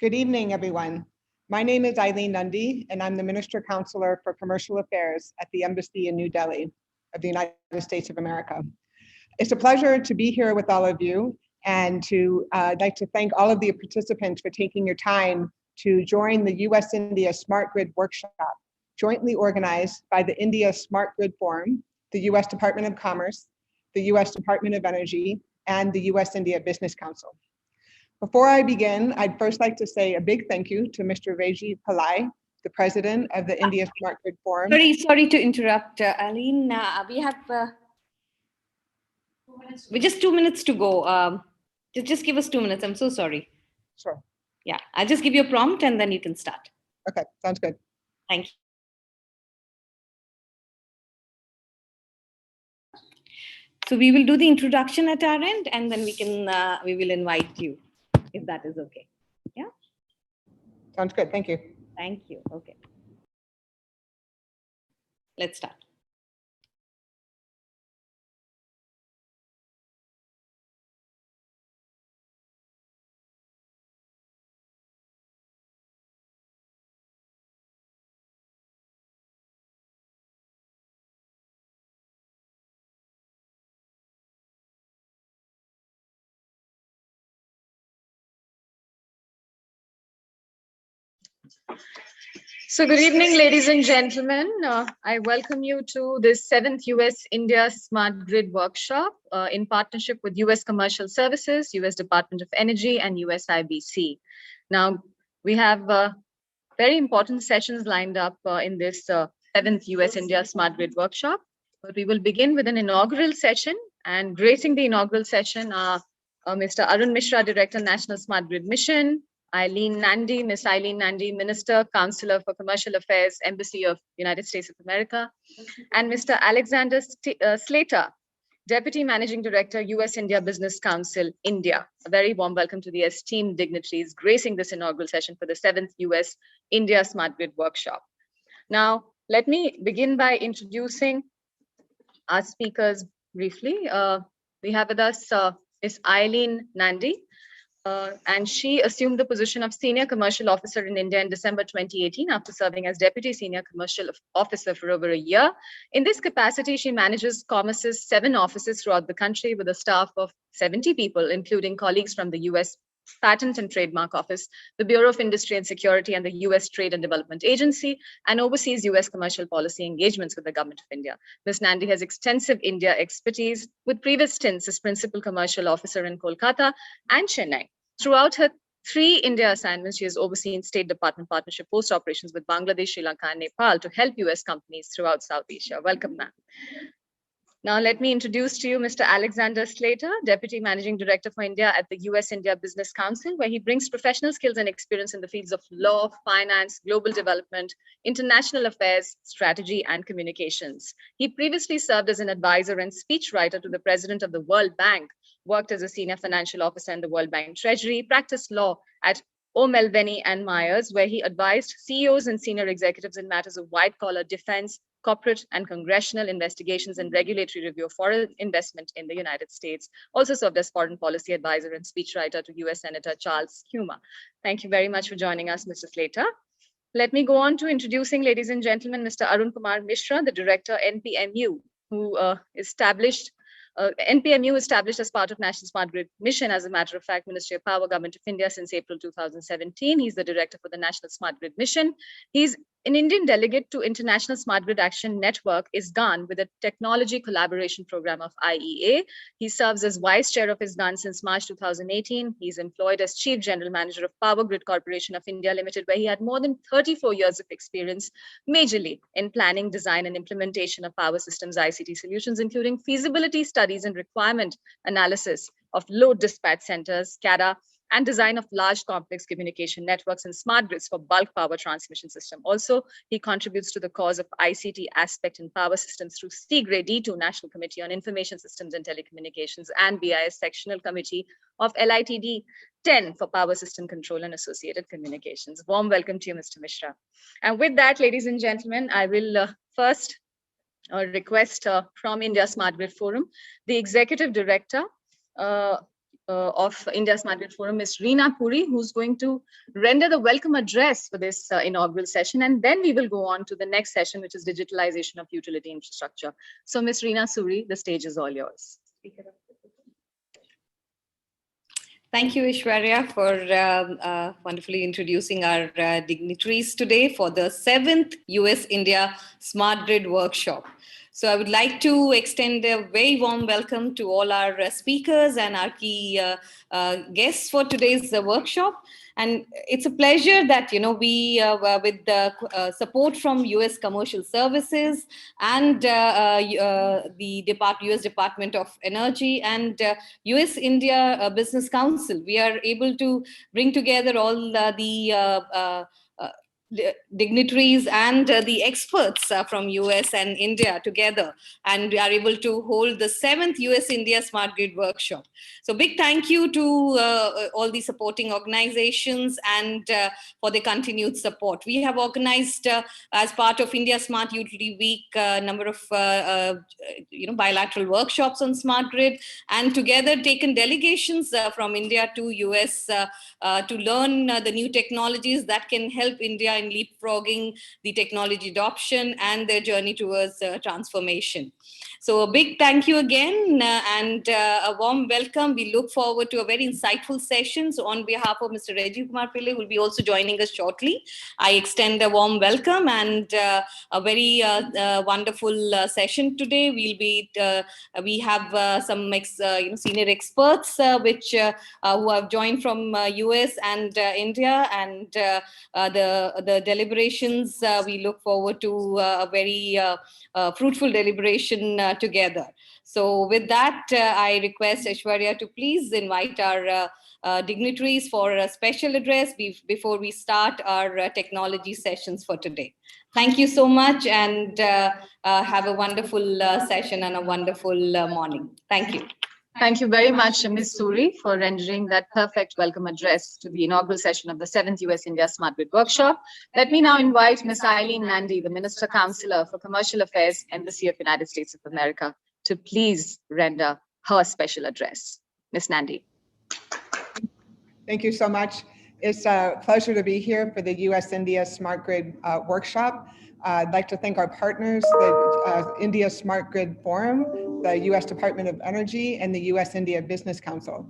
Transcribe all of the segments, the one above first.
Good evening, everyone. My name is Eileen Nundy, and I'm the Minister Counselor for Commercial Affairs at the Embassy in New Delhi of the United States of America. It's a pleasure to be here with all of you, and I'd like to thank all of the participants for taking your time to join the US-India Smart Grid Workshop, jointly organized by the India Smart Grid Forum, the US Department of Commerce, the US Department of Energy, and the US-India Business Council. Before I begin, I'd first like to say a big thank you to Mr. Reji Pillai, the president of the India Smart Grid Forum. Sorry to interrupt, Aline. We have just 2 minutes to go. Just give us 2 minutes. I'm so sorry. Sure. Yeah, I'll just give you a prompt and then you can start. Okay, sounds good. Thank you. So we will do the introduction at our end, and then we will invite you, if that is okay. Yeah. Sounds good. Thank you. Thank you. Okay. Let's start. So good evening, ladies and gentlemen. I welcome you to this 7th US-India Smart Grid Workshop in partnership with US Commercial Services, US Department of Energy, and USIBC. Now, we have very important sessions lined up in this 7th US-India Smart Grid Workshop. But we will begin with an inaugural session, and gracing the inaugural session are Mr. Arun Mishra, Director, National Smart Grid Mission, Miss Eileen Nundy, Minister, Counselor for Commercial Affairs, Embassy of United States of America, and Mr. Alexander Slater, Deputy Managing Director, US-India Business Council, India. A very warm welcome to the esteemed dignitaries gracing this inaugural session for the 7th US-India Smart Grid Workshop. Now, let me begin by introducing our speakers briefly. We have with us Ms. Eileen Nundy. And she assumed the position of Senior Commercial Officer in India in December 2018 after serving as Deputy Senior Commercial Officer for over a year. In this capacity, she manages Commerce's 7 offices throughout the country with a staff of 70 people, including colleagues from the US Patent and Trademark Office, the Bureau of Industry and Security, and the US Trade and Development Agency, and oversees US commercial policy engagements with the Government of India. Ms. Nundy has extensive India expertise with previous stints as Principal Commercial Officer in Kolkata and Chennai. Throughout her 3 India assignments, she has overseen State Department partnership post operations with Bangladesh, Sri Lanka, and Nepal to help US companies throughout South Asia. Welcome, ma'am. Now, let me introduce to you Mr. Alexander Slater, Deputy Managing Director for India at the US-India Business Council, where he brings professional skills and experience in the fields of law, finance, global development, international affairs, strategy, and communications. He previously served as an advisor and speechwriter to the President of the World Bank, worked as a senior financial officer in the World Bank Treasury, practiced law at O'Melveny and Myers, where he advised CEOs and senior executives in matters of white-collar defense, corporate and congressional investigations and regulatory review of foreign investment in the United States. Also served as foreign policy advisor and speechwriter to US Senator Charles Schumer. Thank you very much for joining us, Mr. Slater. Let me go on to introducing, ladies and gentlemen, Mr. Arun Kumar Mishra, the director, NPMU, who NPMU established as part of National Smart Grid Mission, as a matter of fact, Ministry of Power, Government of India since April 2017. He's the director for the National Smart Grid Mission. He's an Indian delegate to International Smart Grid Action Network, ISGAN, with a technology collaboration program of IEA. He serves as vice chair of ISGAN since March 2018. He's employed as chief general manager of Power Grid Corporation of India Limited, where he had more than 34 years of experience, majorly in planning, design, and implementation of power systems ICT solutions, including feasibility studies and requirement analysis of load dispatch centers, SCADA, and design of large complex communication networks and smart grids for bulk power transmission system. Also, he contributes to the cause of ICT aspect in power systems through C-Grade D2 National Committee on Information Systems and Telecommunications and BIS Sectional Committee of LITD 10 for Power System Control and Associated Communications. Warm welcome to you, Mr. Mishra. And with that, ladies and gentlemen, I will first request from India Smart Grid Forum, the Executive Director, of India Smart Grid Forum, Ms. Reena Puri, who's going to render the welcome address for this inaugural session. And then we will go on to the next session, which is digitalization of utility infrastructure. So Ms. Reena Suri, the stage is all yours. Thank you, Aishwarya, for wonderfully introducing our dignitaries today for the 7th US-India Smart Grid Workshop. So I would like to extend a very warm welcome to all our speakers and our key guests for today's workshop. And it's a pleasure that, we, with the support from US Commercial Services and the US Department of Energy and US-India Business Council, we are able to bring together all the dignitaries and the experts from US and India together, and we are able to hold the 7th US-India Smart Grid Workshop. So big thank you to all the supporting organizations and for the continued support. We have organized as part of India Smart Utility Week a number of bilateral workshops on smart grid, and together taken delegations from India to US to learn the new technologies that can help India in leapfrogging the technology adoption and their journey towards transformation. So a big thank you again and a warm welcome. We look forward to a very insightful session. So on behalf of Mr. Rajiv Kumar Pillai, who will be also joining us shortly, I extend a warm welcome and a very wonderful session today. We have some senior experts who have joined from US and India, and the deliberations. We look forward to a very fruitful deliberation together. So with that, I request Aishwarya to please invite our dignitaries for a special address before we start our technology sessions for today. Thank you so much, and have a wonderful session and a wonderful morning. Thank you. Thank you very much, Ms. Suri, for rendering that perfect welcome address to the inaugural session of the 7th US-India Smart Grid Workshop. Let me now invite Ms. Eileen Nandi, the Minister Counselor for Commercial Affairs, Embassy of United States of America, to please render her special address. Ms. Nandi. Thank you so much. It's a pleasure to be here for the US-India Smart Grid Workshop. I'd like to thank our partners, the India Smart Grid Forum, the US Department of Energy, and the US-India Business Council.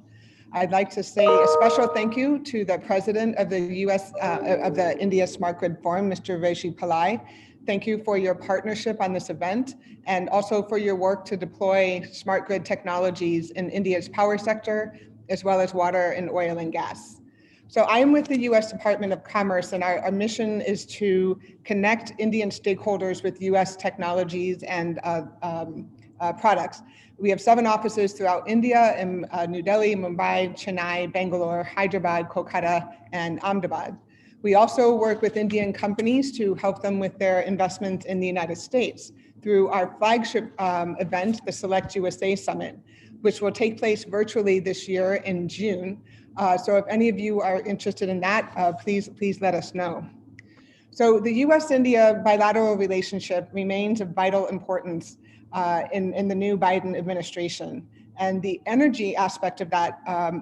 I'd like to say a special thank you to the president of the India Smart Grid Forum, Mr. Rishi Goyal. Thank you for your partnership on this event, and also for your work to deploy smart grid technologies in India's power sector, as well as water and oil and gas. So I am with the US Department of Commerce, and our mission is to connect Indian stakeholders with US technologies and products. We have 7 offices throughout India in New Delhi, Mumbai, Chennai, Bangalore, Hyderabad, Kolkata, and Ahmedabad. We also work with Indian companies to help them with their investment in the United States through our flagship event, the Select USA Summit, which will take place virtually this year in June. So if any of you are interested in that, please let us know. So the US-India bilateral relationship remains of vital importance in the new Biden administration. And the energy aspect of that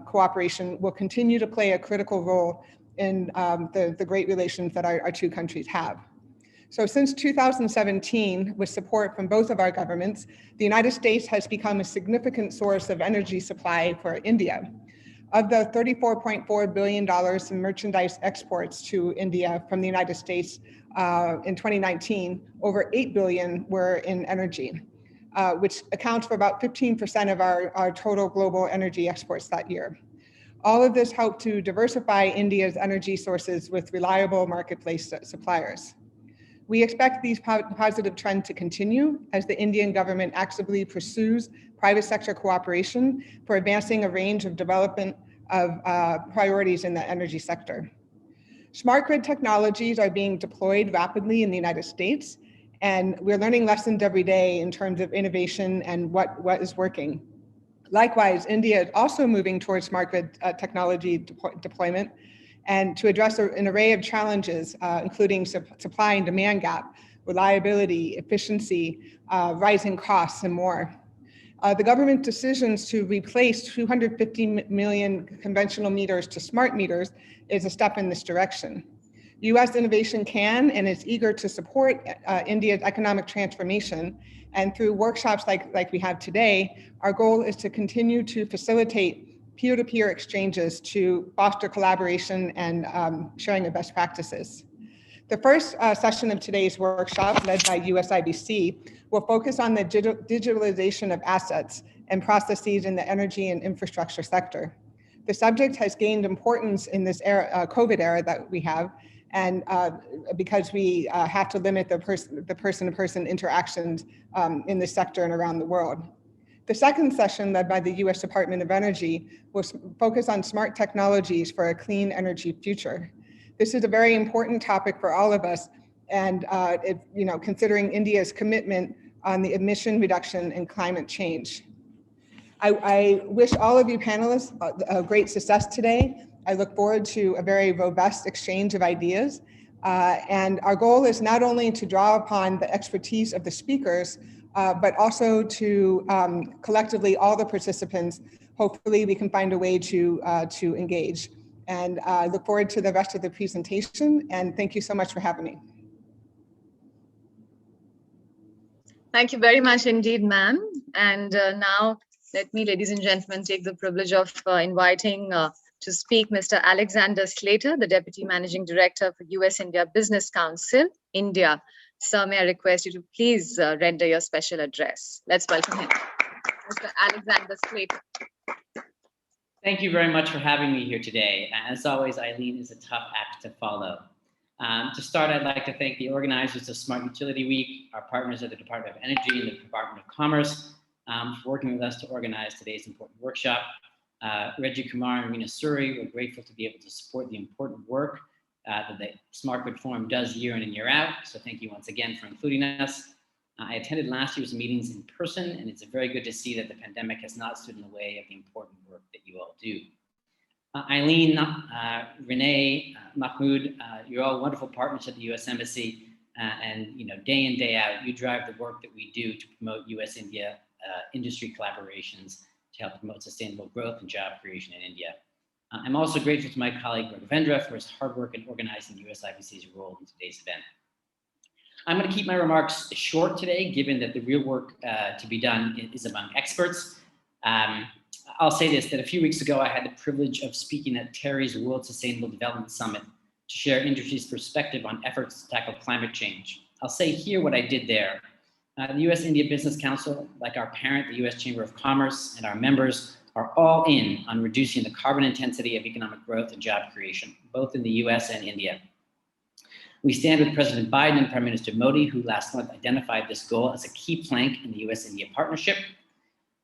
cooperation will continue to play a critical role in the great relations that our two countries have. So since 2017, with support from both of our governments, the United States has become a significant source of energy supply for India. Of the $34.4 billion in merchandise exports to India from the United States in 2019, over $8 billion were in energy, which accounts for about 15% of our total global energy exports that year. All of this helped to diversify India's energy sources with reliable marketplace suppliers. We expect these positive trends to continue as the Indian government actively pursues private sector cooperation for advancing a range of development of priorities in the energy sector. Smart grid technologies are being deployed rapidly in the United States, and we're learning lessons every day in terms of innovation and what is working. Likewise, India is also moving towards smart grid technology deployment and to address an array of challenges, including supply and demand gap, reliability, efficiency, rising costs, and more. The government decisions to replace 250 million conventional meters to smart meters is a step in this direction. US innovation can and is eager to support India's economic transformation. And through workshops like we have today, our goal is to continue to facilitate peer-to-peer exchanges to foster collaboration and sharing of best practices. The first session of today's workshop, led by USIBC, will focus on the digitalization of assets and processes in the energy and infrastructure sector. The subject has gained importance in this era, COVID era that we have, and because we have to limit the person-to-person interactions in this sector and around the world. The second session, led by the US Department of Energy, will focus on smart technologies for a clean energy future. This is a very important topic for all of us, and considering India's commitment on the emission reduction and climate change. I wish all of you panelists a great success today. I look forward to a very robust exchange of ideas. And our goal is not only to draw upon the expertise of the speakers, but also to collectively, all the participants, hopefully we can find a way to engage. And I look forward to the rest of the presentation, and thank you so much for having me. Thank you very much indeed, ma'am. And now let me, ladies and gentlemen, take the privilege of inviting to speak Mr. Alexander Slater, the Deputy Managing Director for US-India Business Council, India. Sir, may I request you to please render your special address. Let's welcome him, Mr. Alexander Slater. Thank you very much for having me here today. As always, Eileen is a tough act to follow. To start, I'd like to thank the organizers of Smart Utility Week, our partners at the Department of Energy and the Department of Commerce for working with us to organize today's important workshop. Reggie Kumar and Rina Suri, we're grateful to be able to support the important work that the Smart Grid Forum does year in and year out. So thank you once again for including us. I attended last year's meetings in person, and it's very good to see that the pandemic has not stood in the way of the important work that you all do. Eileen, Renee, Mahmoud, you're all wonderful partners at the U.S. Embassy, and day in, day out, you drive the work that we do to promote U.S.-India industry collaborations to help promote sustainable growth and job creation in India. I'm also grateful to my colleague Raghavendra for his hard work in organizing USIBC's role in today's event. I'm going to keep my remarks short today, given that the real work to be done is among experts. I'll say this, that a few weeks ago, I had the privilege of speaking at Terry's World Sustainable Development Summit to share industry's perspective on efforts to tackle climate change. I'll say here what I did there. The US-India Business Council, like our parent, the US Chamber of Commerce, and our members are all in on reducing the carbon intensity of economic growth and job creation, both in the US and India. We stand with President Biden and Prime Minister Modi, who last month identified this goal as a key plank in the US-India partnership.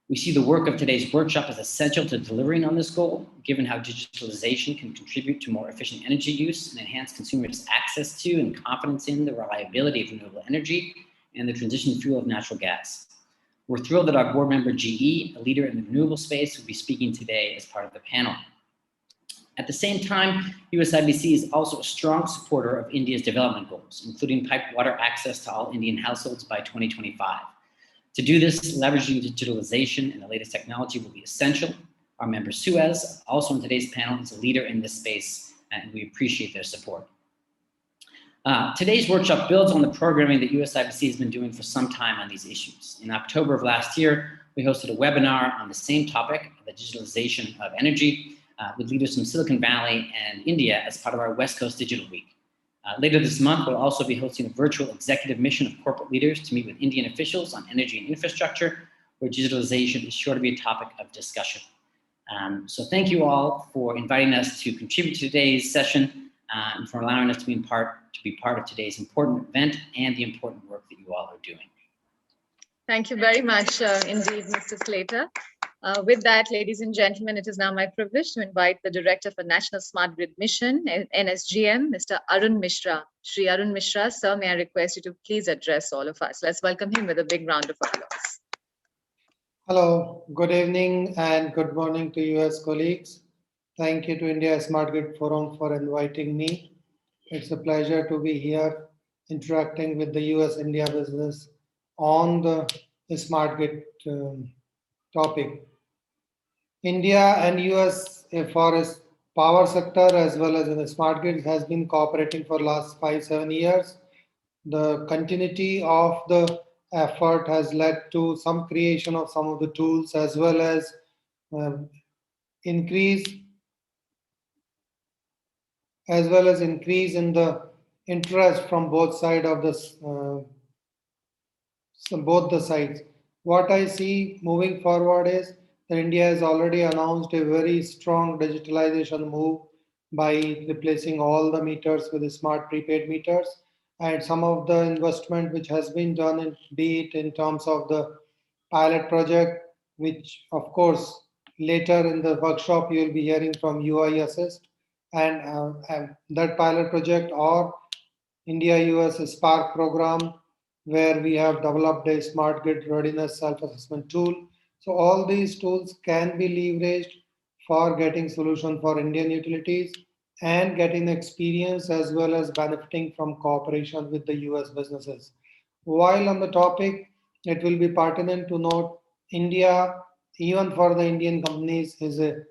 We see the work of today's workshop as essential to delivering on this goal, given how digitalization can contribute to more efficient energy use and enhance consumers' access to and confidence in the reliability of renewable energy and the transition fuel of natural gas. We're thrilled that our board member, GE, a leader in the renewable space, will be speaking today as part of the panel. At the same time, USIBC is also a strong supporter of India's development goals, including piped water access to all Indian households by 2025. To do this, leveraging digitalization and the latest technology will be essential. Our member Suez, also on today's panel, is a leader in this space, and we appreciate their support. Today's workshop builds on the programming that USIBC has been doing for some time on these issues. In October of last year, we hosted a webinar on the same topic, the digitalization of energy, with leaders from Silicon Valley and India as part of our West Coast Digital Week. Later this month, we'll also be hosting a virtual executive mission of corporate leaders to meet with Indian officials on energy and infrastructure, where digitalization is sure to be a topic of discussion. So thank you all for inviting us to contribute to today's session and for allowing us to be part of today's important event and the important work that you all are doing. Thank you very much indeed, Mr. Slater. With that, ladies and gentlemen, it is now my privilege to invite the Director for National Smart Grid Mission, NSGM, Mr. Arun Mishra. Shri Arun Mishra, sir, may I request you to please address all of us. Let's welcome him with a big round of applause. Hello, good evening and good morning to US colleagues. Thank you to India Smart Grid Forum for inviting me. It's a pleasure to be here interacting with the US-India business on the Smart Grid topic. India and US for its power sector as well as in the smart grid has been cooperating for last 5-7 years. The continuity of the effort has led to some creation of some of the tools as well as um, increase in the interest from both side of this both the sides. What I see moving forward is that India has already announced a very strong digitalization move by replacing all the meters with the smart prepaid meters. And some of the investment which has been done, be it in terms of the pilot project, which of course later in the workshop you will be hearing from UI Assist, and that pilot project or India-US Spark program, where we have developed a smart grid readiness self-assessment tool. So all these tools can be leveraged for getting solution for Indian utilities and getting experience as well as benefiting from cooperation with the US businesses. While on the topic, it will be pertinent to note India, even for the Indian companies, is a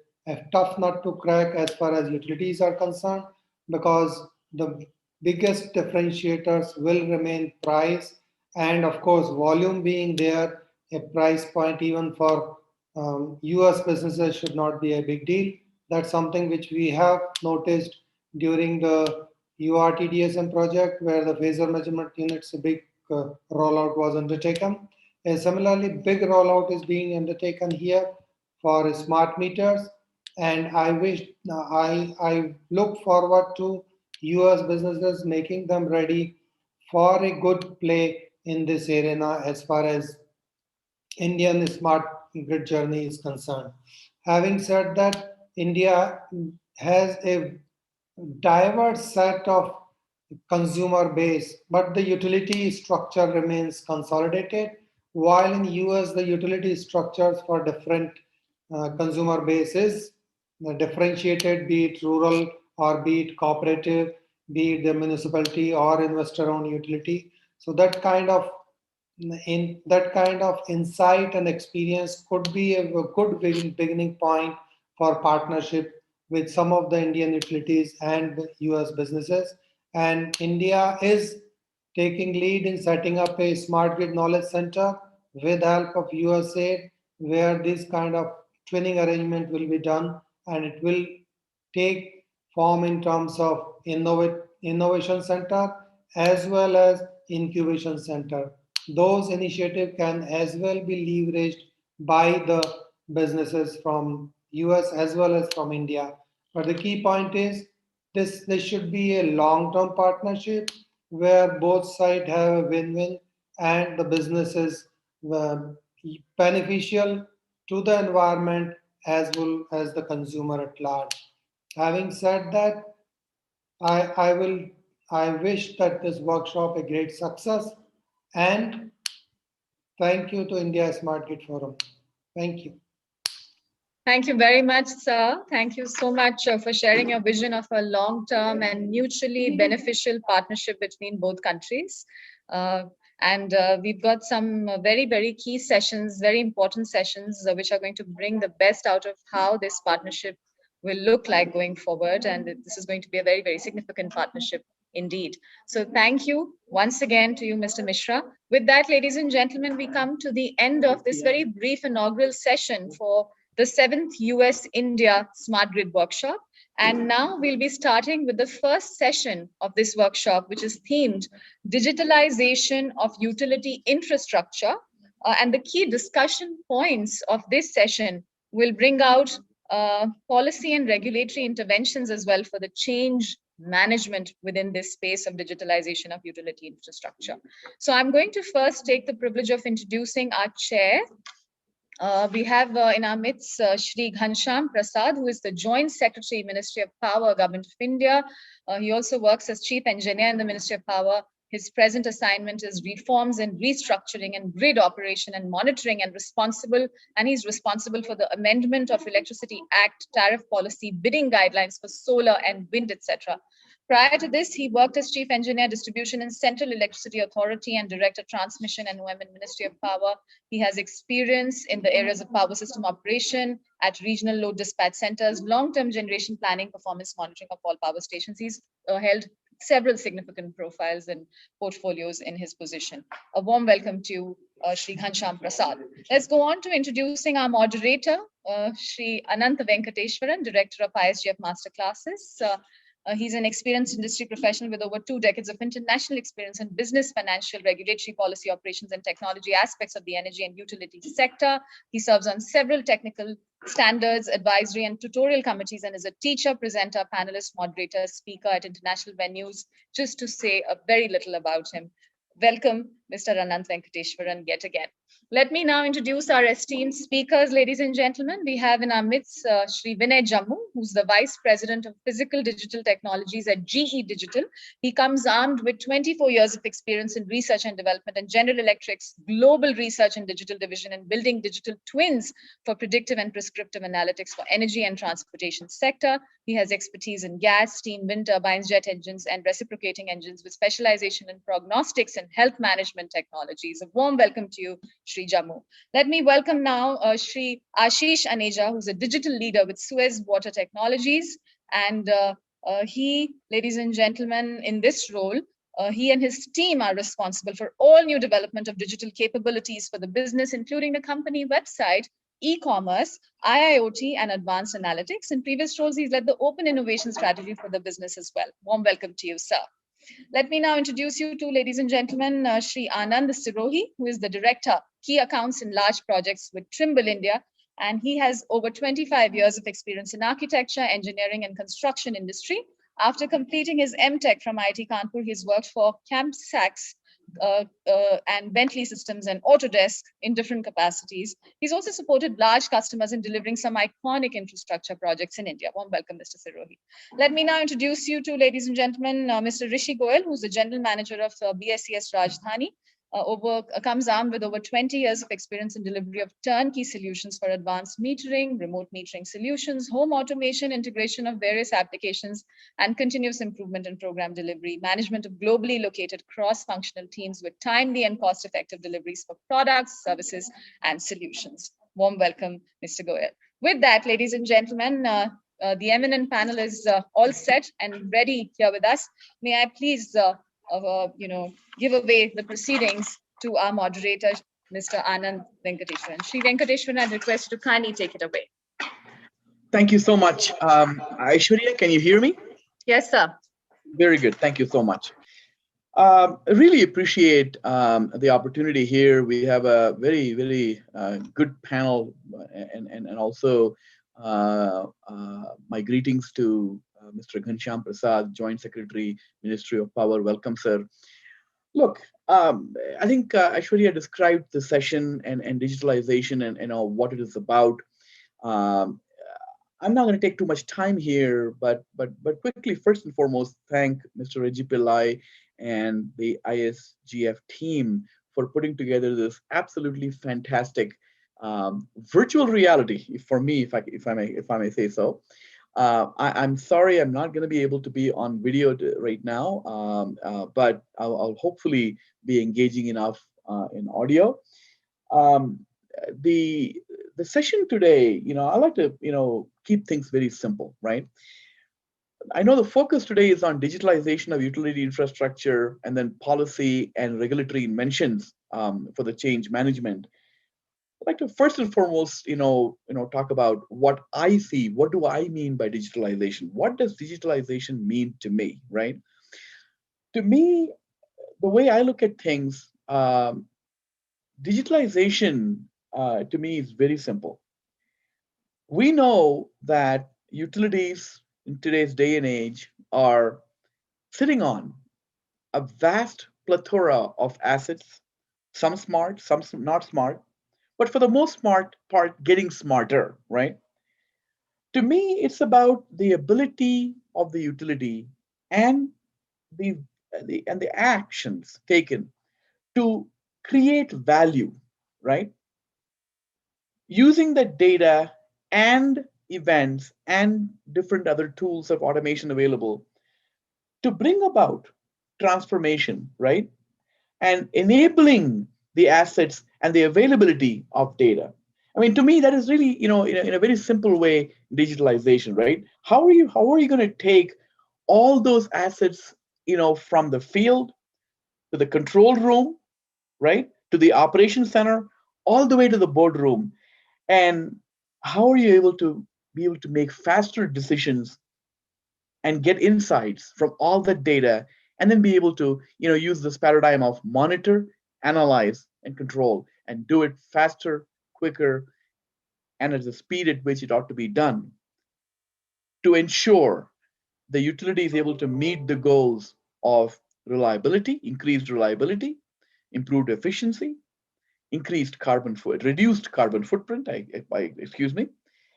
tough nut to crack as far as utilities are concerned, because the biggest differentiators will remain price and of course volume being there. A price point even for US businesses should not be a big deal. That's something which we have noticed during the URTDSM project, where the phasor measurement units a big rollout was undertaken. A similarly big rollout is being undertaken here for smart meters, and I look forward to US businesses making them ready for a good play in this arena as far as Indian smart grid journey is concerned. Having said that, India has a diverse set of consumer base, but the utility structure remains consolidated, while in US the utility structures for different consumer bases differentiated, be it rural or be it cooperative, be it the municipality or investor-owned utility. So that kind of insight and experience could be a good beginning point for partnership with some of the Indian utilities and US businesses. And India is taking lead in setting up a smart grid knowledge center with help of USAID, where this kind of twinning arrangement will be done, and it will take form in terms of innovation center as well as incubation center. Those initiatives can as well be leveraged by the businesses from US as well as from India. But the key point is this should be a long-term partnership where both sides have a win-win and the business is uh, beneficial to the environment as well as the consumer at large. Having said that, I, I will I wish that this workshop a great success, and thank you to India Smart Grid Forum. Thank you. Thank you very much, sir. Thank you so much for sharing your vision of a long-term and mutually beneficial partnership between both countries. And we've got some very, very key sessions, very important sessions, which are going to bring the best out of how this partnership will look like going forward. And this is going to be a very, very significant partnership indeed. So thank you once again to you, Mr. Mishra. With that, ladies and gentlemen, we come to the end of this very brief inaugural session for the 7th US-India Smart Grid Workshop. And now we'll be starting with the first session of this workshop, which is themed Digitalization of Utility Infrastructure. And the key discussion points of this session will bring out policy and regulatory interventions as well for the change management within this space of digitalization of utility infrastructure. So I'm going to first take the privilege of introducing our chair. We have in our midst Shri Ghansham Prasad, who is the Joint Secretary, Ministry of Power, Government of India. He also works as Chief Engineer in the Ministry of Power. His present assignment is reforms and restructuring and grid operation and monitoring, and he's responsible for the amendment of Electricity Act, tariff policy, bidding guidelines for solar and wind, etc. Prior to this, he worked as Chief Engineer Distribution in Central Electricity Authority and Director Transmission and OM in Ministry of Power. He has experience in the areas of power system operation at regional load dispatch centers, long-term generation planning, performance monitoring of all power stations. He's held several significant profiles and portfolios in his position. A warm welcome to you, Shri Ghanshyam Prasad. Let's go on to introducing our moderator, Shri Anant Venkateshwaran, Director of ISGF Masterclasses. He's an experienced industry professional with over 2 decades of international experience in business, financial, regulatory, policy, operations, and technology aspects of the energy and utility sector. He serves on several technical standards, advisory, and tutorial committees, and is a teacher, presenter, panelist, moderator, speaker at international venues, just to say a very little about him. Welcome, Mr. Anant Venkateshwaran, yet again. Let me now introduce our esteemed speakers, ladies and gentlemen. We have in our midst Shri Vinay Jammu, who's the Vice President of Physical Digital Technologies at GE Digital. He comes armed with 24 years of experience in research and development and General Electric's Global Research and Digital Division in building digital twins for predictive and prescriptive analytics for energy and transportation sector. He has expertise in gas, steam, wind turbines, jet engines, and reciprocating engines with specialization in prognostics and health management technologies. A warm welcome to you, Shri Jammu. Let me welcome now Shri Ashish Aneja, who's a digital leader with Suez Water Technologies. And he, ladies and gentlemen, in this role, he and his team are responsible for all new development of digital capabilities for the business, including the company website, e-commerce, IIoT, and advanced analytics. In previous roles, he's led the open innovation strategy for the business as well. Warm welcome to you, sir. Let me now introduce you to, ladies and gentlemen, Shri Anand Sirohi, who is the Director, Key Accounts in Large Projects with Trimble India. And he has over 25 years of experience in architecture, engineering, and construction industry. After completing his MTech from IIT Kanpur, he's worked for Campsax and Bentley Systems and Autodesk in different capacities. He's also supported large customers in delivering some iconic infrastructure projects in India. Warm welcome, Mr. Sirohi. Let me now introduce you to, ladies and gentlemen, Mr. Rishi Goyal, who's the General Manager of BSES Rajdhani. Comes armed with over 20 years of experience in delivery of turnkey solutions for advanced metering, remote metering solutions, home automation, integration of various applications, and continuous improvement in program delivery, management of globally located cross-functional teams with timely and cost-effective deliveries for products, services, and solutions. Warm welcome, Mr. Goyal. With that, ladies and gentlemen, the eminent panel is all set and ready here with us. May I please give away the proceedings to our moderator, Mr. Anand Venkateshwaran. Shri Venkateshwaran, I request you to kindly take it away. Thank you so much. Aishwarya, can you hear me? Yes, sir. Very good. Thank you so much. I really appreciate the opportunity here. We have a very, very good panel, and also my greetings to Mr. Ghanshyam Prasad, Joint Secretary, Ministry of Power. Welcome, sir. Look, I think Aishwarya described the session and digitalization and what it is about. I'm not going to take too much time here, but quickly, first and foremost, thank Mr. Reggie Pillai and the ISGF team for putting together this absolutely fantastic virtual reality for me, if I may say so. I'm sorry I'm not going to be able to be on video right now, but I'll hopefully be engaging enough in audio. The session today, I like to keep things very simple, right? I know the focus today is on digitalization of utility infrastructure and then policy and regulatory inventions for the change management. I'd like to first and foremost, talk about what I see. What do I mean by digitalization? What does digitalization mean to me, right? To me, the way I look at things, digitalization to me is very simple. We know that utilities in today's day and age are sitting on a vast plethora of assets, some smart, some not smart, but for the most part, getting smarter, right? To me, it's about the ability of the utility and the actions taken to create value, right? Using the data and events and different other tools of automation available to bring about transformation, right? And enabling the assets and the availability of data. I mean, to me, that is really, in a very simple way, digitalization, right? How are you going to take all those assets, from the field to the control room, right, to the operations center, all the way to the boardroom, and how are you able to make faster decisions and get insights from all that data, and then be able to use this paradigm of monitor, analyze, and control, and do it faster, quicker, and at the speed at which it ought to be done, to ensure the utility is able to meet the goals of reliability, increased reliability, improved efficiency, reduced carbon footprint, excuse me,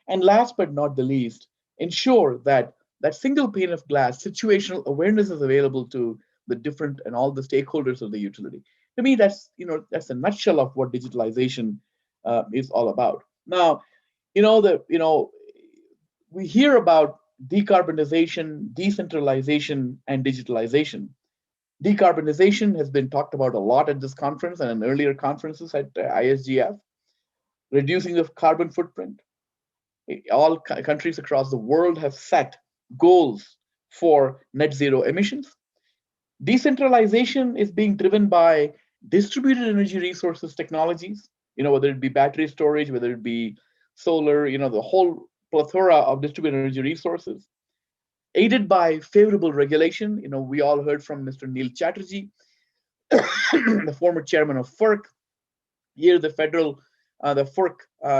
and last but not the least, ensure that that single pane of glass situational awareness is available to the different and all the stakeholders of the utility. To me, that's a nutshell of what digitalization is all about. Now, we hear about decarbonization, decentralization, and digitalization. Decarbonization has been talked about a lot at this conference and in earlier conferences at ISGF. Reducing the carbon footprint. All countries across the world have set goals for net zero emissions. Decentralization is being driven by distributed energy resources technologies, whether it be battery storage, whether it be solar, the whole plethora of distributed energy resources, aided by favorable regulation. We all heard from Mr. Neil Chatterjee, the former chairman of FERC. Here, the FERC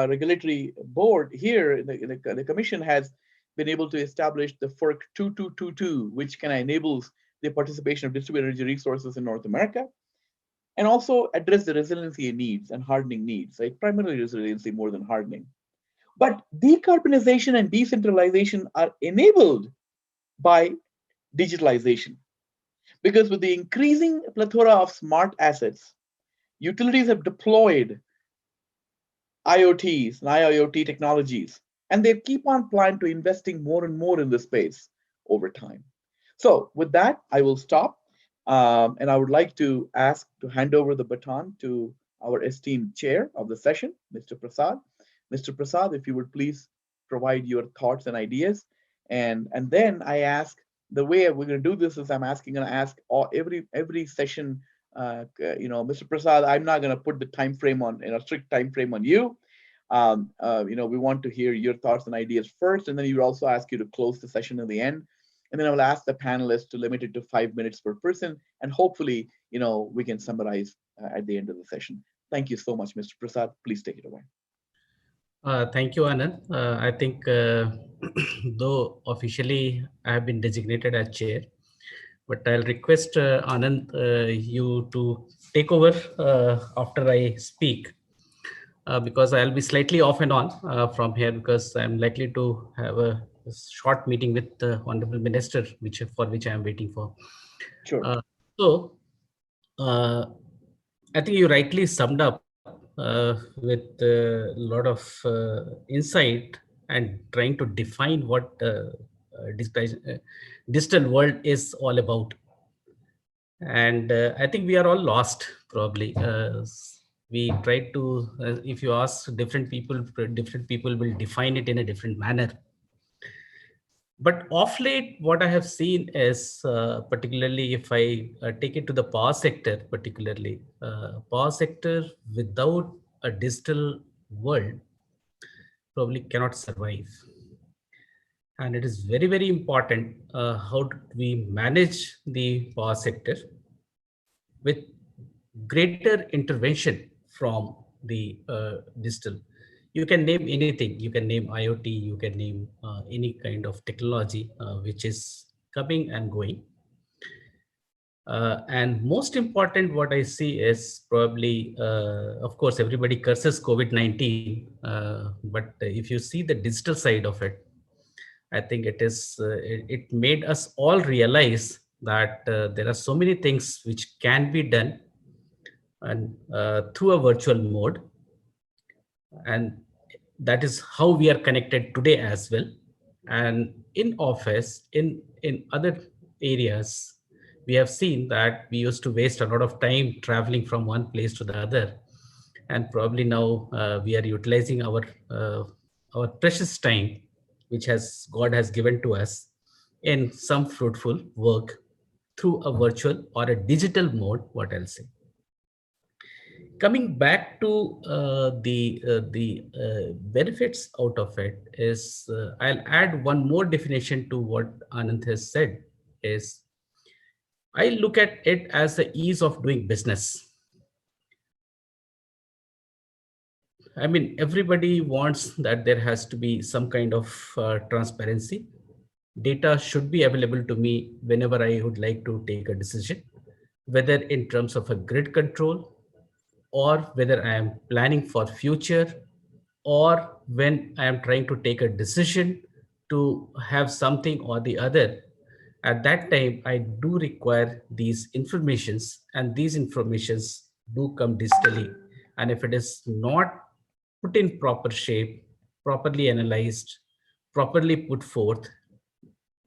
regulatory board here, the commission has been able to establish the FERC 2222, which can enable the participation of distributed energy resources in North America, and also address the resiliency needs and hardening needs, right? Primarily resiliency more than hardening. But decarbonization and decentralization are enabled by digitalization. Because with the increasing plethora of smart assets, utilities have deployed IoTs and IIoT technologies, and they keep on planning to investing more and more in this space over time. So with that, I will stop, and I would like to hand over the baton to our esteemed chair of the session, Mr. Prasad. Mr. Prasad, if you would please provide your thoughts and ideas, and then I ask, the way we're going to do this is I'm going to ask every session. Mr. Prasad, I'm not going to put the time frame strict time frame on you. We want to hear your thoughts and ideas first, and then we will also ask you to close the session in the end. And then I will ask the panelists to limit it to 5 minutes per person, and hopefully, we can summarize at the end of the session. Thank you so much, Mr. Prasad. Please take it away. Thank you, Anand. I think though officially I have been designated as chair, but I'll request Anand, you to take over after I speak, because I'll be slightly off and on from here, because I'm likely to have a short meeting with the Honorable Minister, for which I am waiting for. Sure. So I think you rightly summed up with a lot of insight and trying to define what digital world is all about. And I think we are all lost, probably. We try to, if you ask different people will define it in a different manner. But of late, what I have seen is, particularly if I take it to the power sector, particularly, power sector without a digital world probably cannot survive. And it is very, very important how we manage the power sector with greater intervention from the digital. You can name anything. You can name IoT. You can name any kind of technology which is coming and going. And most important, what I see is probably, of course, everybody curses COVID-19. But if you see the digital side of it, I think it made us all realize that there are so many things which can be done and through a virtual mode. And that is how we are connected today as well. And in office, in other areas, we have seen that we used to waste a lot of time traveling from one place to the other. And probably now we are utilizing our precious time, which God has given to us, in some fruitful work through a virtual or a digital mode, what I'll say. Coming back to the benefits out of it is, I'll add one more definition to what Anand has said, is I look at it as the ease of doing business. I mean, everybody wants that there has to be some kind of transparency. Data should be available to me whenever I would like to take a decision, whether in terms of a grid control, or whether I am planning for future, or when I am trying to take a decision to have something or the other. At that time, I do require these informations, and these informations do come digitally. And if it is not put in proper shape, properly analyzed, properly put forth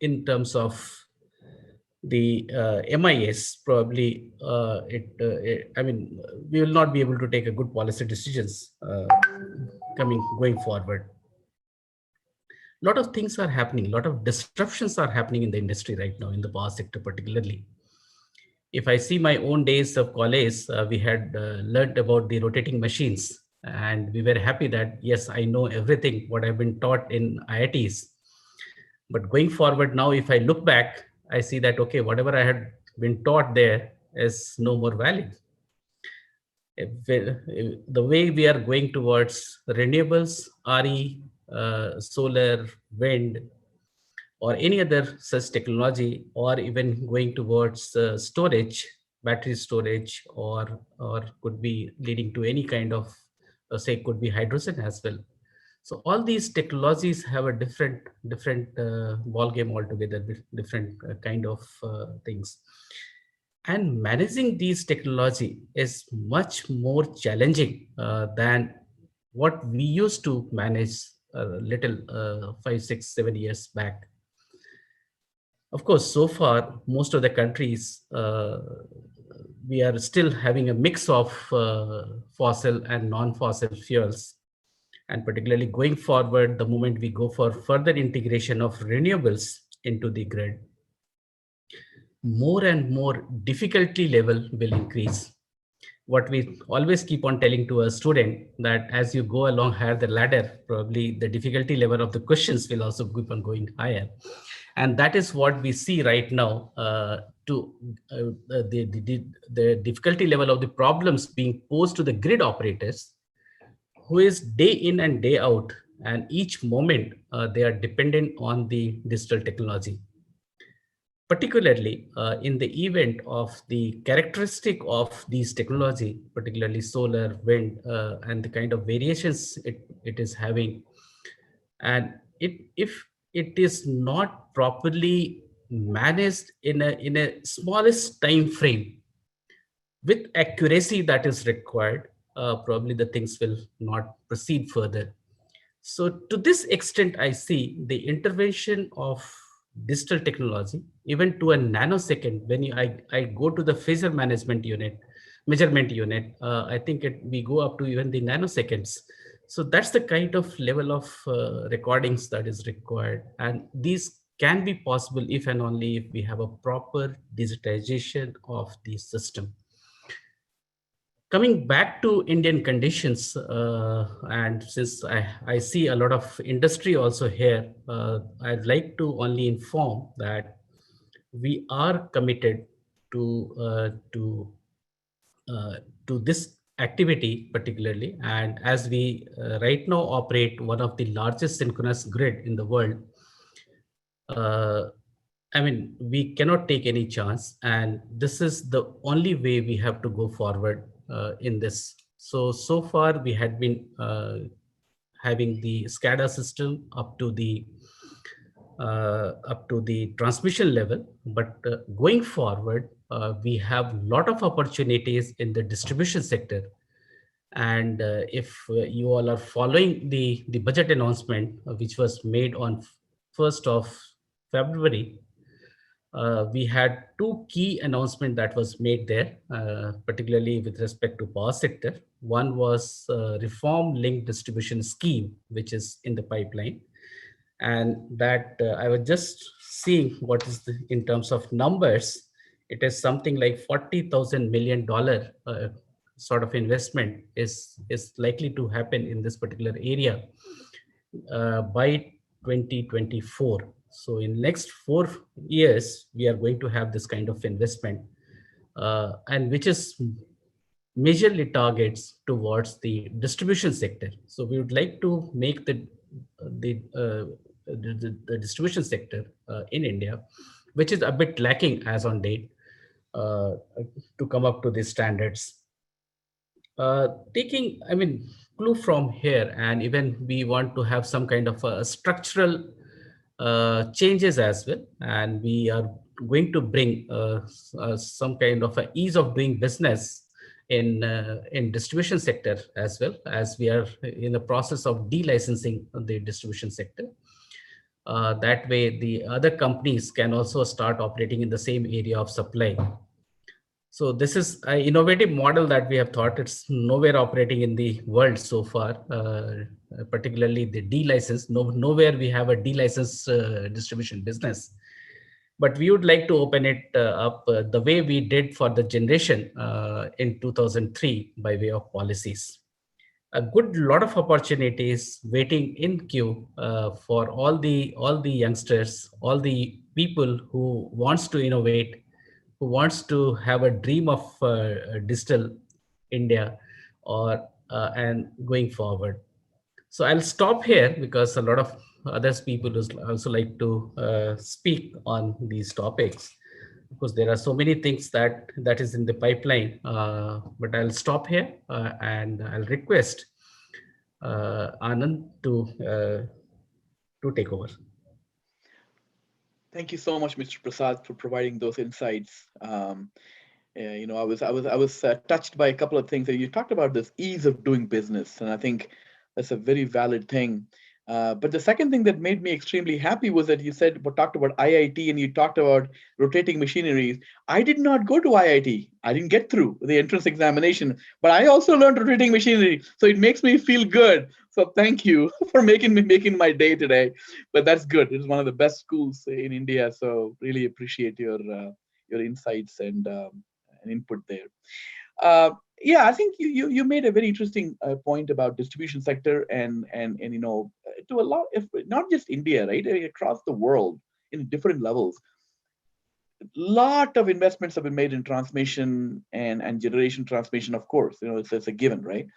in terms of the MIS, probably I mean, we will not be able to take a good policy decisions going forward. A lot of things are happening, a lot of disruptions are happening in the industry right now, in the power sector particularly. If I see my own days of college, we had learned about the rotating machines, and we were happy that, yes, I know everything what I've been taught in IITs. But going forward now, if I look back, I see that, okay, whatever I had been taught there is no more valid. The way we are going towards renewables, RE, solar, wind, or any other such technology, or even going towards storage, battery storage, or could be leading to any kind of, say, could be hydrogen as well. So all these technologies have a different ball game altogether, with different kind of things. And managing these technology is much more challenging than what we used to manage a little 5, 6, 7 years back. Of course, so far, most of the countries, we are still having a mix of fossil and non-fossil fuels. And particularly going forward, the moment we go for further integration of renewables into the grid, more and more difficulty level will increase. What we always keep on telling to a student, that as you go along higher the ladder, probably the difficulty level of the questions will also keep on going higher. And that is what we see right now, the difficulty level of the problems being posed to the grid operators, who is day in and day out, and each moment they are dependent on the digital technology. Particularly in the event of the characteristic of these technology, particularly solar, wind, and the kind of variations it is having. And if it is not properly managed in a smallest time frame, with accuracy that is required, probably the things will not proceed further. So to this extent, I see the intervention of digital technology, even to a nanosecond. When I go to the phasor measurement unit, I think we go up to even the nanoseconds. So that's the kind of level of recordings that is required. And these can be possible if and only if we have a proper digitization of the system. Coming back to Indian conditions, and since I see a lot of industry also here, I'd like to only inform that we are committed to this activity particularly. And as we right now operate one of the largest synchronous grid in the world, I mean, we cannot take any chance, and this is the only way we have to go forward in this. So far we had been having the SCADA system up to the transmission level, but going forward, we have a lot of opportunities in the distribution sector. And if you all are following the budget announcement, which was made on 1st of February, we had two key announcements that was made there, particularly with respect to power sector. One was reform linked distribution scheme, which is in the pipeline. And that I was just seeing what is in terms of numbers, it is something like $40,000 million sort of investment is likely to happen in this particular area by 2024. So in next 4 years, we are going to have this kind of investment, and which is majorly targets towards the distribution sector. So we would like to make the distribution sector in India, which is a bit lacking as on date, to come up to these standards. Taking, I mean, clue from here, and even we want to have some kind of structural changes as well, and we are going to bring some kind of a ease of doing business in distribution sector, as well as we are in the process of delicensing the distribution sector. That way, the other companies can also start operating in the same area of supply. So this is an innovative model that we have thought. It's nowhere operating in the world so far, particularly the D-license. Nowhere we have a D-license distribution business. But we would like to open it up the way we did for the generation in 2003 by way of policies. A good lot of opportunities waiting in queue for all the youngsters, all the people who wants to innovate, who wants to have a dream of digital India, or and going forward. So I'll stop here because a lot of others people also like to speak on these topics, because there are so many things that is in the pipeline. But I'll stop here and I'll request Anand to take over. Thank you so much, Mr. Prasad, for providing those insights. You know, I was touched by a couple of things. You talked about this ease of doing business, and I think that's a very valid thing. But the second thing that made me extremely happy was that you talked about IIT, and you talked about rotating machineries. I did not go to IIT. I didn't get through the entrance examination, but I also learned rotating machinery. So it makes me feel good. So thank you for making my day today. But that's good. It's one of the best schools in India. So really appreciate your insights and input there. Yeah, I think you made a very interesting point about distribution sector and you know, to a lot, if not just India, right, across the world in different levels. Lot of investments have been made in transmission and generation transmission, of course, you know, it's a given, right?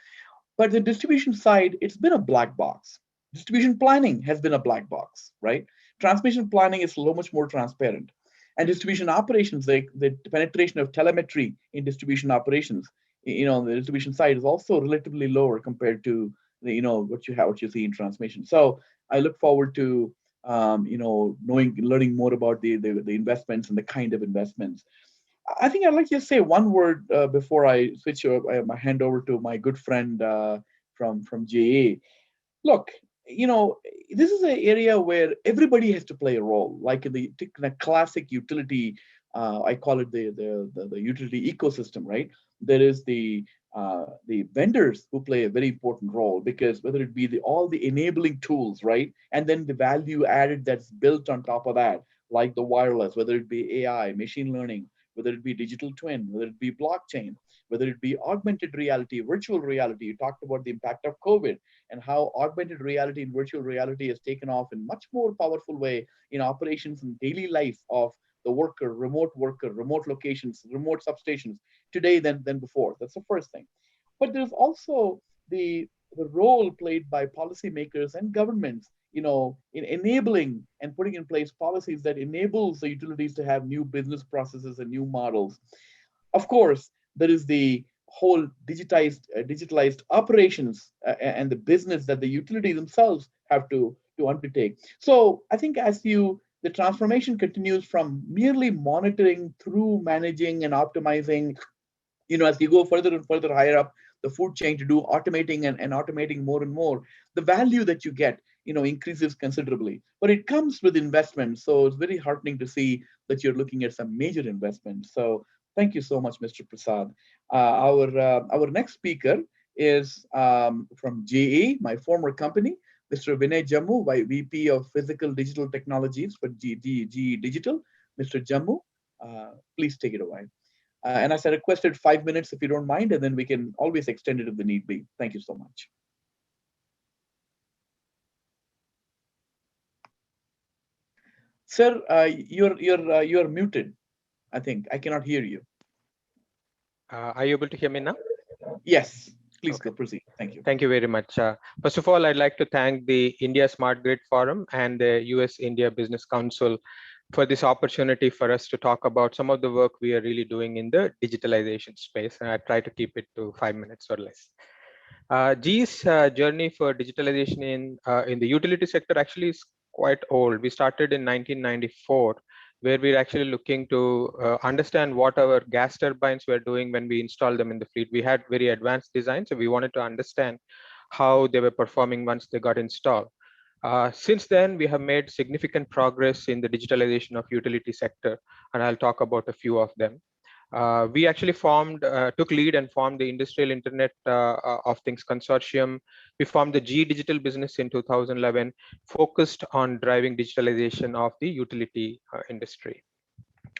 But the distribution side, it's been a black box. Distribution planning has been a black box, right? Transmission planning is so much more transparent. And distribution operations, like the penetration of telemetry in distribution operations, you know, the distribution side is also relatively lower compared to the, you know, what you see in transmission. So I look forward to you know, learning more about the investments and the kind of investments. I think I'd like to just say one word before I switch my hand over to my good friend from JA. Look, you know, this is an area where everybody has to play a role. Like in the classic utility, I call it the utility ecosystem, right? There is the vendors who play a very important role, because whether it be all the enabling tools, right, and then the value added that's built on top of that, like the wireless, whether it be AI, machine learning, whether it be digital twin, whether it be blockchain, whether it be augmented reality, virtual reality. You talked about the impact of COVID and how augmented reality and virtual reality has taken off in much more powerful way in operations and daily life of the worker, remote locations, remote substations today than before. That's the first thing. But there's also the role played by policymakers and governments, you know, in enabling and putting in place policies that enables the utilities to have new business processes and new models. Of course, there is the whole digitalized operations and the business that the utilities themselves have to undertake. So I think the transformation continues from merely monitoring through managing and optimizing, you know, as you go further and further higher up the food chain to do automating and automating more and more, the value that you get increases considerably. But it comes with investment. So it's very heartening to see that you're looking at some major investment. So thank you so much, Mr. Prasad. Our next speaker is from GE, my former company, Mr. Vinay Jammu, VP of Physical Digital Technologies for GE Digital. Mr. Jammu, please take it away. And as I requested, 5 minutes if you don't mind, and then we can always extend it if the need be. Thank you so much. Sir, you're muted. I think I cannot hear you. Are you able to hear me now? Yes, please Okay. go proceed. Thank you. Thank you very much. First of all, I'd like to thank the India Smart Grid Forum and the US-India Business Council for this opportunity for us to talk about some of the work we are really doing in the digitalization space. And I try to keep it to 5 minutes or less. GE's journey for digitalization in the utility sector actually is quite old. We started in 1994, where we're actually looking to understand what our gas turbines were doing when we installed them in the fleet. We had very advanced designs, so we wanted to understand how they were performing once they got installed. Since then, we have made significant progress in the digitalization of utility sector, and I'll talk about a few of them. We actually took lead and formed the Industrial Internet of Things Consortium. We formed the GE Digital business in 2011, focused on driving digitalization of the utility industry.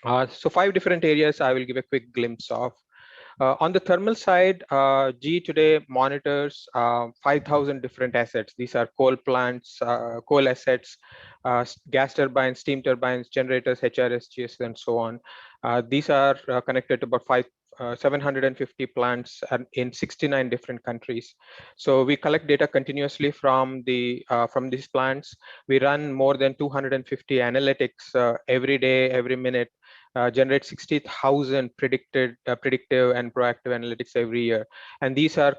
So 5 different areas I will give a quick glimpse of. On the thermal side, GE today monitors 5,000 different assets. These are coal plants, coal assets, gas turbines, steam turbines, generators, HRSGs, and so on. These are connected to about 750 plants in 69 different countries. So we collect data continuously from these plants. We run more than 250 analytics every day, every minute. Generate 60,000 predictive and proactive analytics every year. And these are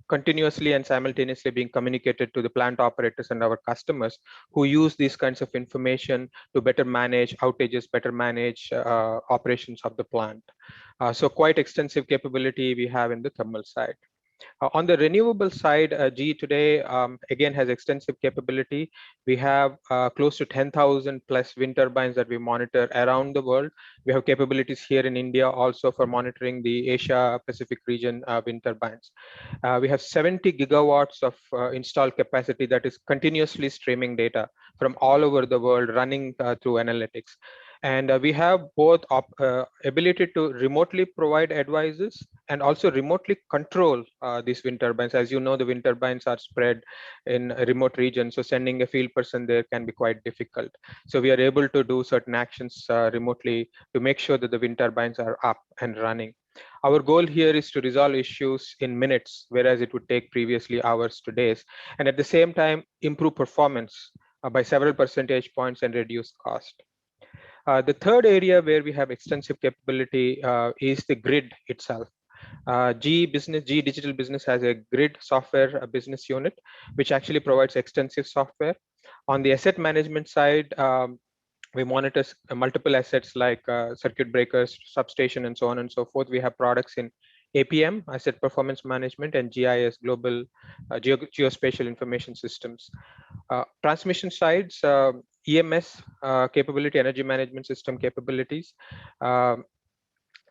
continuously and simultaneously being communicated to the plant operators and our customers who use these kinds of information to better manage outages, better manage operations of the plant. So quite extensive capability we have in the thermal side. On the renewable side, GE today, again, has extensive capability. We have close to 10,000 plus wind turbines that we monitor around the world. We have capabilities here in India also for monitoring the Asia Pacific region wind turbines. We have 70 gigawatts of installed capacity that is continuously streaming data from all over the world running through analytics. And we have both ability to remotely provide advices and also remotely control these wind turbines. As you know, the wind turbines are spread in a remote regions, so sending a field person there can be quite difficult. So we are able to do certain actions remotely to make sure that the wind turbines are up and running. Our goal here is to resolve issues in minutes, whereas it would take previously hours to days, and at the same time improve performance by several percentage points and reduce cost. The third area where we have extensive capability is the grid itself. GE Digital Business has a grid software business unit, which actually provides extensive software. On the asset management side, we monitor multiple assets like circuit breakers, substation, and so on and so forth. We have products in APM, Asset Performance Management, and GIS, Global Geospatial Information Systems. Transmission sides, EMS capability, energy management system capabilities.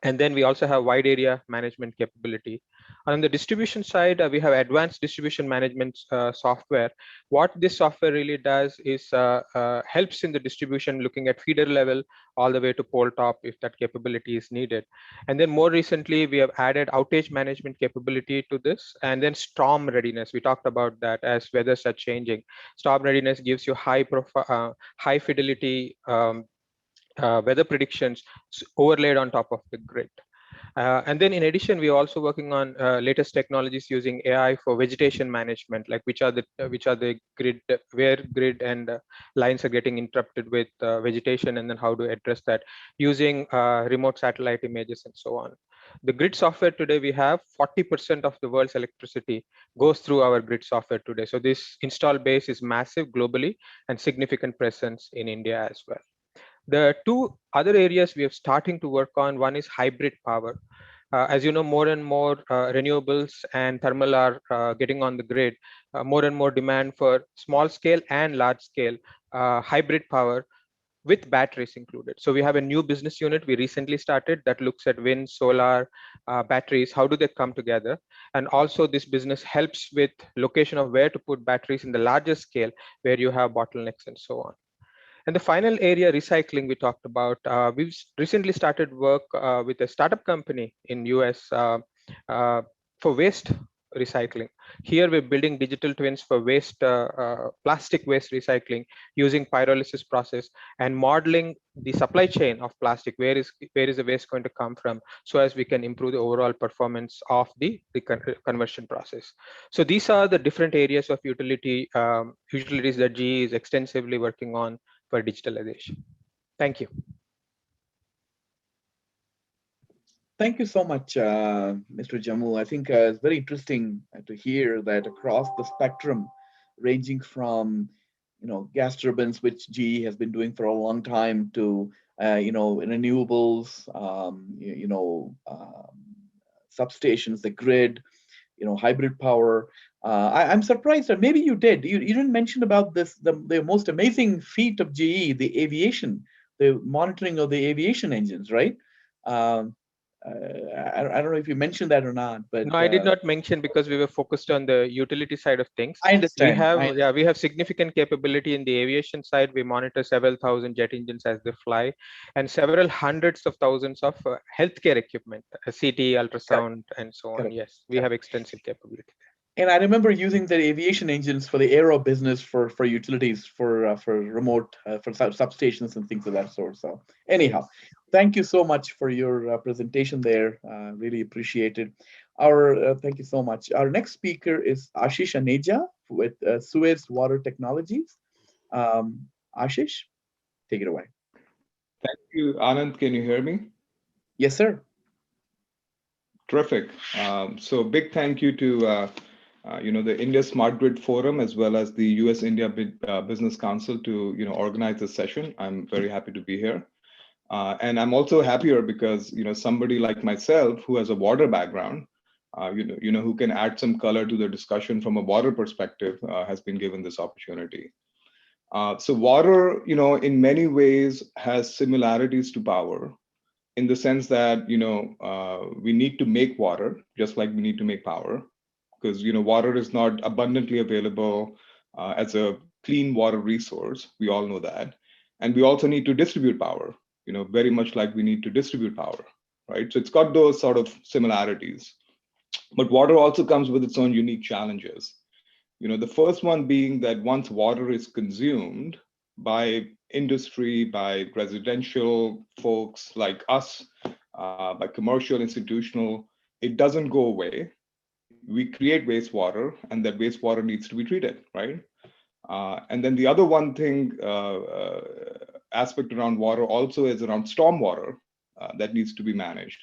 And then we also have wide area management capability. On the distribution side, we have advanced distribution management software. What this software really does is helps in the distribution, looking at feeder level all the way to pole top if that capability is needed. And then more recently, we have added outage management capability to this, and then storm readiness. We talked about that as weathers are changing. Storm readiness gives you high fidelity weather predictions overlaid on top of the grid. And then in addition, we are also working on latest technologies using AI for vegetation management, like which are the grid, where grid and lines are getting interrupted with vegetation, and then how to address that using remote satellite images and so on. The grid software today, we have 40% of the world's electricity goes through our grid software today. So this install base is massive globally and significant presence in India as well. The two other areas we are starting to work on, one is hybrid power. As you know, more and more renewables and thermal are getting on the grid. More and more demand for small scale and large scale hybrid power with batteries included. So we have a new business unit we recently started that looks at wind, solar, batteries, how do they come together? And also this business helps with location of where to put batteries in the larger scale where you have bottlenecks and so on. And the final area, recycling, we talked about. We've recently started work with a startup company in US for waste recycling. Here we're building digital twins for waste, plastic waste recycling using pyrolysis process and modeling the supply chain of plastic. Where is the waste going to come from, so as we can improve the overall performance of the conversion process. So these are the different areas of utilities that GE is extensively working on for digitalization. Thank you. Thank you so much, Mr. Jammu. I think it's very interesting to hear that across the spectrum, ranging from gas turbines, which GE has been doing for a long time, to renewables, substations, the grid, hybrid power. I'm surprised that maybe you did. You didn't mention about this, the most amazing feat of GE, the aviation, the monitoring of the aviation engines, right? I don't know if you mentioned that or not, but no, I did not mention because we were focused on the utility side of things. I understand. We have significant capability in the aviation side. We monitor several thousand jet engines as they fly, and several hundreds of thousands of healthcare equipment, CT, ultrasound, and so on. Correct. Yes, we have extensive capability. And I remember using the aviation engines for the aero business for utilities, for remote, for substations and things of that sort. So anyhow, thank you so much for your presentation there. Really appreciate it. Thank you so much. Our next speaker is Ashish Aneja with Suez Water Technologies. Ashish, take it away. Thank you, Anand. Can you hear me? Yes, sir. Terrific. So big thank you to the India Smart Grid Forum, as well as the US India Business Council to organize this session. I'm very happy to be here. And I'm also happier because somebody like myself who has a water background, who can add some color to the discussion from a water perspective, has been given this opportunity. So water, in many ways has similarities to power, in the sense that we need to make water just like we need to make power, because water is not abundantly available as a clean water resource. We all know that, and we also need to distribute power. Very much like we need to distribute power, right? So it's got those sort of similarities, but water also comes with its own unique challenges. The first one being that once water is consumed by industry, by residential folks like us, by commercial, institutional, it doesn't go away. We create wastewater, and that wastewater needs to be treated, right? And then the other one thing, aspect around water also is around stormwater that needs to be managed.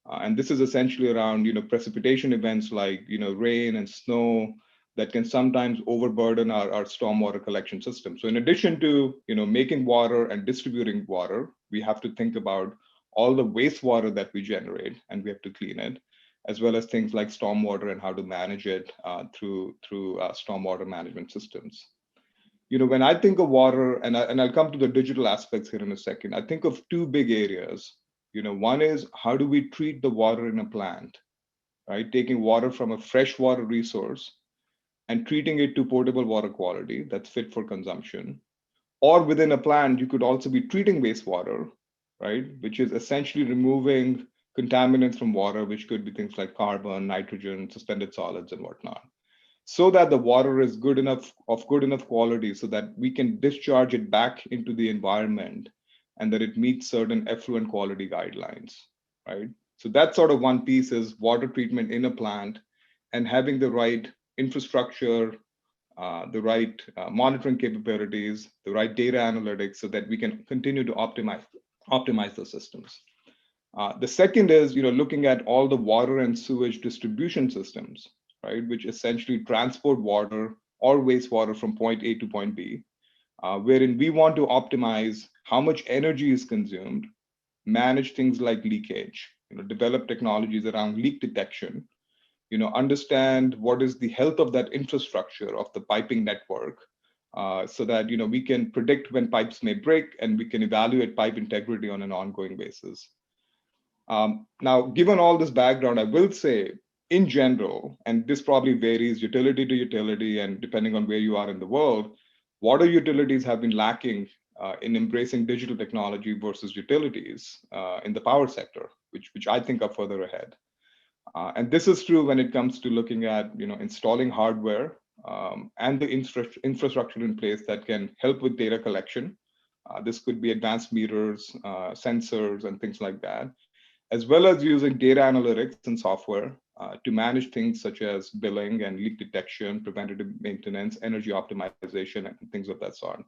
And this is essentially around, precipitation events like, rain and snow that can sometimes overburden our stormwater collection system. So in addition to, making water and distributing water, we have to think about all the wastewater that we generate, and we have to clean it, as well as things like stormwater and how to manage it through stormwater management systems. When I think of water, and I'll come to the digital aspects here in a second, I think of two big areas. One is, how do we treat the water in a plant, right? Taking water from a freshwater resource and treating it to potable water quality that's fit for consumption. Or within a plant, you could also be treating wastewater, right? Which is essentially removing contaminants from water, which could be things like carbon, nitrogen, suspended solids, and whatnot, so that the water is of good enough quality so that we can discharge it back into the environment and that it meets certain effluent quality guidelines, right? So that's sort of one piece, is water treatment in a plant and having the right infrastructure, the right monitoring capabilities, the right data analytics, so that we can continue to optimize those systems. The second is, looking at all the water and sewage distribution systems, right, which essentially transport water or wastewater from point A to point B, wherein we want to optimize how much energy is consumed, manage things like leakage, develop technologies around leak detection, understand what is the health of that infrastructure of the piping network, so that we can predict when pipes may break and we can evaluate pipe integrity on an ongoing basis. Now, given all this background, I will say, in general, and this probably varies utility to utility and depending on where you are in the world, water utilities have been lacking in embracing digital technology versus utilities in the power sector, which I think are further ahead. And this is true when it comes to looking at installing hardware and the infrastructure in place that can help with data collection. This could be advanced meters, sensors, and things like that, as well as using data analytics and software to manage things such as billing and leak detection, preventative maintenance, energy optimization, and things of that sort.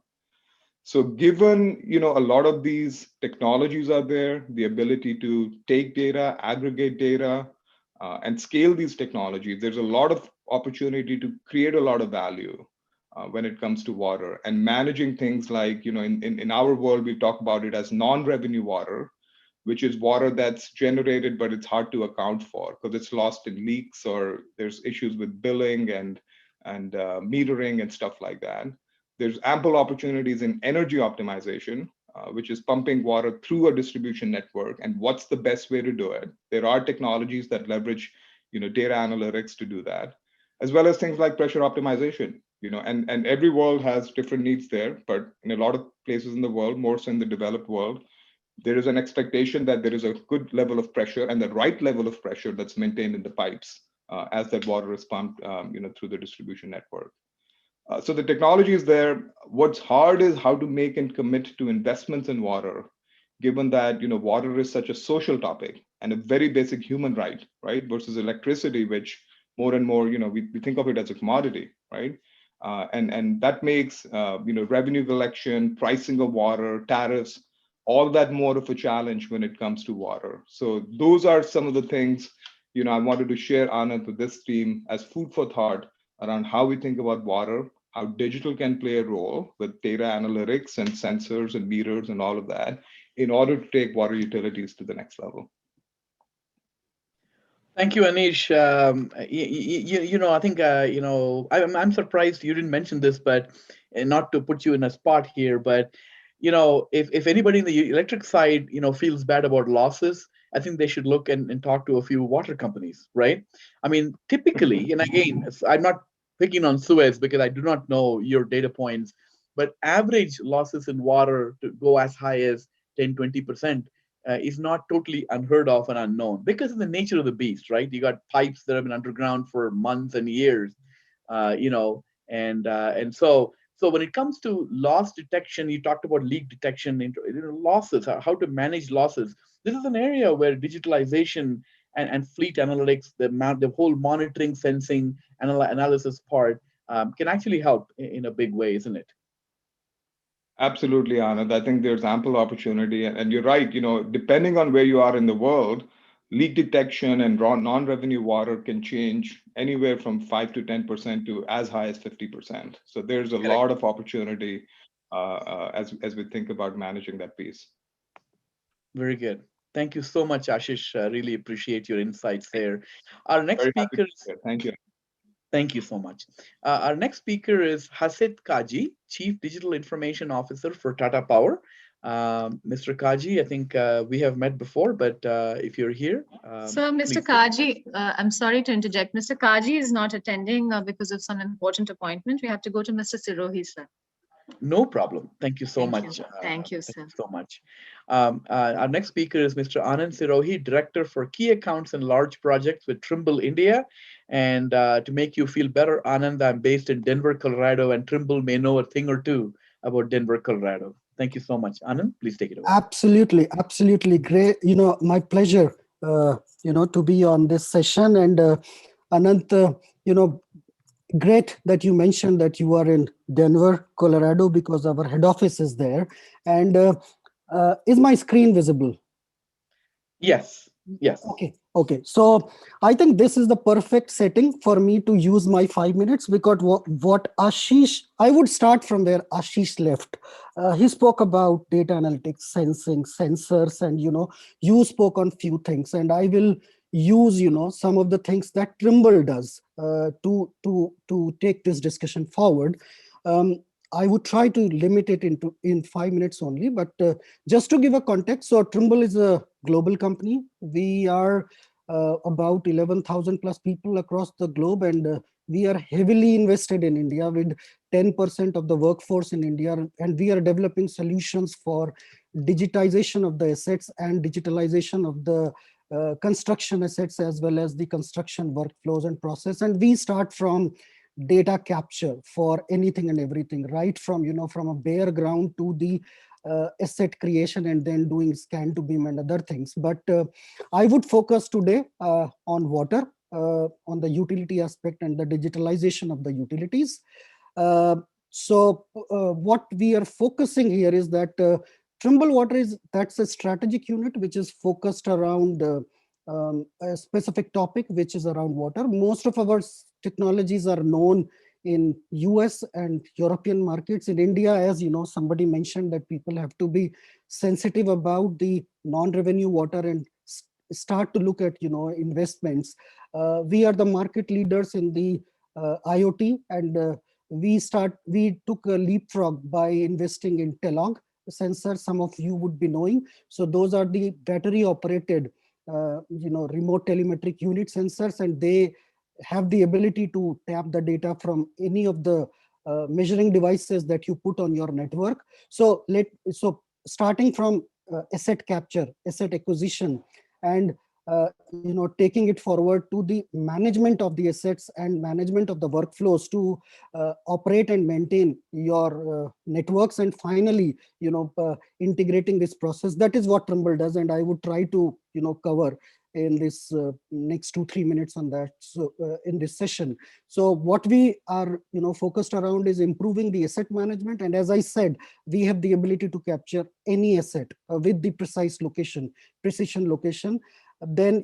So given a lot of these technologies are there, the ability to take data, aggregate data, and scale these technologies, there's a lot of opportunity to create a lot of value when it comes to water. And managing things like, in our world, we talk about it as non-revenue water, which is water that's generated, but it's hard to account for because it's lost in leaks or there's issues with billing and metering and stuff like that. There's ample opportunities in energy optimization, which is pumping water through a distribution network. And what's the best way to do it? There are technologies that leverage, data analytics to do that, as well as things like pressure optimization. And every world has different needs there, but in a lot of places in the world, more so in the developed world, there is an expectation that there is a good level of pressure and the right level of pressure that's maintained in the pipes as that water is pumped, through the distribution network. So the technology is there. What's hard is how to make and commit to investments in water, given that water is such a social topic and a very basic human right, right? Versus electricity, which more and more we think of it as a commodity, right? And that makes revenue collection, pricing of water, tariffs, all that more of a challenge when it comes to water. So those are some of the things I wanted to share, Anand, with this team as food for thought around how we think about water, how digital can play a role with data analytics and sensors and meters and all of that in order to take water utilities to the next level. Thank you, Anish. I think, I'm surprised you didn't mention this, but not to put you in a spot here, but, if anybody in the electric side, feels bad about losses, I think they should look and talk to a few water companies, right? I mean, typically, and again, I'm not picking on Suez because I do not know your data points, but average losses in water to go as high as 10, 20%. Is not totally unheard of and unknown because of the nature of the beast, right? You got pipes that have been underground for months and years, and so when it comes to loss detection, you talked about leak detection, losses, how to manage losses. This is an area where digitalization and fleet analytics, the whole monitoring, sensing, analysis part can actually help in a big way, isn't it? Absolutely, Anand. I think there's ample opportunity. And you're right, depending on where you are in the world, leak detection and non-revenue water can change anywhere from 5 to 10% to as high as 50%. So there's a lot of opportunity as we think about managing that piece. Very good. Thank you so much, Ashish. Really appreciate your insights there. Our next speaker is... Thank you. Thank you so much. Our next speaker is Hasid Kaji, Chief Digital Information Officer for Tata Power. Mr. Kaji, I think we have met before, but if you're here. So, Mr. Kaji, I'm sorry to interject. Mr. Kaji is not attending because of some important appointment. We have to go to Mr. Sirohi, sir. No problem. Thank you so much. Thank you, sir. Thank you so much. Our next speaker is Mr. Anand Sirohi, Director for Key Accounts and Large Projects with Trimble, India. And to make you feel better, Anand, I'm based in Denver, Colorado, and Trimble may know a thing or two about Denver, Colorado. Thank you so much. Anand, please take it away. Absolutely. Absolutely. Great. My pleasure, to be on this session. And Anand, great that you mentioned that you are in Denver, Colorado, because our head office is there. And is my screen visible? Yes. Yes. Okay. So I think this is the perfect setting for me to use my 5 minutes, because what Ashish, I would start from where Ashish left. He spoke about data analytics, sensing, sensors, and you spoke on few things, and I will use some of the things that Trimble does to take this discussion forward. I would try to limit it in 5 minutes only, but just to give a context, so Trimble is a global company. We are about 11,000 plus people across the globe, and we are heavily invested in India with 10% of the workforce in India, and we are developing solutions for digitization of the assets and digitalization of the construction assets, as well as the construction workflows and process. And we start from data capture for anything and everything, right from from a bare ground to the asset creation, and then doing scan to beam and other things. But I would focus today on water, on the utility aspect and the digitalization of the utilities. What we are focusing here is that Trimble Water that's a strategic unit which is focused around a specific topic, which is around water. Most of our technologies are known in US and European markets. In India, as somebody mentioned, that people have to be sensitive about the non-revenue water and start to look at investments. We are the market leaders in the IoT, and we took a leapfrog by investing in Telog sensors. Some of you would be knowing. So those are the battery operated remote telemetric unit sensors, and they have the ability to tap the data from any of the measuring devices that you put on your network. So starting from asset capture, asset acquisition, and taking it forward to the management of the assets and management of the workflows to operate and maintain your networks, and finally integrating this process. That is what Trimble does, and I would try to cover in this next 2-3 minutes on that. So in this session, so what we are focused around is improving the asset management, and as I said, we have the ability to capture any asset with the precision location. Then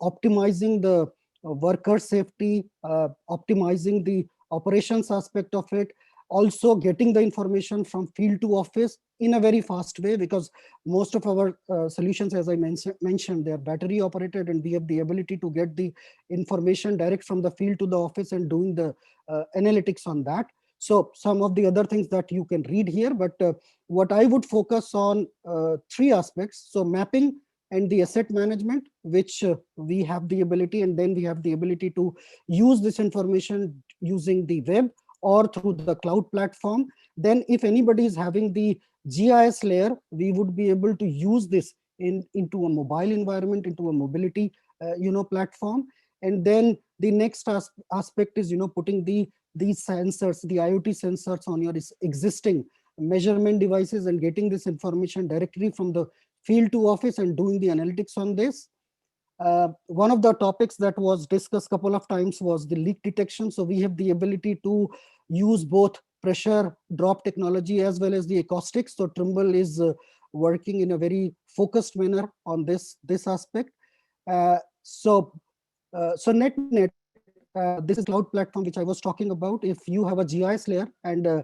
optimizing the worker safety, optimizing the operations aspect of it, also getting the information from field to office in a very fast way, because most of our solutions, as I mentioned, they're battery operated, and we have the ability to get the information direct from the field to the office and doing the analytics on that. So some of the other things that you can read here, but what I would focus on 3 aspects. So mapping and the asset management, which we have the ability, and then we have the ability to use this information using the web or through the cloud platform. Then if anybody is having the GIS layer, we would be able to use this into a mobile environment, into a mobility platform. And then the next aspect is putting these sensors, the IoT sensors on your existing measurement devices, and getting this information directly from the field to office and doing the analytics on this. One of the topics that was discussed a couple of times was the leak detection. So we have the ability to use both pressure drop technology as well as the acoustics. So Trimble is working in a very focused manner on this aspect. So net, this is cloud platform which I was talking about. If you have a GIS layer, and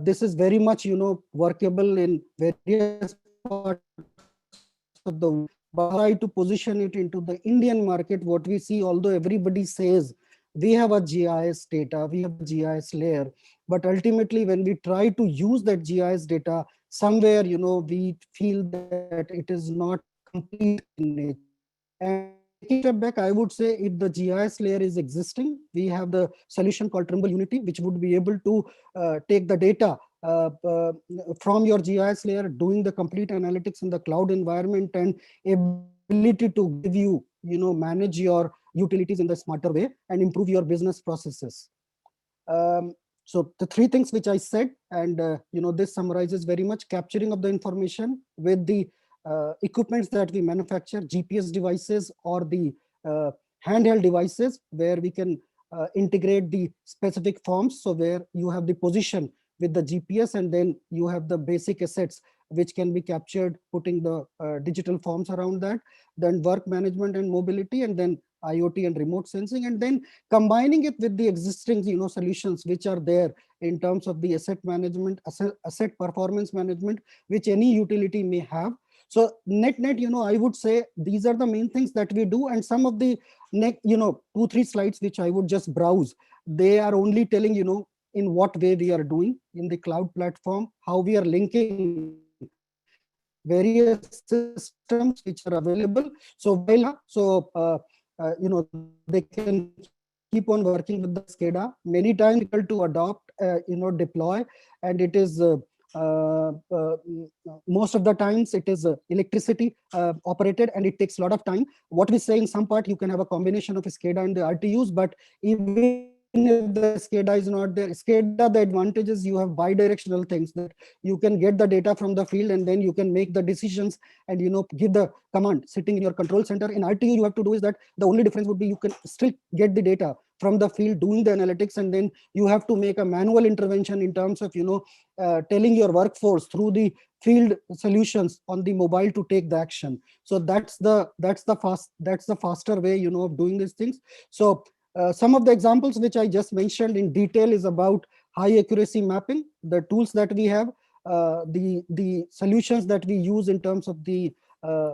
this is very much workable in various parts of the world, but try to position it into the Indian market. What we see, although everybody says we have a GIS data, we have a GIS layer, but ultimately when we try to use that GIS data, somewhere we feel that it is not complete in nature. And taking a step back, I would say if the GIS layer is existing, we have the solution called Trimble Unity, which would be able to take the data from your GIS layer, doing the complete analytics in the cloud environment, and ability to give you, manage your utilities in the smarter way and improve your business processes. So the 3 things which I said, and this summarizes very much capturing of the information with the equipments that we manufacture, GPS devices or the handheld devices, where we can integrate the specific forms. So where you have the position with the GPS, and then you have the basic assets which can be captured, putting the digital forms around that, then work management and mobility, and then IoT and remote sensing, and then combining it with the existing solutions which are there in terms of the asset management, asset performance management, which any utility may have. So net, I would say these are the main things that we do. And some of the next, 2-3 slides, which I would just browse, they are only telling, in what way we are doing in the cloud platform, how we are linking various systems which are available. So they can keep on working with the SCADA. Many times difficult to adopt, deploy, and it is most of the times it is electricity operated, and it takes a lot of time. What we say, in some part you can have a combination of SCADA and the RTUs, but even if the SCADA is not there, SCADA, the advantage is you have bi-directional things, that you can get the data from the field and then you can make the decisions and give the command sitting in your control center. In RTU, you have to do is that the only difference would be you can still get the data from the field doing the analytics, and then you have to make a manual intervention in terms of telling your workforce through the field solutions on the mobile to take the action. So that's the faster way of doing these things. So some of the examples which I just mentioned in detail is about high accuracy mapping, the tools that we have, the solutions that we use in terms of the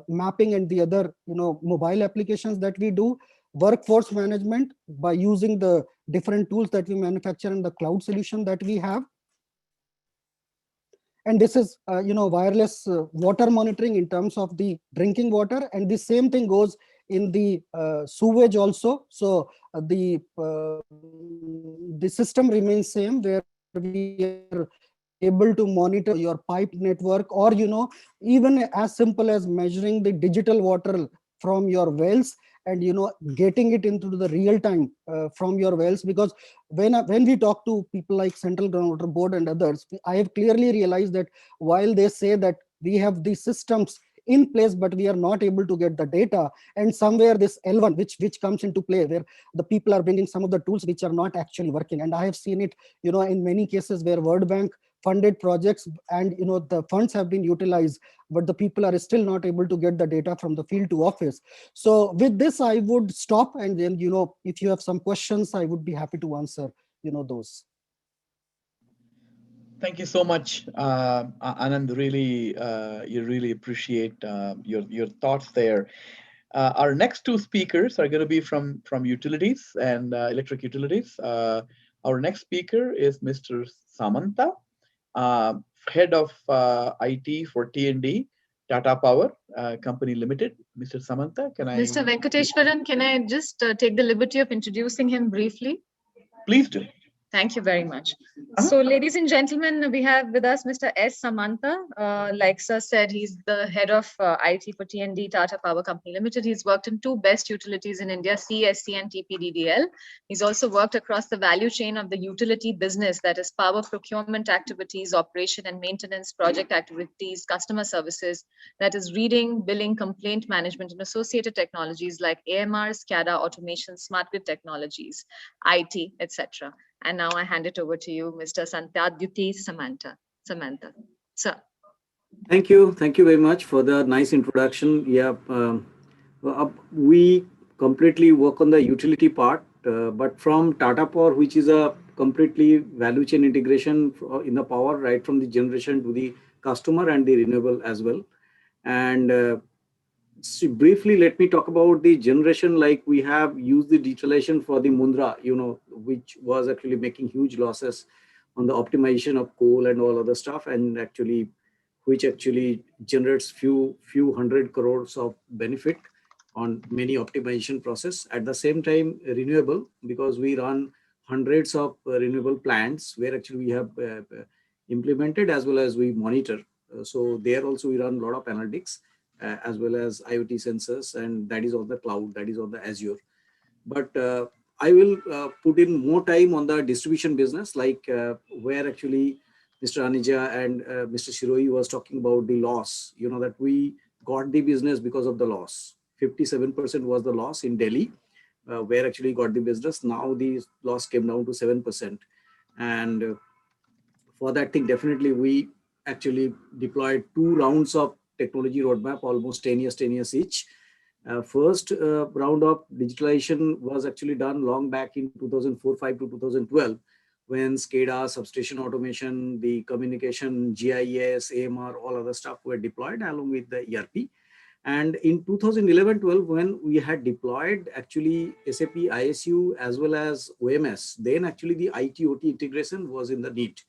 mapping and the other mobile applications that we do, workforce management by using the different tools that we manufacture and the cloud solution that we have. And this is wireless water monitoring in terms of the drinking water, and the same thing goes in the sewage also. So the system remains same, where we are able to monitor your pipe network, or even as simple as measuring the digital water from your wells and getting it into the real time from your wells. Because when we talk to people like Central Groundwater Board and others, I have clearly realized that while they say that we have these systems in place, but we are not able to get the data, and somewhere this L1 which comes into play, where the people are bringing some of the tools which are not actually working. And I have seen it in many cases where World Bank funded projects, and the funds have been utilized, but the people are still not able to get the data from the field to office. So with this I would stop, and then if you have some questions, I would be happy to answer those. Thank you so much, Anand. Really, you really appreciate your thoughts there. Our next two speakers are going to be from utilities and electric utilities. Our next speaker is Mr. Samantha, head of IT for T&D, Tata Power Company Limited. Mr. Samantha, can I? Mr. Venkateshwaran, can I just take the liberty of introducing him briefly? Please do. Thank you very much. So, ladies and gentlemen, we have with us Mr. S. Samantha. Like Sir said, he's the head of IT for T&D, Tata Power Company Limited. He's worked in two best utilities in India, CSC and TPDDL. He's also worked across the value chain of the utility business, that is power procurement activities, operation and maintenance, project activities, customer services, that is reading, billing, complaint management, and associated technologies like AMR, SCADA, automation, smart grid technologies, IT, etc. And now I hand it over to you, Mr. Santadyuti Samantha. Sir. Thank you. Thank you very much for the nice introduction. Yeah, we completely work on the utility part, but from Tata Power, which is a completely value chain integration in the power, right from the generation to the customer and the renewable as well. And so briefly, let me talk about the generation. Like we have used the digitalization for the Mundra, which was actually making huge losses on the optimization of coal and all other stuff, and which actually generates few hundred crores of benefit on many optimization process. At the same time, renewable, because we run hundreds of renewable plants where actually we have implemented as well as we monitor. So there also we run a lot of analytics. As well as IoT sensors, and that is on the cloud, that is on the Azure. But I will put in more time on the distribution business, like where actually Mr. Anija and Mr. Shiroi was talking about the loss, that we got the business because of the loss. 57% was the loss in Delhi, where actually got the business. Now the loss came down to 7%. And for that thing, definitely we actually deployed 2 rounds of technology roadmap, almost 10 years each. First round of digitalization was actually done long back in 2004-5 to 2012, when SCADA, substation automation, the communication, GIS, AMR, all other stuff were deployed along with the ERP. And in 2011-12, when we had deployed actually SAP ISU as well as OMS, then actually the IT-OT integration was in the need.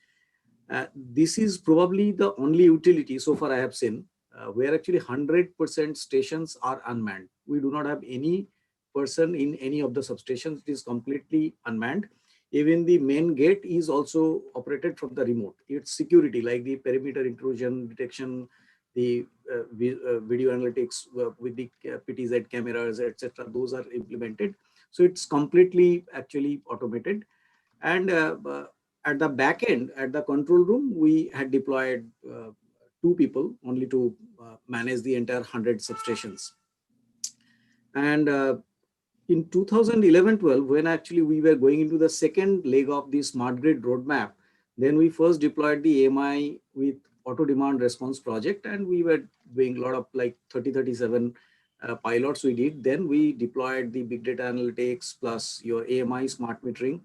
This is probably the only utility so far I have seen where actually 100% stations are unmanned. We do not have any person in any of the substations. It is completely unmanned. Even the main gate is also operated from the remote. It's security, like the perimeter intrusion detection, the video analytics with the PTZ cameras, etc. Those are implemented. So it's completely actually automated. And at the back end, at the control room, we had deployed 2 people only to manage the entire 100 substations. And in 2011-12, when actually we were going into the second leg of the smart grid roadmap, then we first deployed the AMI with auto demand response project, and we were doing a lot of like 37 pilots we did. Then we deployed the big data analytics plus your AMI smart metering,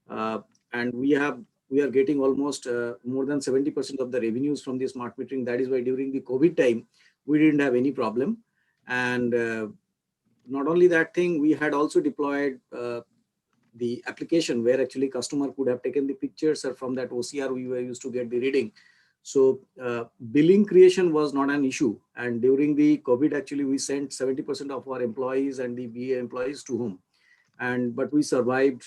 and we are getting almost more than 70% of the revenues from the smart metering. That is why during the COVID time we didn't have any problem. And not only that thing, we had also deployed the application where actually customer could have taken the pictures, or from that OCR we were used to get the reading. So billing creation was not an issue. And during the COVID, actually we sent 70% of our employees and the BA employees to home. But we survived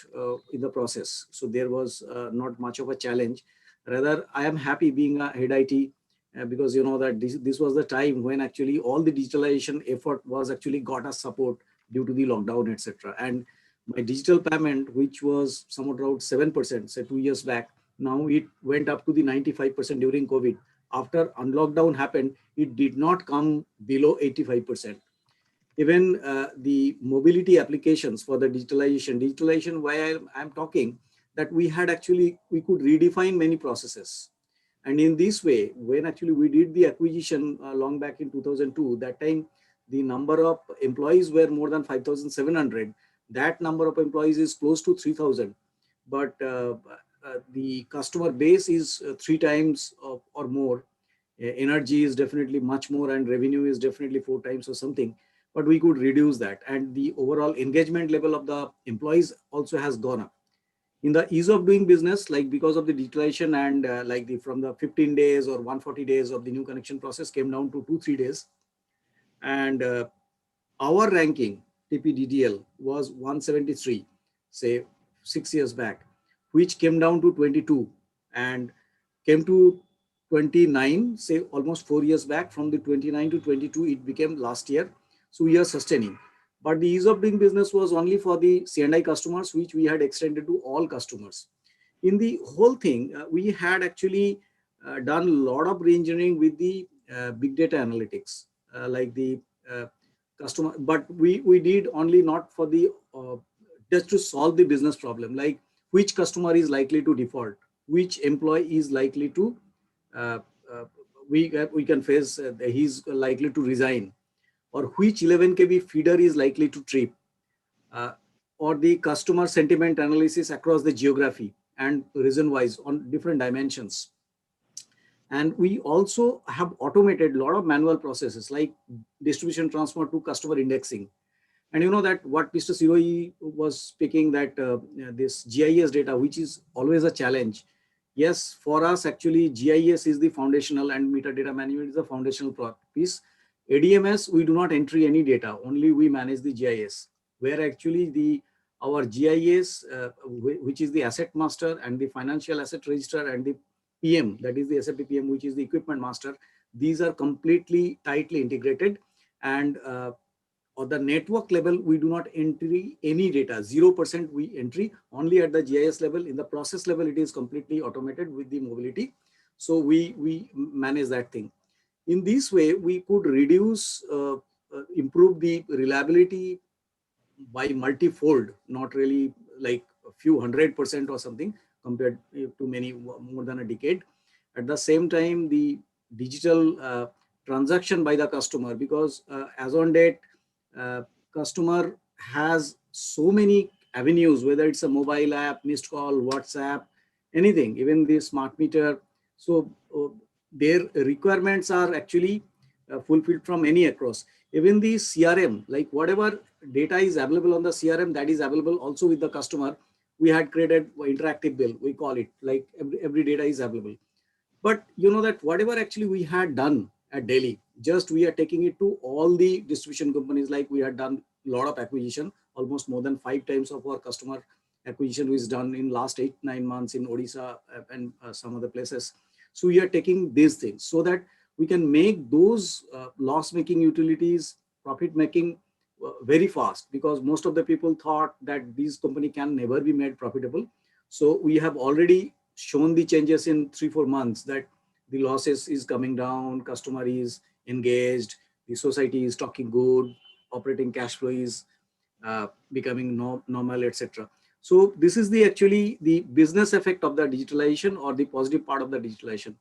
in the process. So there was not much of a challenge. Rather, I am happy being a head IT because you know that this was the time when actually all the digitalization effort was actually got us support due to the lockdown, etc. And my digital payment, which was somewhat around 7%, say 2 years back, now it went up to the 95% during COVID. After unlockdown happened, it did not come below 85%. Even the mobility applications for the digitalization, why I'm talking that we could redefine many processes. And in this way, when actually we did the acquisition long back in 2002, that time the number of employees were more than 5,700. That number of employees is close to 3,000. But the customer base is 3 times or more. Energy is definitely much more, and revenue is definitely 4 times or something. But we could reduce that. And the overall engagement level of the employees also has gone up. In the ease of doing business, like because of the digitalization and from the 15 days or 140 days of the new connection process came down to 2-3 days. And our ranking, TPDDL, was 173, say 6 years back, which came down to 22 and came to 29, say almost 4 years back. From the 29 to 22, it became last year. So we are sustaining. But the ease of doing business was only for the C&I customers, which we had extended to all customers. In the whole thing, we had actually done a lot of re-engineering with the big data analytics, like the customer. But we did only not for the just to solve the business problem, like which customer is likely to default, which employee is likely to we can face he's likely to resign, or which 11 kV feeder is likely to trip, or the customer sentiment analysis across the geography and region wise on different dimensions. And we also have automated a lot of manual processes like distribution transfer to customer indexing. And you know that what Mr. Siroi was speaking, that this GIS data, which is always a challenge. Yes, for us, actually, GIS is the foundational, and metadata management is the foundational piece. ADMS, we do not enter any data, only we manage the GIS, where actually our GIS, which is the asset master and the financial asset register, and the PM, that is the SAP PM, which is the equipment master, these are completely tightly integrated. And on the network level, we do not enter any data, 0% we entry, only at the GIS level. In the process level, it is completely automated with the mobility. So we manage that thing. In this way, we could reduce, improve the reliability by multi-fold, not really like a few 100% or something compared to many more than a decade. At the same time, the digital transaction by the customer, because as on date, customer has so many avenues, whether it's a mobile app, missed call, WhatsApp, anything, even the smart meter. So their requirements are actually fulfilled from any across. Even the CRM, like whatever data is available on the CRM, that is available also with the customer. We had created interactive bill, we call it, like every data is available. But you know that whatever actually we had done at Delhi, just we are taking it to all the distribution companies. Like we had done a lot of acquisition, almost more than 5 times of our customer acquisition was done in last 8-9 months in Odisha and some other places. So we are taking these things so that we can make those loss-making utilities profit-making very fast, because most of the people thought that these company can never be made profitable. So we have already shown the changes in 3-4 months, that the losses is coming down, customer is engaged, the society is talking good, operating cash flow is becoming normal, etc. So this is the actually the business effect of the digitalization, or the positive part of the digitalization.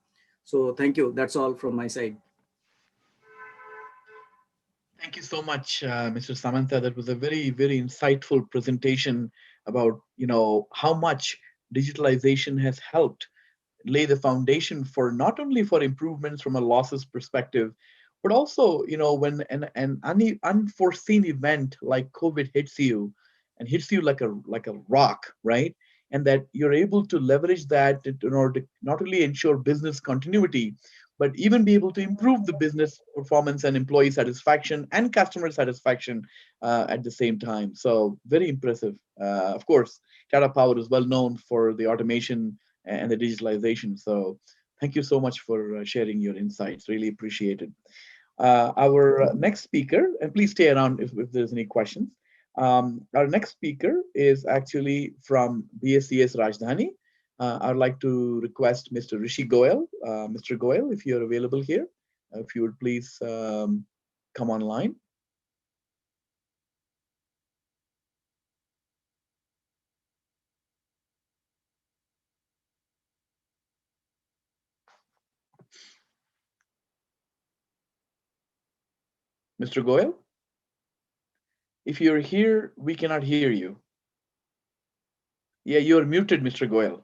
So thank you. That's all from my side. Thank you so much, Mr. Samantha. That was a very, very insightful presentation about, how much digitalization has helped lay the foundation for not only for improvements from a losses perspective, but also, when an unforeseen event like COVID hits you and hits you like a rock, right? And that you're able to leverage that in order to not only ensure business continuity, but even be able to improve the business performance and employee satisfaction and customer satisfaction at the same time. So very impressive. Of course, Tata Power is well known for the automation and the digitalization. So thank you so much for sharing your insights. Really appreciate it. Our next speaker, and please stay around if there's any questions. Our next speaker is actually from BSCS Rajdhani. I'd like to request Mr. Rishi Goyal. Mr. Goyal, if you're available here, if you would please come online. Mr. Goyal, if you're here, we cannot hear you. Yeah, you're muted, Mr. Goyal.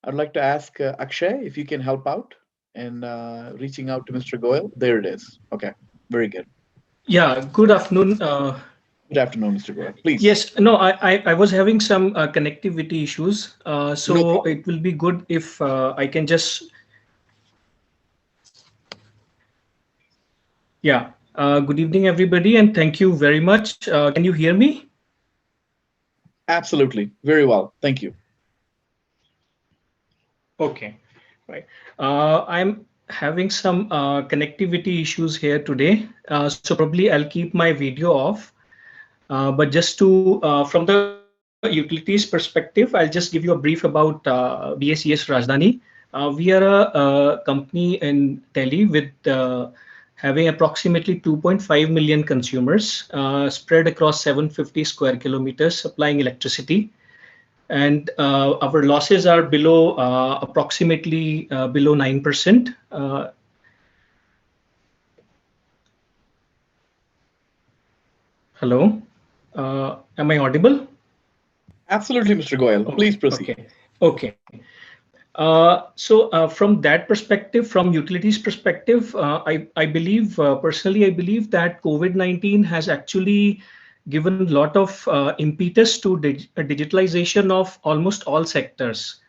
I'd like to ask Akshay if you can help out and reaching out to Mr. Goyal. There it is. Okay, very good. Yeah, good afternoon. Good afternoon, Mr. Goyal. Please. Yes, no, I was having some connectivity issues. So No it will be good if I can just. Yeah, good evening, everybody, and thank you very much. Can you hear me? Absolutely. Very well. Thank you. Okay, right. I'm having some connectivity issues here today. So probably I'll keep my video off. But just to, from the utilities perspective, I'll just give you a brief about BSCS Rajdhani. We are a company in Delhi with having approximately 2.5 million consumers spread across 750 square kilometers supplying electricity. And our losses are below approximately below 9%. Hello, am I audible? Absolutely, Mr. Goyal. Please proceed. Okay. So from that perspective, from utilities perspective, I believe, personally, I believe that COVID-19 has actually given a lot of impetus to digitalization of almost all sectors,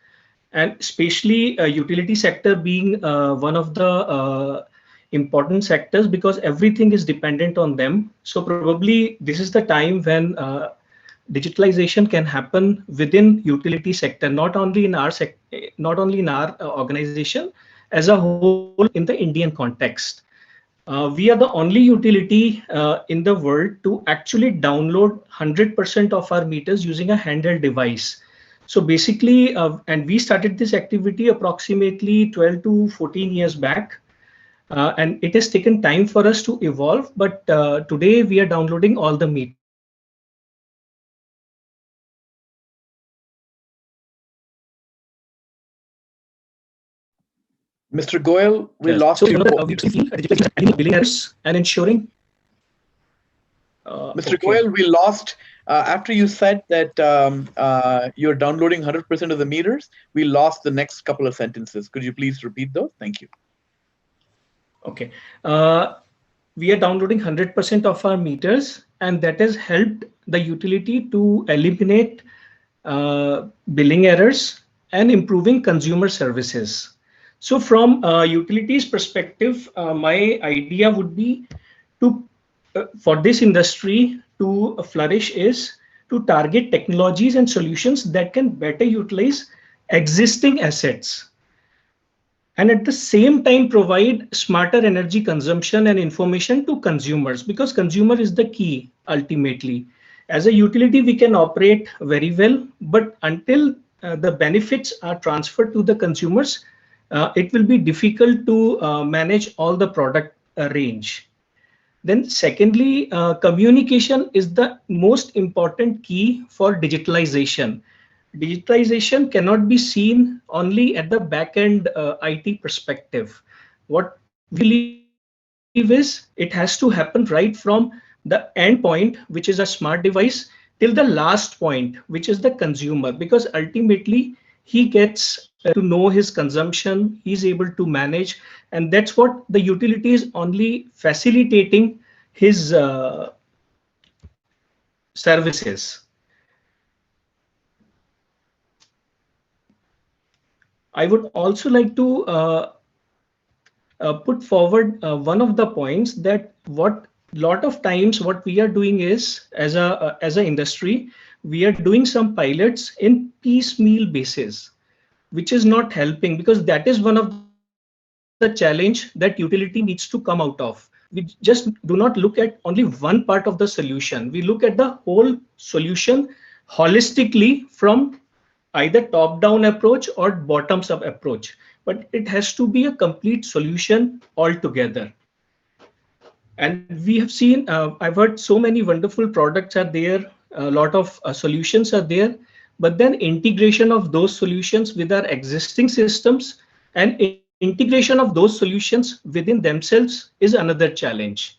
and especially utility sector being one of the important sectors, because everything is dependent on them. So probably this is the time when digitalization can happen within utility sector, not only in our organization, as a whole in the Indian context. We are the only utility in the world to actually download 100% of our meters using a handheld device. So basically, and we started this activity approximately 12 to 14 years back. and it has taken time for us to evolve, but today we are downloading all the meters. Mr. Goyal, we Yes. lost So, you. we feel digitalizing billing errors and ensuring. Mr. Goyal, we lost after you said that you're downloading 100% of the meters. We lost the next couple of sentences. Could you please repeat those? Thank you. Okay. We are downloading 100% of our meters, and that has helped the utility to eliminate billing errors and improving consumer services. So from utilities perspective, my idea would be to, for this industry to flourish is to target technologies and solutions that can better utilize existing assets, and at the same time provide smarter energy consumption and information to consumers, because consumer is the key ultimately. As a utility, we can operate very well, but until the benefits are transferred to the consumers, it will be difficult to manage all the product range. Then secondly, communication is the most important key for digitalization. Digitalization cannot be seen only at the back-end IT perspective. What we believe is it has to happen right from the end point, which is a smart device, till the last point, which is the consumer, because ultimately he gets to know his consumption, he's able to manage, and that's what the utility is only facilitating his services. I would also like to put forward one of the points that what lot of times what we are doing is as a industry, we are doing some pilots in piecemeal basis, which is not helping, because that is one of the challenge that utility needs to come out of. We just do not look at only one part of the solution. We look at the whole solution holistically from either top-down approach or bottoms-up approach, but it has to be a complete solution altogether. And we have seen, I've heard so many wonderful products are there, a lot of solutions are there, but then integration of those solutions with our existing systems and integration of those solutions within themselves is another challenge.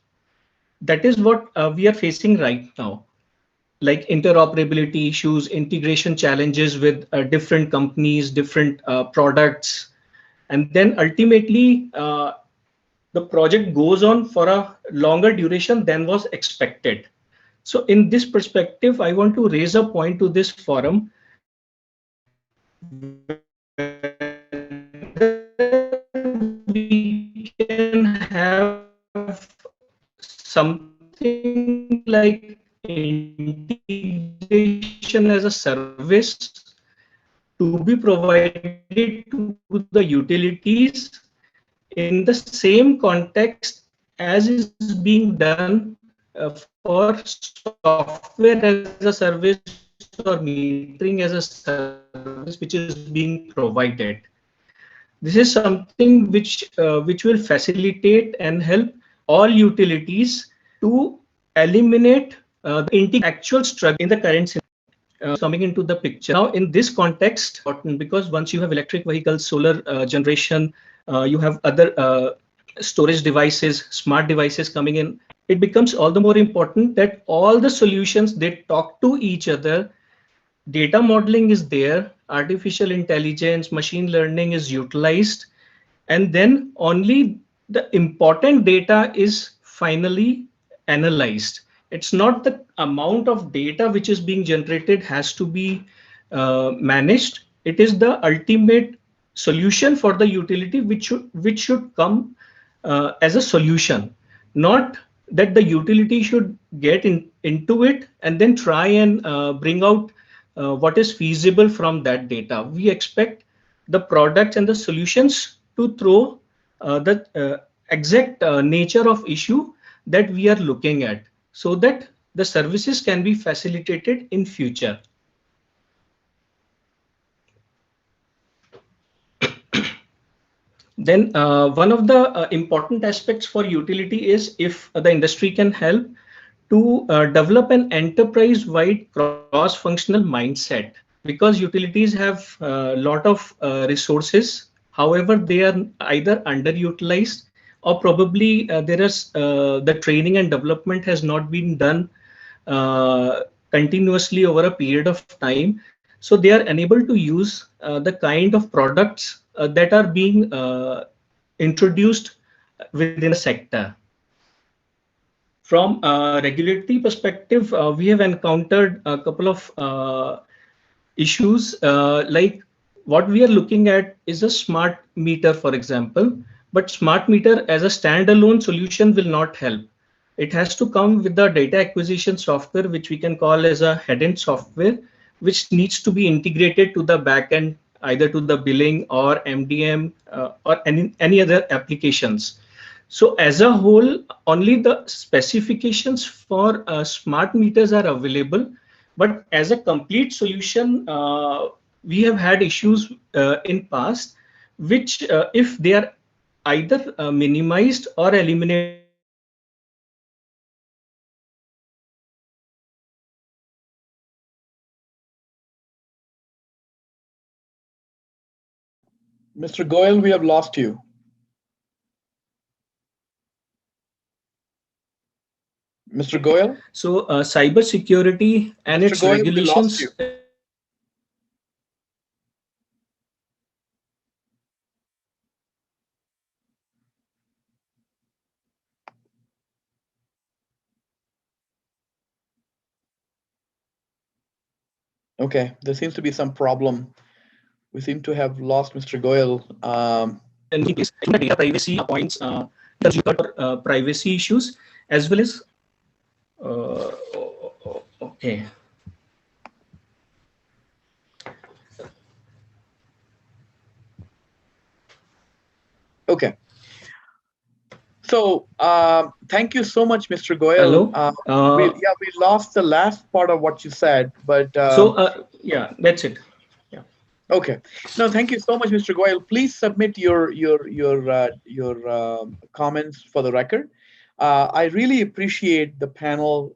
That is what we are facing right now, like interoperability issues, integration challenges with different companies, different products, and then ultimately the project goes on for a longer duration than was expected. So in this perspective, I want to raise a point to this forum. We can have something like integration as a service to be provided to the utilities in the same context as is being done for software as a service or metering as a service which is being provided. This is something which will facilitate and help all utilities to eliminate the actual struggle in the current coming into the picture. Now, in this context, because once you have electric vehicles, solar generation, you have other storage devices, smart devices coming in, it becomes all the more important that all the solutions, they talk to each other. Data modeling is there, artificial intelligence, machine learning is utilized, and then only the important data is finally analyzed. It's not the amount of data which is being generated has to be managed. It is the ultimate solution for the utility which should come as a solution, not that the utility should get into it and then try and bring out what is feasible from that data. We expect the products and the solutions to throw the exact nature of issue that we are looking at, so that the services can be facilitated in future. Then one of the important aspects for utility is if the industry can help to develop an enterprise-wide cross-functional mindset, because utilities have a lot of resources. However, they are either underutilized or probably the training and development has not been done continuously over a period of time. So they are unable to use the kind of products that are being introduced within the sector. From a regulatory perspective, we have encountered a couple of issues like what we are looking at is a smart meter, for example, but smart meter as a standalone solution will not help. It has to come with the data acquisition software, which we can call as a head-end software, which needs to be integrated to the backend, either to the billing or MDM or any other applications. So as a whole, only the specifications for smart meters are available, but as a complete solution, we have had issues in past, which if they are either minimized or eliminated, Mr. Goyal, we have lost you. Mr. Goyal? So cyber security and Mr. its Goyal, we lost regulations. you. Okay, there seems to be some problem. We seem to have lost Mr. Goyal. And the data privacy points, privacy issues, as well as okay. Okay. So thank you so much, Mr. Goyal. Hello. We lost the last part of what you said, but yeah, that's it. Yeah. Okay. No, thank you so much, Mr. Goyal. Please submit your comments for the record. I really appreciate the panel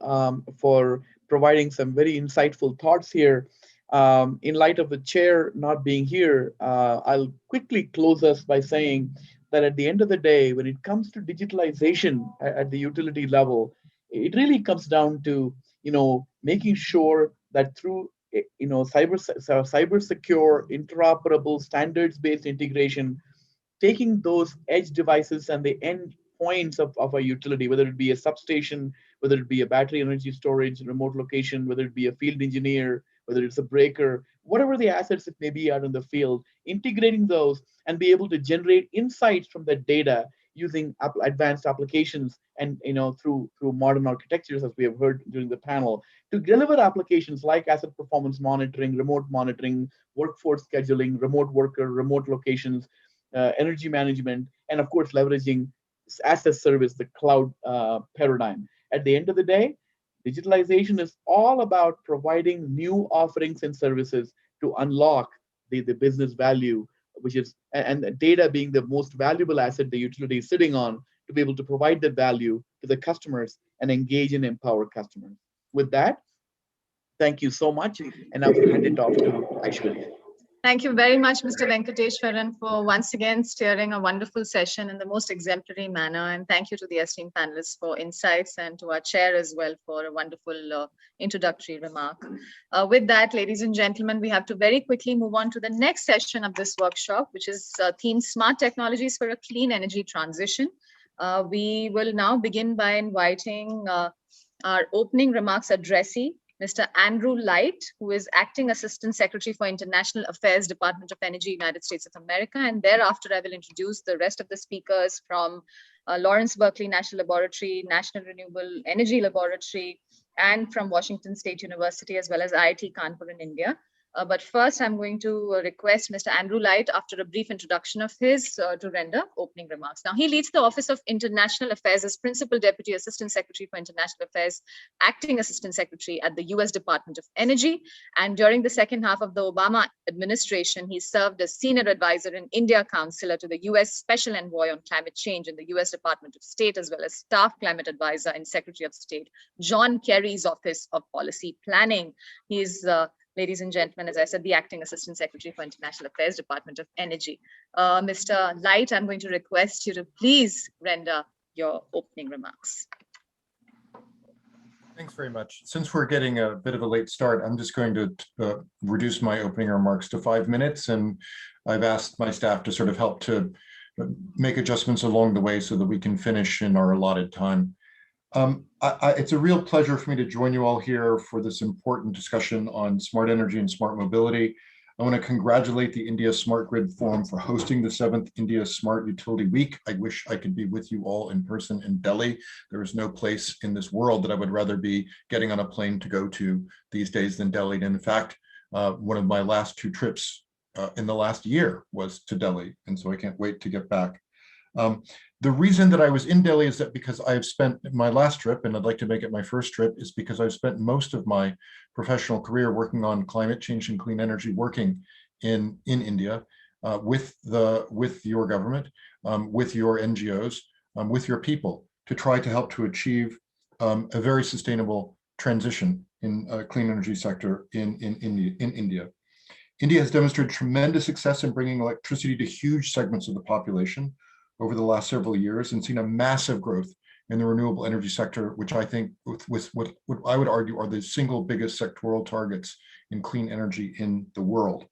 for providing some very insightful thoughts here. In light of the chair not being here, I'll quickly close us by saying that at the end of the day, when it comes to digitalization at the utility level, it really comes down to making sure that through cyber secure, interoperable, standards-based integration, taking those edge devices and the end points of a utility, whether it be a substation, whether it be a battery energy storage, remote location, whether it be a field engineer, whether it's a breaker, whatever the assets it may be out in the field, integrating those and be able to generate insights from that data using advanced applications and through modern architectures, as we have heard during the panel, to deliver applications like asset performance monitoring, remote monitoring, workforce scheduling, remote worker, remote locations, energy management, and of course, leveraging as a service, the cloud paradigm. At the end of the day, digitalization is all about providing new offerings and services to unlock the business value, which is, and data being the most valuable asset the utility is sitting on, to be able to provide that value to the customers and engage and empower customers. With that, thank you so much, and I'll hand it off to Aishwarya. Thank you very much, Mr. Venkateshwaran, for once again steering a wonderful session in the most exemplary manner. And thank you to the esteemed panelists for insights, and to our chair as well for a wonderful introductory remark. With that, ladies and gentlemen, we have to very quickly move on to the next session of this workshop, which is themed Smart Technologies for a Clean Energy Transition. We will now begin by inviting our opening remarks addressee, Mr. Andrew Light, who is Acting Assistant Secretary for International Affairs, Department of Energy, United States of America. And thereafter, I will introduce the rest of the speakers from Lawrence Berkeley National Laboratory, National Renewable Energy Laboratory, and from Washington State University, as well as IIT Kanpur in India. But first, I'm going to request Mr. Andrew Light, after a brief introduction of his, to render opening remarks. Now, he leads the Office of International Affairs as Principal Deputy Assistant Secretary for International Affairs, Acting Assistant Secretary at the US Department of Energy. And during the second half of the Obama administration, he served as Senior Advisor and India Counselor to the US Special Envoy on Climate Change in the US Department of State, as well as Staff Climate Advisor and Secretary of State, John Kerry's Office of Policy Planning. He is ladies and gentlemen, as I said, the Acting Assistant Secretary for International Affairs, Department of Energy. Mr. Light, I'm going to request you to please render your opening remarks. Thanks very much. Since we're getting a bit of a late start, I'm just going to reduce my opening remarks to 5 minutes, and I've asked my staff to sort of help to make adjustments along the way so that we can finish in our allotted time. It's a real pleasure for me to join you all here for this important discussion on smart energy and smart mobility. I want to congratulate the India Smart Grid Forum for hosting the 7th India Smart Utility Week. I wish I could be with you all in person in Delhi. There is no place in this world that I would rather be getting on a plane to go to these days than Delhi. And in fact, one of my last 2 trips in the last year was to Delhi. And so I can't wait to get back. The reason that I was in Delhi is that because I've spent my last trip, and I'd like to make it my first trip, is because I've spent most of my professional career working on climate change and clean energy, working in India with your government, with your NGOs, with your people, to try to help to achieve a very sustainable transition in clean energy sector in India. India has demonstrated tremendous success in bringing electricity to huge segments of the population over the last several years, and seen a massive growth in the renewable energy sector, which I think with what I would argue are the single biggest sectoral targets in clean energy in the world.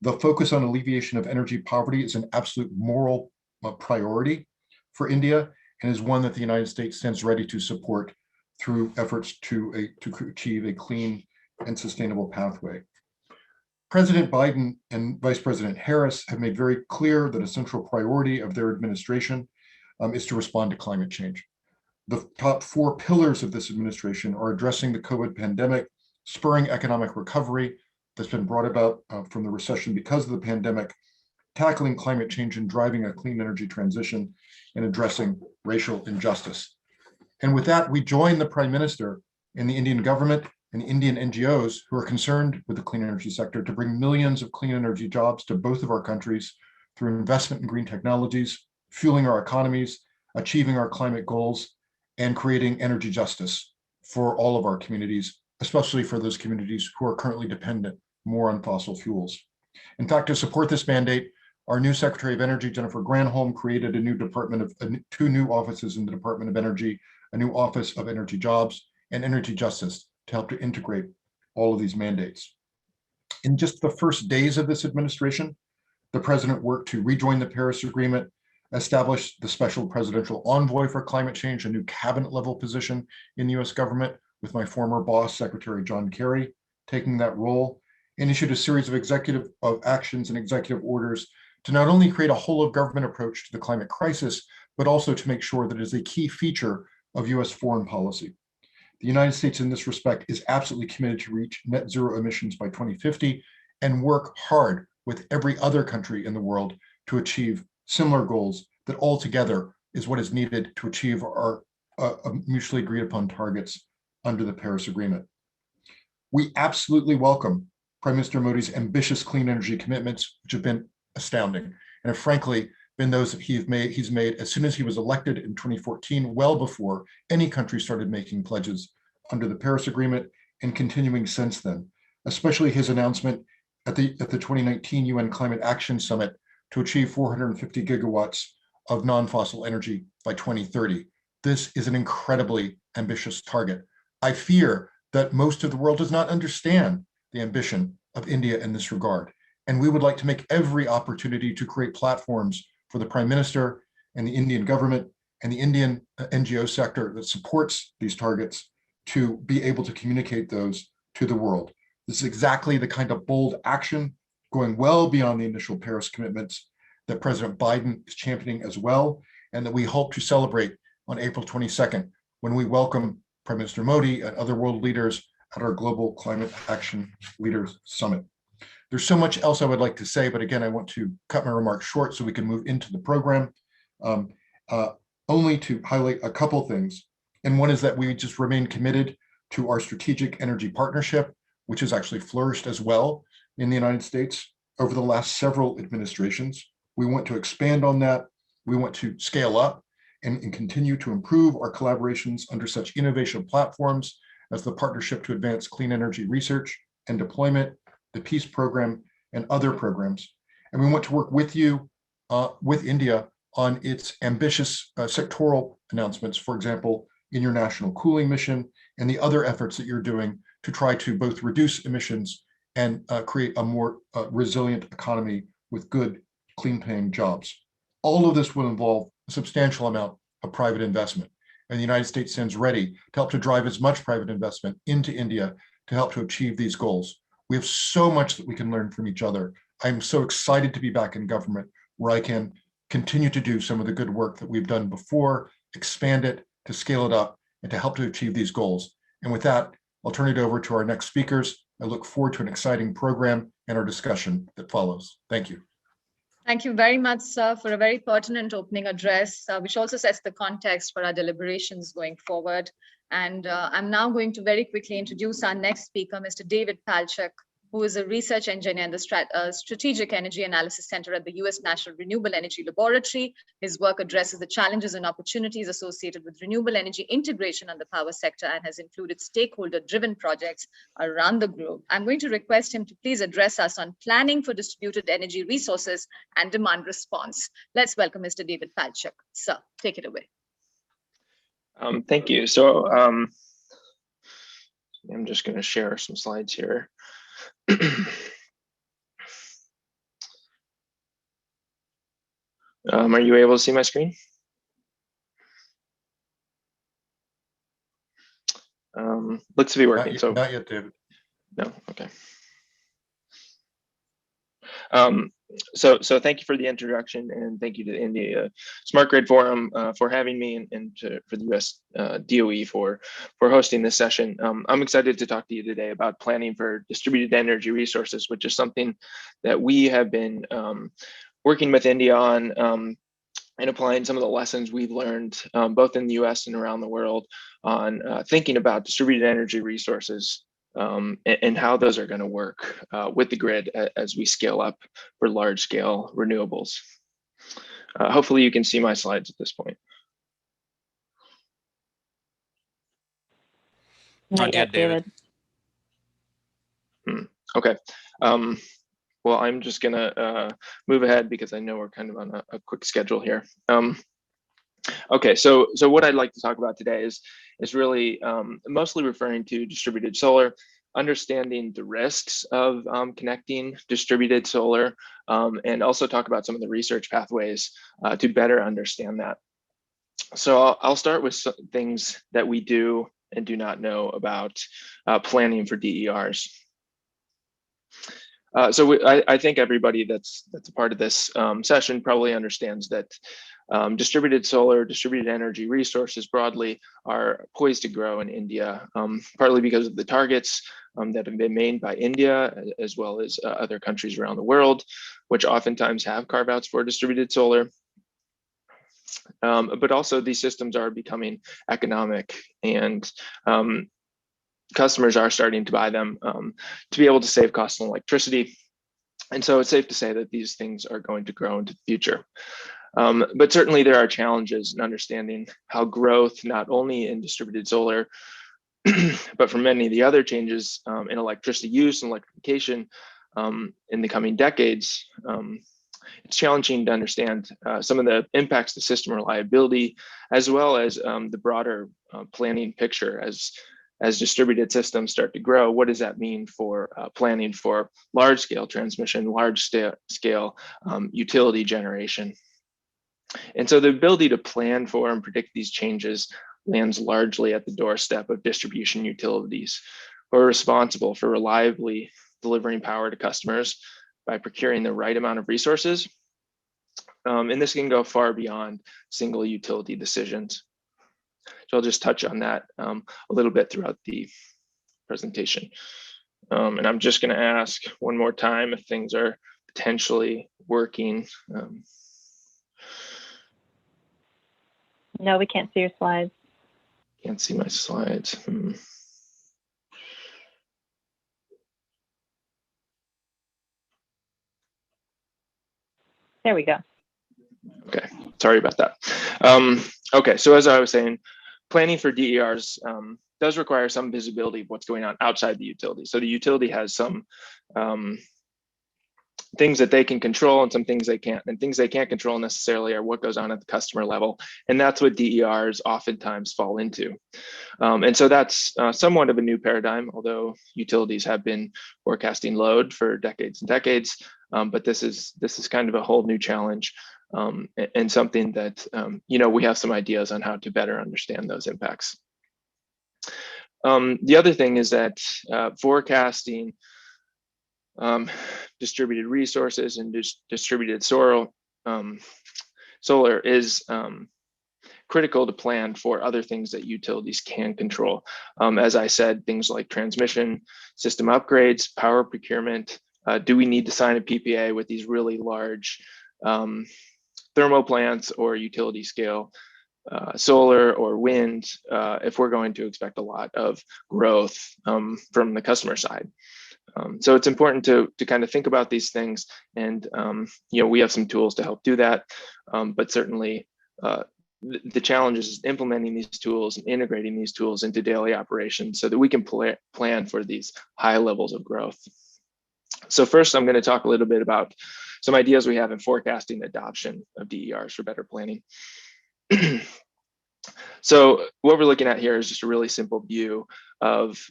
The focus on alleviation of energy poverty is an absolute moral priority for India, and is one that the United States stands ready to support through efforts to achieve a clean and sustainable pathway. President Biden and Vice President Harris have made very clear that a central priority of their administration is to respond to climate change. The top 4 pillars of this administration are addressing the COVID pandemic, spurring economic recovery that's been brought about from the recession because of the pandemic, tackling climate change and driving a clean energy transition, and addressing racial injustice. And with that, we join the Prime Minister and the Indian government and Indian NGOs who are concerned with the clean energy sector to bring millions of clean energy jobs to both of our countries through investment in green technologies, fueling our economies, achieving our climate goals, and creating energy justice for all of our communities, especially for those communities who are currently dependent more on fossil fuels. In fact, to support this mandate, our new Secretary of Energy, Jennifer Granholm, created a new department of 2 new offices in the Department of Energy, a new Office of Energy Jobs and Energy Justice, to help to integrate all of these mandates. In just the first days of this administration, the president worked to rejoin the Paris Agreement, establish the Special Presidential Envoy for Climate Change, a new cabinet level position in the US government, with my former boss, Secretary John Kerry, taking that role, and issued a series of executive actions and executive orders to not only create a whole of government approach to the climate crisis, but also to make sure that it is a key feature of US foreign policy. The United States in this respect is absolutely committed to reach net zero emissions by 2050 and work hard with every other country in the world to achieve similar goals that altogether is what is needed to achieve our mutually agreed upon targets under the Paris Agreement. We absolutely welcome Prime Minister Modi's ambitious clean energy commitments, which have been astounding, and have frankly been those that he's made as soon as he was elected in 2014, well before any country started making pledges under the Paris Agreement, and continuing since then, especially his announcement at the 2019 UN Climate Action Summit to achieve 450 gigawatts of non-fossil energy by 2030. This is an incredibly ambitious target. I fear that most of the world does not understand the ambition of India in this regard, and we would like to make every opportunity to create platforms for the Prime Minister and the Indian government and the Indian NGO sector that supports these targets to be able to communicate those to the world. This is exactly the kind of bold action going well beyond the initial Paris commitments that President Biden is championing as well, and that we hope to celebrate on April 22nd, when we welcome Prime Minister Modi and other world leaders at our Global Climate Action Leaders Summit. There's so much else I would like to say, but again, I want to cut my remarks short so we can move into the program. Only to highlight a couple things. And one is that we just remain committed to our strategic energy partnership, which has actually flourished as well in the United States over the last several administrations. We want to expand on that. We want to scale up and continue to improve our collaborations under such innovation platforms as the Partnership to Advance Clean Energy Research and Deployment, the Peace Program, and other programs. And we want to work with you, with India, on its ambitious sectoral announcements, for example, in your national cooling mission and the other efforts that you're doing to try to both reduce emissions and create a more resilient economy with good, clean-paying jobs. All of this will involve a substantial amount of private investment, and the United States stands ready to help to drive as much private investment into India to help to achieve these goals. We have so much that we can learn from each other. I'm so excited to be back in government where I can continue to do some of the good work that we've done before, expand it, to scale it up, and to help to achieve these goals. And with that, I'll turn it over to our next speakers. I look forward to an exciting program and our discussion that follows. Thank you. Thank you very much, sir, for a very pertinent opening address, which also sets the context for our deliberations going forward. And I'm now going to very quickly introduce our next speaker, Mr. David Palchuk, who is a research engineer in the Strategic Energy Analysis Center at the U.S. National Renewable Energy Laboratory. His work addresses the challenges and opportunities associated with renewable energy integration in the power sector and has included stakeholder-driven projects around the globe. I'm going to request him to please address us on planning for distributed energy resources and demand response. Let's welcome Mr. David Palchuk. Sir, take it away. Thank you. So I'm just going to share some slides here. Are you able to see my screen? Looks to be working. Not yet, David. No, okay. So thank you for the introduction, and thank you to the India Smart Grid Forum for having me, and for the US DOE for hosting this session. I'm excited to talk to you today about planning for distributed energy resources, which is something that we have been working with India on and applying some of the lessons we've learned both in the US and around the world on thinking about distributed energy resources and how those are going to work with the grid as we scale up for large scale renewables. Hopefully you can see my slides at this point. Not yet, David. Okay. Well, I'm just going to move ahead because I know we're kind of on a quick schedule here. Okay, so what I'd like to talk about today is really mostly referring to distributed solar, understanding the risks of connecting distributed solar, and also talk about some of the research pathways to better understand that. So I'll start with some things that we do and do not know about planning for DERs. I think everybody that's a part of this session probably understands that distributed solar, distributed energy resources broadly are poised to grow in India, partly because of the targets that have been made by India, as well as other countries around the world, which oftentimes have carve-outs for distributed solar. But also these systems are becoming economic, and customers are starting to buy them to be able to save costs on electricity. And so it's safe to say that these things are going to grow into the future. But certainly there are challenges in understanding how growth, not only in distributed solar, but for many of the other changes in electricity use and electrification in the coming decades, it's challenging to understand some of the impacts to system reliability, as well as the broader planning picture as distributed systems start to grow. What does that mean for planning for large scale transmission, large scale utility generation? And so the ability to plan for and predict these changes lands largely at the doorstep of distribution utilities, who are responsible for reliably delivering power to customers by procuring the right amount of resources. And this can go far beyond single utility decisions. So I'll just touch on that a little bit throughout the presentation. And I'm just going to ask one more time if things are potentially working. No, we can't see your slides. Can't see my slides. There we go. Okay, sorry about that. Okay, so as I was saying, planning for DERs does require some visibility of what's going on outside the utility. So the utility has some things that they can control and some things they can't. And things they can't control necessarily are what goes on at the customer level. And that's what DERs oftentimes fall into. And so that's somewhat of a new paradigm, although utilities have been forecasting load for decades and decades. But this is kind of a whole new challenge and something that we have some ideas on how to better understand those impacts. The other thing is that forecasting distributed resources and distributed solar is critical to plan for other things that utilities can control. As I said, things like transmission, system upgrades, power procurement. Do we need to sign a PPA with these really large thermal plants or utility scale solar or wind if we're going to expect a lot of growth from the customer side? So it's important to kind of think about these things, and we have some tools to help do that. But certainly, the challenge is implementing these tools and integrating these tools into daily operations so that we can plan for these high levels of growth. So first, I'm going to talk a little bit about some ideas we have in forecasting adoption of DERs for better planning. So what we're looking at here is just a really simple view of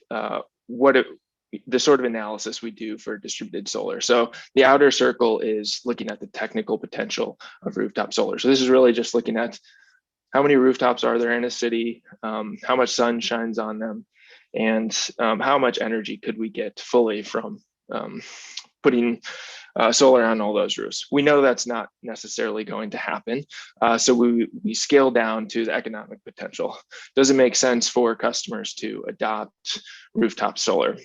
the sort of analysis we do for distributed solar. So the outer circle is looking at the technical potential of rooftop solar. So this is really just looking at how many rooftops are there in a city, how much sun shines on them, and how much energy could we get fully from putting solar on all those roofs. We know that's not necessarily going to happen. So we scale down to the economic potential. Does it make sense for customers to adopt rooftop solar?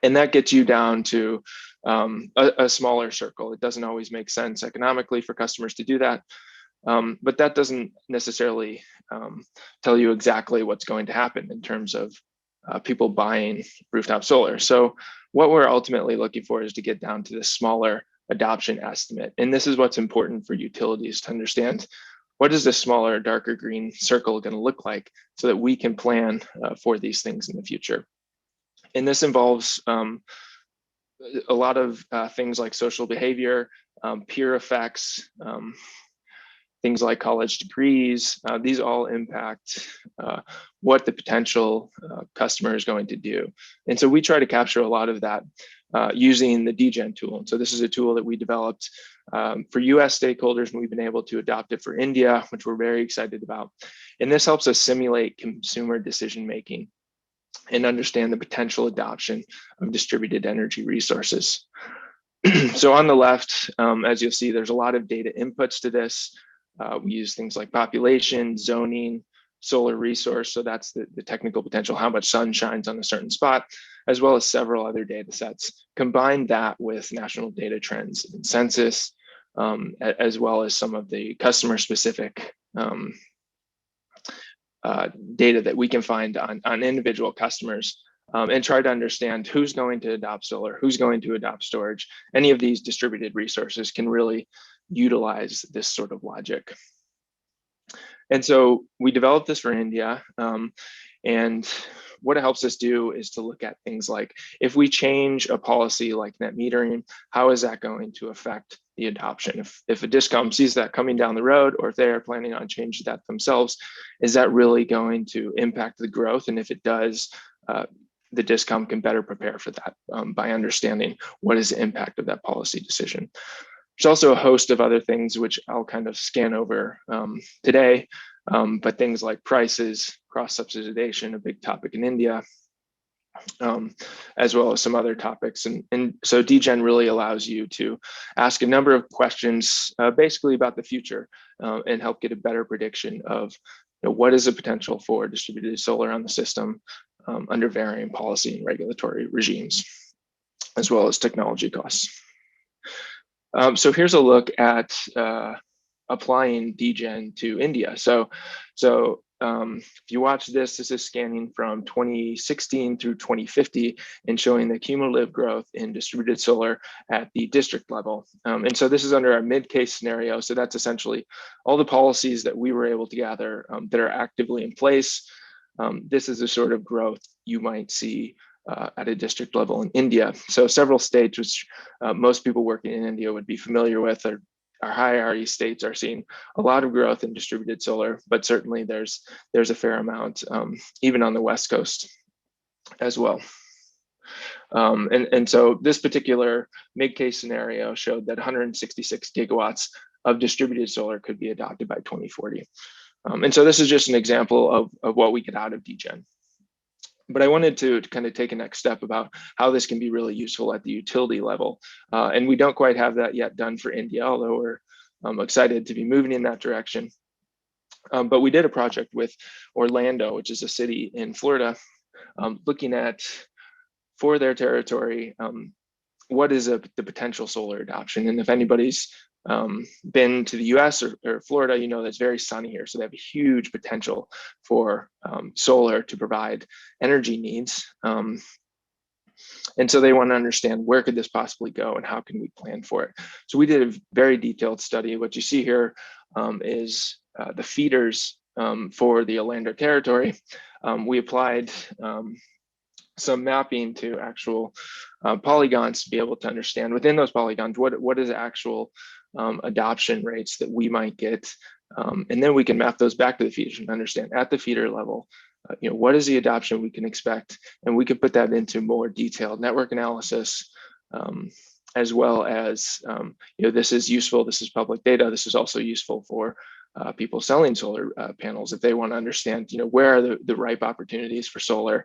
And that gets you down to a smaller circle. It doesn't always make sense economically for customers to do that. But that doesn't necessarily tell you exactly what's going to happen in terms of people buying rooftop solar. So what we're ultimately looking for is to get down to the smaller adoption estimate. And this is what's important for utilities to understand. What is this smaller, darker green circle going to look like so that we can plan for these things in the future? And this involves a lot of things like social behavior, peer effects, things like college degrees. These all impact what the potential customer is going to do. And so we try to capture a lot of that using the Dgen tool. And so this is a tool that we developed for US stakeholders, and we've been able to adopt it for India, which we're very excited about. And this helps us simulate consumer decision-making and understand the potential adoption of distributed energy resources. So on the left, as you'll see, there's a lot of data inputs to this. We use things like population, zoning, solar resource. So that's the technical potential, how much sun shines on a certain spot, as well as several other data sets. Combine that with national data trends and census, as well as some of the customer specific data that we can find on individual customers, and try to understand who's going to adopt solar, who's going to adopt storage. Any of these distributed resources can really utilize this sort of logic. And so we developed this for India, and what it helps us do is to look at things like, if we change a policy like net metering, how is that going to affect the adoption? If a discom sees that coming down the road, or if they are planning on changing that themselves, is that really going to impact the growth? And if it does, the discom can better prepare for that by understanding what is the impact of that policy decision. There's also a host of other things which I'll kind of scan over today, but things like prices, cross-subsidization, a big topic in India, as well as some other topics. And so Dgen really allows you to ask a number of questions basically about the future and help get a better prediction of what is the potential for distributed solar on the system under varying policy and regulatory regimes. as well as technology costs. So here's a look at applying Dgen to India. So if you watch this, this is scanning from 2016 through 2050 and showing the cumulative growth in distributed solar at the district level. And so this is under our mid-case scenario. So that's essentially all the policies that we were able to gather that are actively in place. This is the sort of growth you might see at a district level in India. So several states, which most people working in India would be familiar with, are our hierarchy states are seeing a lot of growth in distributed solar, but certainly there's a fair amount, even on the West Coast as well. And so this particular mid-case scenario showed that 166 gigawatts of distributed solar could be adopted by 2040. And so this is just an example of what we get out of Dgen. But I wanted to kind of take a next step about how this can be really useful at the utility level. And we don't quite have that yet done for India, although we're excited to be moving in that direction. But we did a project with Orlando, which is a city in Florida, looking at, for their territory, what is the potential solar adoption. And if anybody's been to the US or Florida, you know that's very sunny here. So they have a huge potential for solar to provide energy needs. And so they want to understand where could this possibly go and how can we plan for it. So we did a very detailed study. What you see here is the feeders for the Orlando territory. We applied some mapping to actual polygons to be able to understand within those polygons what is actual adoption rates that we might get, and then we can map those back to the feeders and understand at the feeder level, you know, what is the adoption we can expect, and we can put that into more detailed network analysis, as well as you know, this is useful. This is public data. This is also useful for people selling solar panels if they want to understand, you know, where are the ripe opportunities for solar.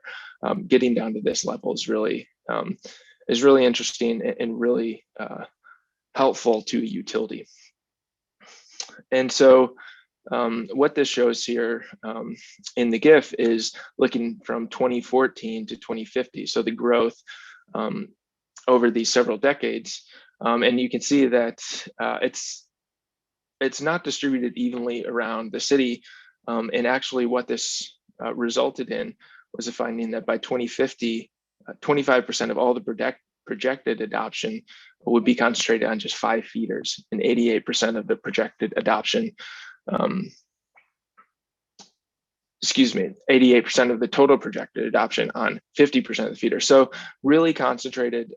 Getting down to this level is really interesting and really helpful to a utility. And so what this shows here in the GIF is looking from 2014 to 2050. So the growth over these several decades. And you can see that it's not distributed evenly around the city. And actually what this resulted in was a finding that by 2050, 25% of all the projected adoption would be concentrated on just 5 feeders, and 88% of the projected adoption, 88% of the total projected adoption on 50% of the feeders. So really concentrated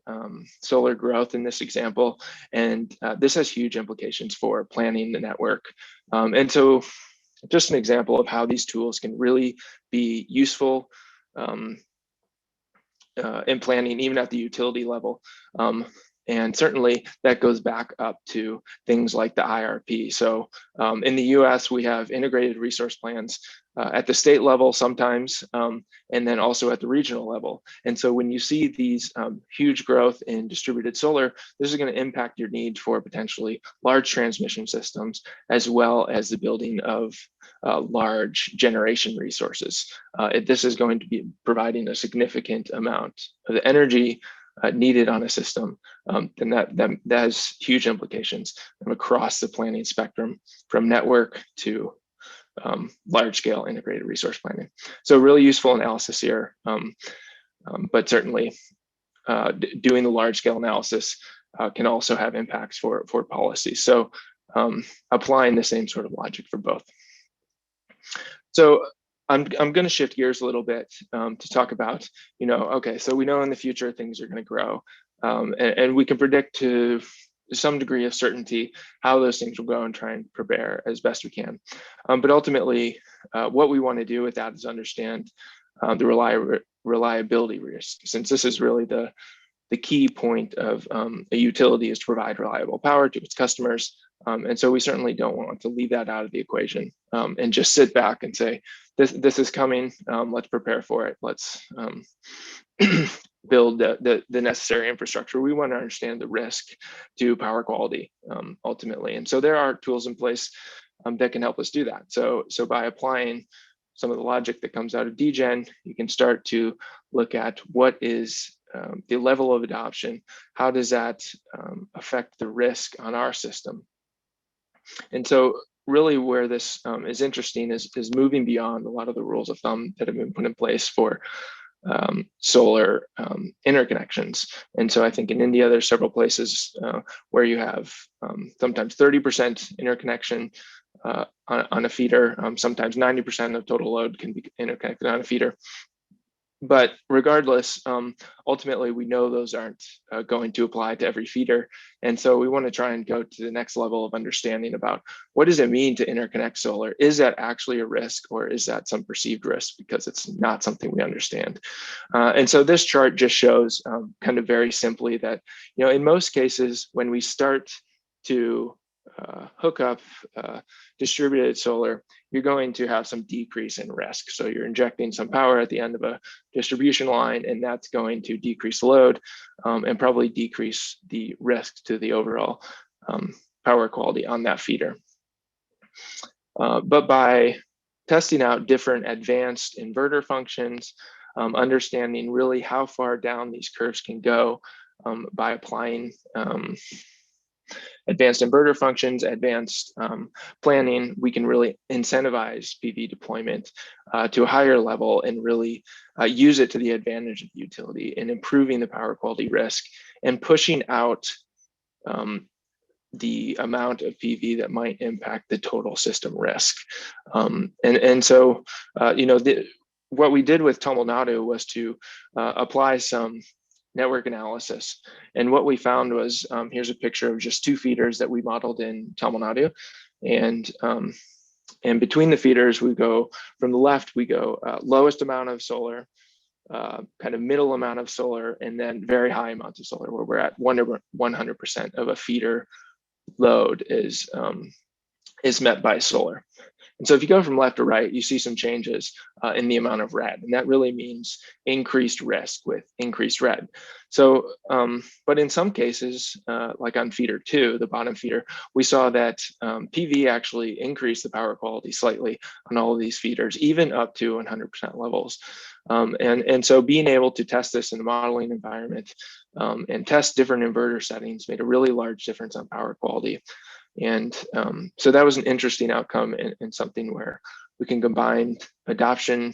solar growth in this example. And this has huge implications for planning the network. And so just an example of how these tools can really be useful in planning, even at the utility level. And certainly that goes back up to things like the IRP. So in the US, we have integrated resource plans at the state level sometimes, and then also at the regional level. And so when you see these huge growth in distributed solar, this is going to impact your need for potentially large transmission systems, as well as the building of large generation resources. This is going to be providing a significant amount of the energy needed on a system, and that has huge implications across the planning spectrum, from network to large-scale integrated resource planning. So really useful analysis here, but certainly doing the large-scale analysis can also have impacts for policy. So applying the same sort of logic for both. So I'm going to shift gears a little bit to talk about, you know, okay, so we know in the future things are going to grow, and we can predict to some degree of certainty how those things will go and try and prepare as best we can. But ultimately, what we want to do with that is understand the reliability risk, since this is really the key point of a utility, is to provide reliable power to its customers. And so we certainly don't want to leave that out of the equation and just sit back and say, this is coming, let's prepare for it. Let's build the necessary infrastructure. We want to understand the risk to power quality ultimately. And so there are tools in place that can help us do that. So by applying some of the logic that comes out of Dgen, you can start to look at what is the level of adoption, how does that affect the risk on our system? And so really where this is interesting is moving beyond a lot of the rules of thumb that have been put in place for solar interconnections. And so I think in India, there's several places where you have sometimes 30% interconnection on a feeder, sometimes 90% of total load can be interconnected on a feeder. But regardless, ultimately, we know those aren't going to apply to every feeder. And so we want to try and go to the next level of understanding about what does it mean to interconnect solar? Is that actually a risk, or is that some perceived risk because it's not something we understand? And so this chart just shows kind of very simply that, you know, in most cases, when we start to hook up distributed solar, you're going to have some decrease in risk. So you're injecting some power at the end of a distribution line, and that's going to decrease load and probably decrease the risk to the overall power quality on that feeder. But by testing out different advanced inverter functions, understanding really how far down these curves can go by applying advanced inverter functions, advanced planning, we can really incentivize PV deployment to a higher level and really use it to the advantage of the utility in improving the power quality risk and pushing out the amount of PV that might impact the total system risk. And so, you know, what we did with Tamil Nadu was to apply some network analysis. And what we found was, here's a picture of just two feeders that we modeled in Tamil Nadu. And between the feeders, we go from the left, we go lowest amount of solar, kind of middle amount of solar, and then very high amounts of solar, where we're at 100% of a feeder load is met by solar. And so if you go from left to right, you see some changes in the amount of red, and that really means increased risk with increased red. So, but in some cases, like on feeder 2, the bottom feeder, we saw that PV actually increased the power quality slightly on all of these feeders, even up to 100% levels. And so being able to test this in the modeling environment and test different inverter settings made a really large difference on power quality. And so that was an interesting outcome and something where we can combine adoption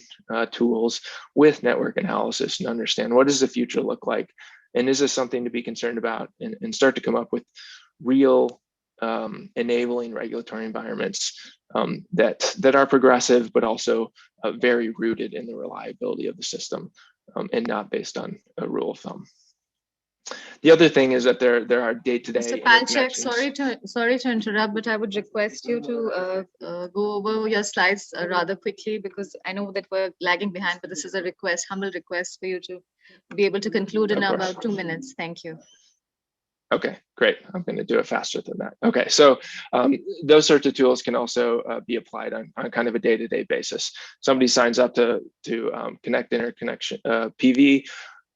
tools with network analysis and understand what does the future look like, and is this something to be concerned about, and start to come up with real enabling regulatory environments that are progressive, but also very rooted in the reliability of the system and not based on a rule of thumb. The other thing is that there are day-to-day Mr. Palchuk, sorry to interrupt, but I would request you to go over your slides rather quickly, because I know that we're lagging behind, but this is a request, humble request for you to be able to conclude in about 2 minutes. Thank you. Okay, great. I'm going to do it faster than that. Okay, so those sorts of tools can also be applied on kind of a day-to-day basis. Somebody signs up to connect interconnection PV,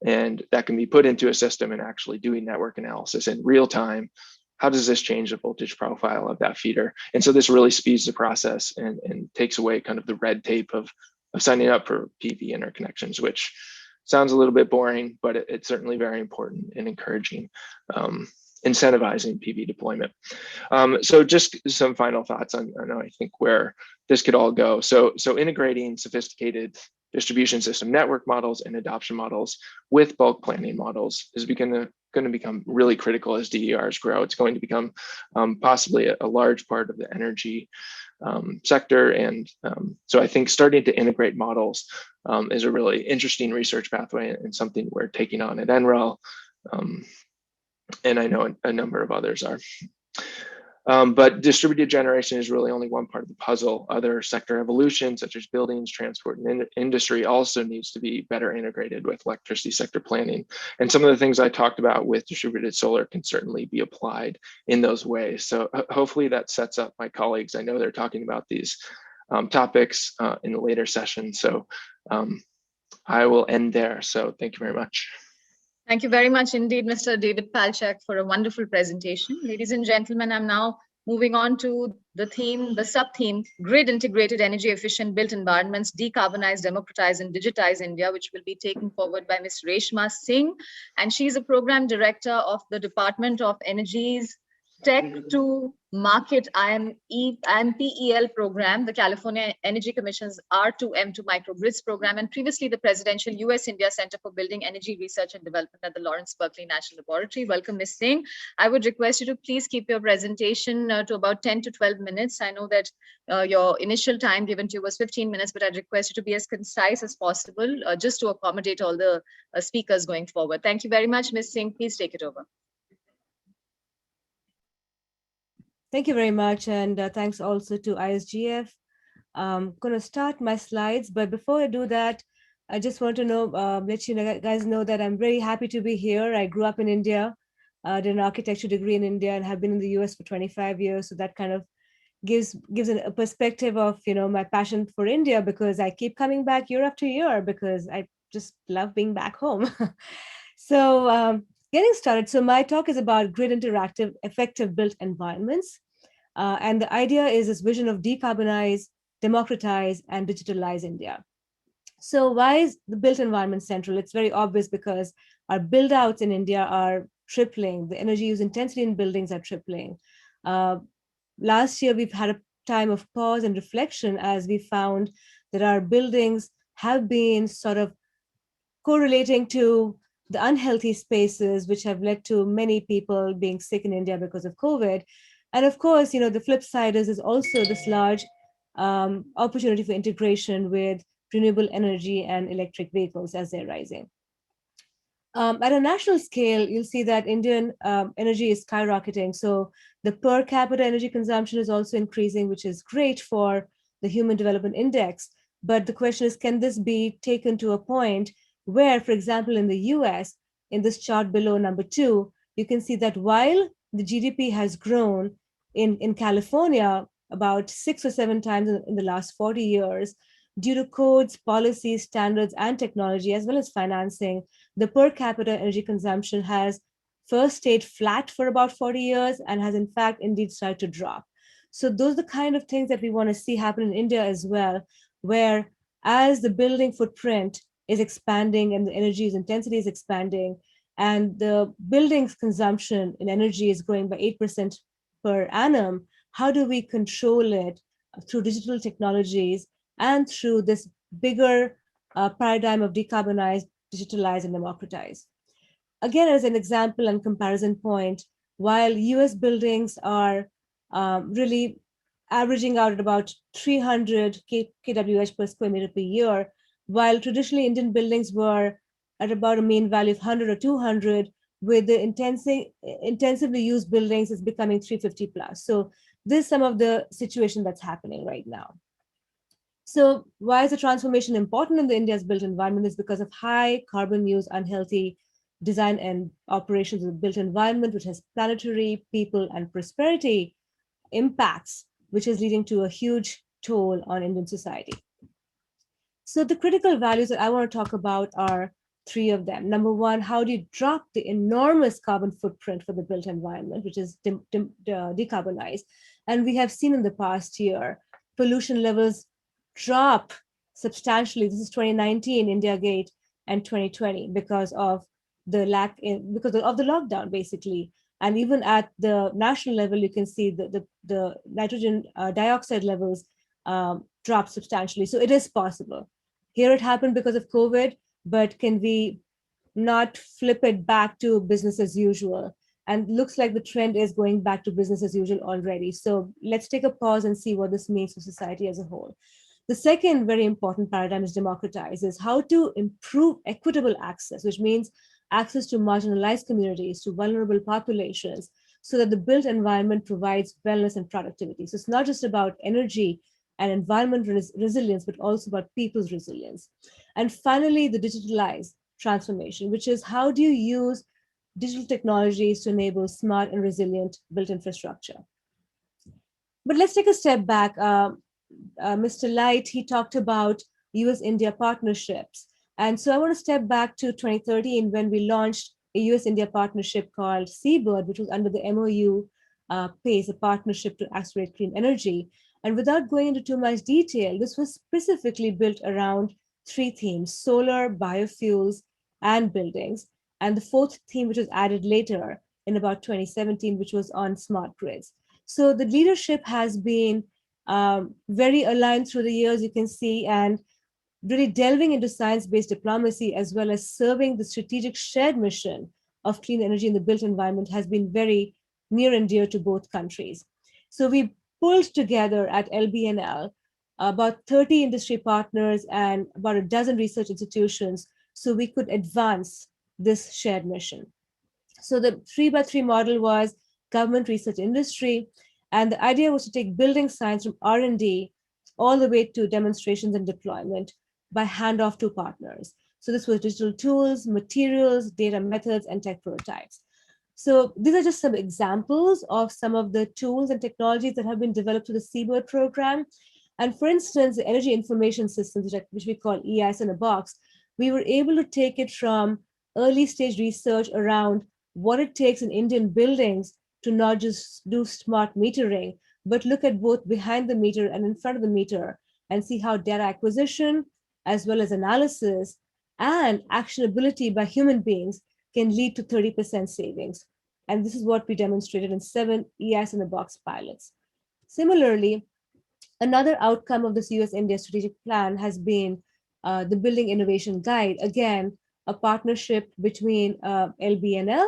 and that can be put into a system and actually doing network analysis in real time. How does this change the voltage profile of that feeder? And so this really speeds the process and takes away kind of the red tape of signing up for PV interconnections, which sounds a little bit boring, but it's certainly very important in encouraging incentivizing PV deployment. So just some final thoughts on I think where this could all go. So integrating sophisticated distribution system network models and adoption models with bulk planning models is going to become really critical as DERs grow. It's going to become possibly a large part of the energy sector. And so I think starting to integrate models is a really interesting research pathway and something we're taking on at NREL. And I know a number of others are. But distributed generation is really only one part of the puzzle. Other sector evolution, such as buildings, transport, and industry also needs to be better integrated with electricity sector planning. And some of the things I talked about with distributed solar can certainly be applied in those ways. So hopefully that sets up my colleagues. I know they're talking about these topics in the later session. So I will end there. So thank you very much. Thank you very much indeed, Mr. David Palchuk, for a wonderful presentation. Ladies and gentlemen, I'm now Moving on to the theme, the sub-theme, grid integrated energy efficient built environments, decarbonize, democratize and digitize India, which will be taken forward by Ms. Reshma Singh. And she's a program director of the Department of Energy's Tech to Market IMPEL program, the California Energy Commission's R2M2 microgrids program, and previously the presidential US-India Center for Building Energy Research and Development at the Lawrence Berkeley National Laboratory. Welcome, Ms. Singh. I would request you to please keep your presentation to about 10 to 12 minutes. I know that your initial time given to you was 15 minutes, but I'd request you to be as concise as possible just to accommodate all the speakers going forward. Thank you very much, Ms. Singh. Please take it over. Thank you very much, and thanks also to ISGF. I'm going to start my slides, but before I do that, I just want to let you guys know that I'm very happy to be here. I grew up in India, did an architecture degree in India, and have been in the US for 25 years. So that kind of gives a perspective of my passion for India, because I keep coming back year after year because I just love being back home. So getting started. So my talk is about grid interactive, effective built environments. And the idea is this vision of decarbonize, democratize, and digitalize India. So why is the built environment central? It's very obvious because our build outs in India are tripling. The energy use intensity in buildings are tripling. Last year, we've had a time of pause and reflection as we found that our buildings have been sort of correlating to the unhealthy spaces, which have led to many people being sick in India because of COVID. And of course, the flip side is also this large opportunity for integration with renewable energy and electric vehicles as they're rising. At a national scale, you'll see that Indian energy is skyrocketing. So the per capita energy consumption is also increasing, which is great for the Human Development Index. But the question is, can this be taken to a point where, for example, in the US, in this chart below, number 2, you can see that while the GDP has grown in California about 6 or 7 times in the last 40 years, due to codes, policies, standards, and technology, as well as financing, the per capita energy consumption has first stayed flat for about 40 years and has in fact indeed started to drop. So those are the kind of things that we want to see happen in India as well, where as the building footprint is expanding and the energy use intensity is expanding, and the building's consumption in energy is growing by 8% per annum, how do we control it through digital technologies and through this bigger paradigm of decarbonize, digitalize, and democratize? Again, as an example and comparison point, while US buildings are really averaging out at about 300 kWh per square meter per year, while traditionally Indian buildings were at about a mean value of 100 or 200, with the intensively used buildings is becoming 350 plus. So this is some of the situation that's happening right now. So why is the transformation important in the India's built environment? Is because of high carbon use, unhealthy design and operations of the built environment, which has planetary, people, and prosperity impacts, which is leading to a huge toll on Indian society. So the critical values that I want to talk about are 3 of them. Number 1, how do you drop the enormous carbon footprint for the built environment, which is decarbonized? And we have seen in the past year, pollution levels drop substantially. This is 2019, India Gate, and 2020 because of the lockdown, basically. And even at the national level, you can see the nitrogen dioxide levels drop substantially. So it is possible. Here it happened because of COVID, but can we not flip it back to business as usual? And looks like the trend is going back to business as usual already. So let's take a pause and see what this means for society as a whole. The second very important paradigm is democratize, is how to improve equitable access, which means access to marginalized communities, to vulnerable populations, so that the built environment provides wellness and productivity. So it's not just about energy and environment resilience, but also about people's resilience. And finally, the digitalized transformation, which is how do you use digital technologies to enable smart and resilient built infrastructure? But let's take a step back. Mr. Light, he talked about US-India partnerships. And so I want to step back to 2013 when we launched a US-India partnership called Seabird, which was under the MOU pace, a partnership to accelerate clean energy. And without going into too much detail, this was specifically built around three themes: solar, biofuels, and buildings. And the fourth theme, which was added later in about 2017, which was on smart grids. So the leadership has been very aligned through the years, you can see, and really delving into science-based diplomacy as well as serving the strategic shared mission of clean energy in the built environment has been very near and dear to both countries. So we pulled together at LBNL about 30 industry partners and about a dozen research institutions so we could advance this shared mission. So the 3x3 model was government, research, industry, and the idea was to take building science from R&D all the way to demonstrations and deployment by handoff to partners. So this was digital tools, materials, data methods, and tech prototypes. So these are just some examples of some of the tools and technologies that have been developed through the CBIRD program. And for instance, the energy information systems, which we call EIS in a box, we were able to take it from early stage research around what it takes in Indian buildings to not just do smart metering, but look at both behind the meter and in front of the meter and see how data acquisition, as well as analysis and actionability by human beings can lead to 30% savings. And this is what we demonstrated in 7 EIS in a box pilots. Similarly, another outcome of this US-India strategic plan has been the Building Innovation Guide, again, a partnership between LBNL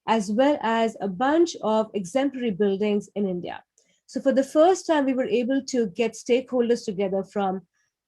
as well as a bunch of exemplary buildings in India. So for the first time, we were able to get stakeholders together from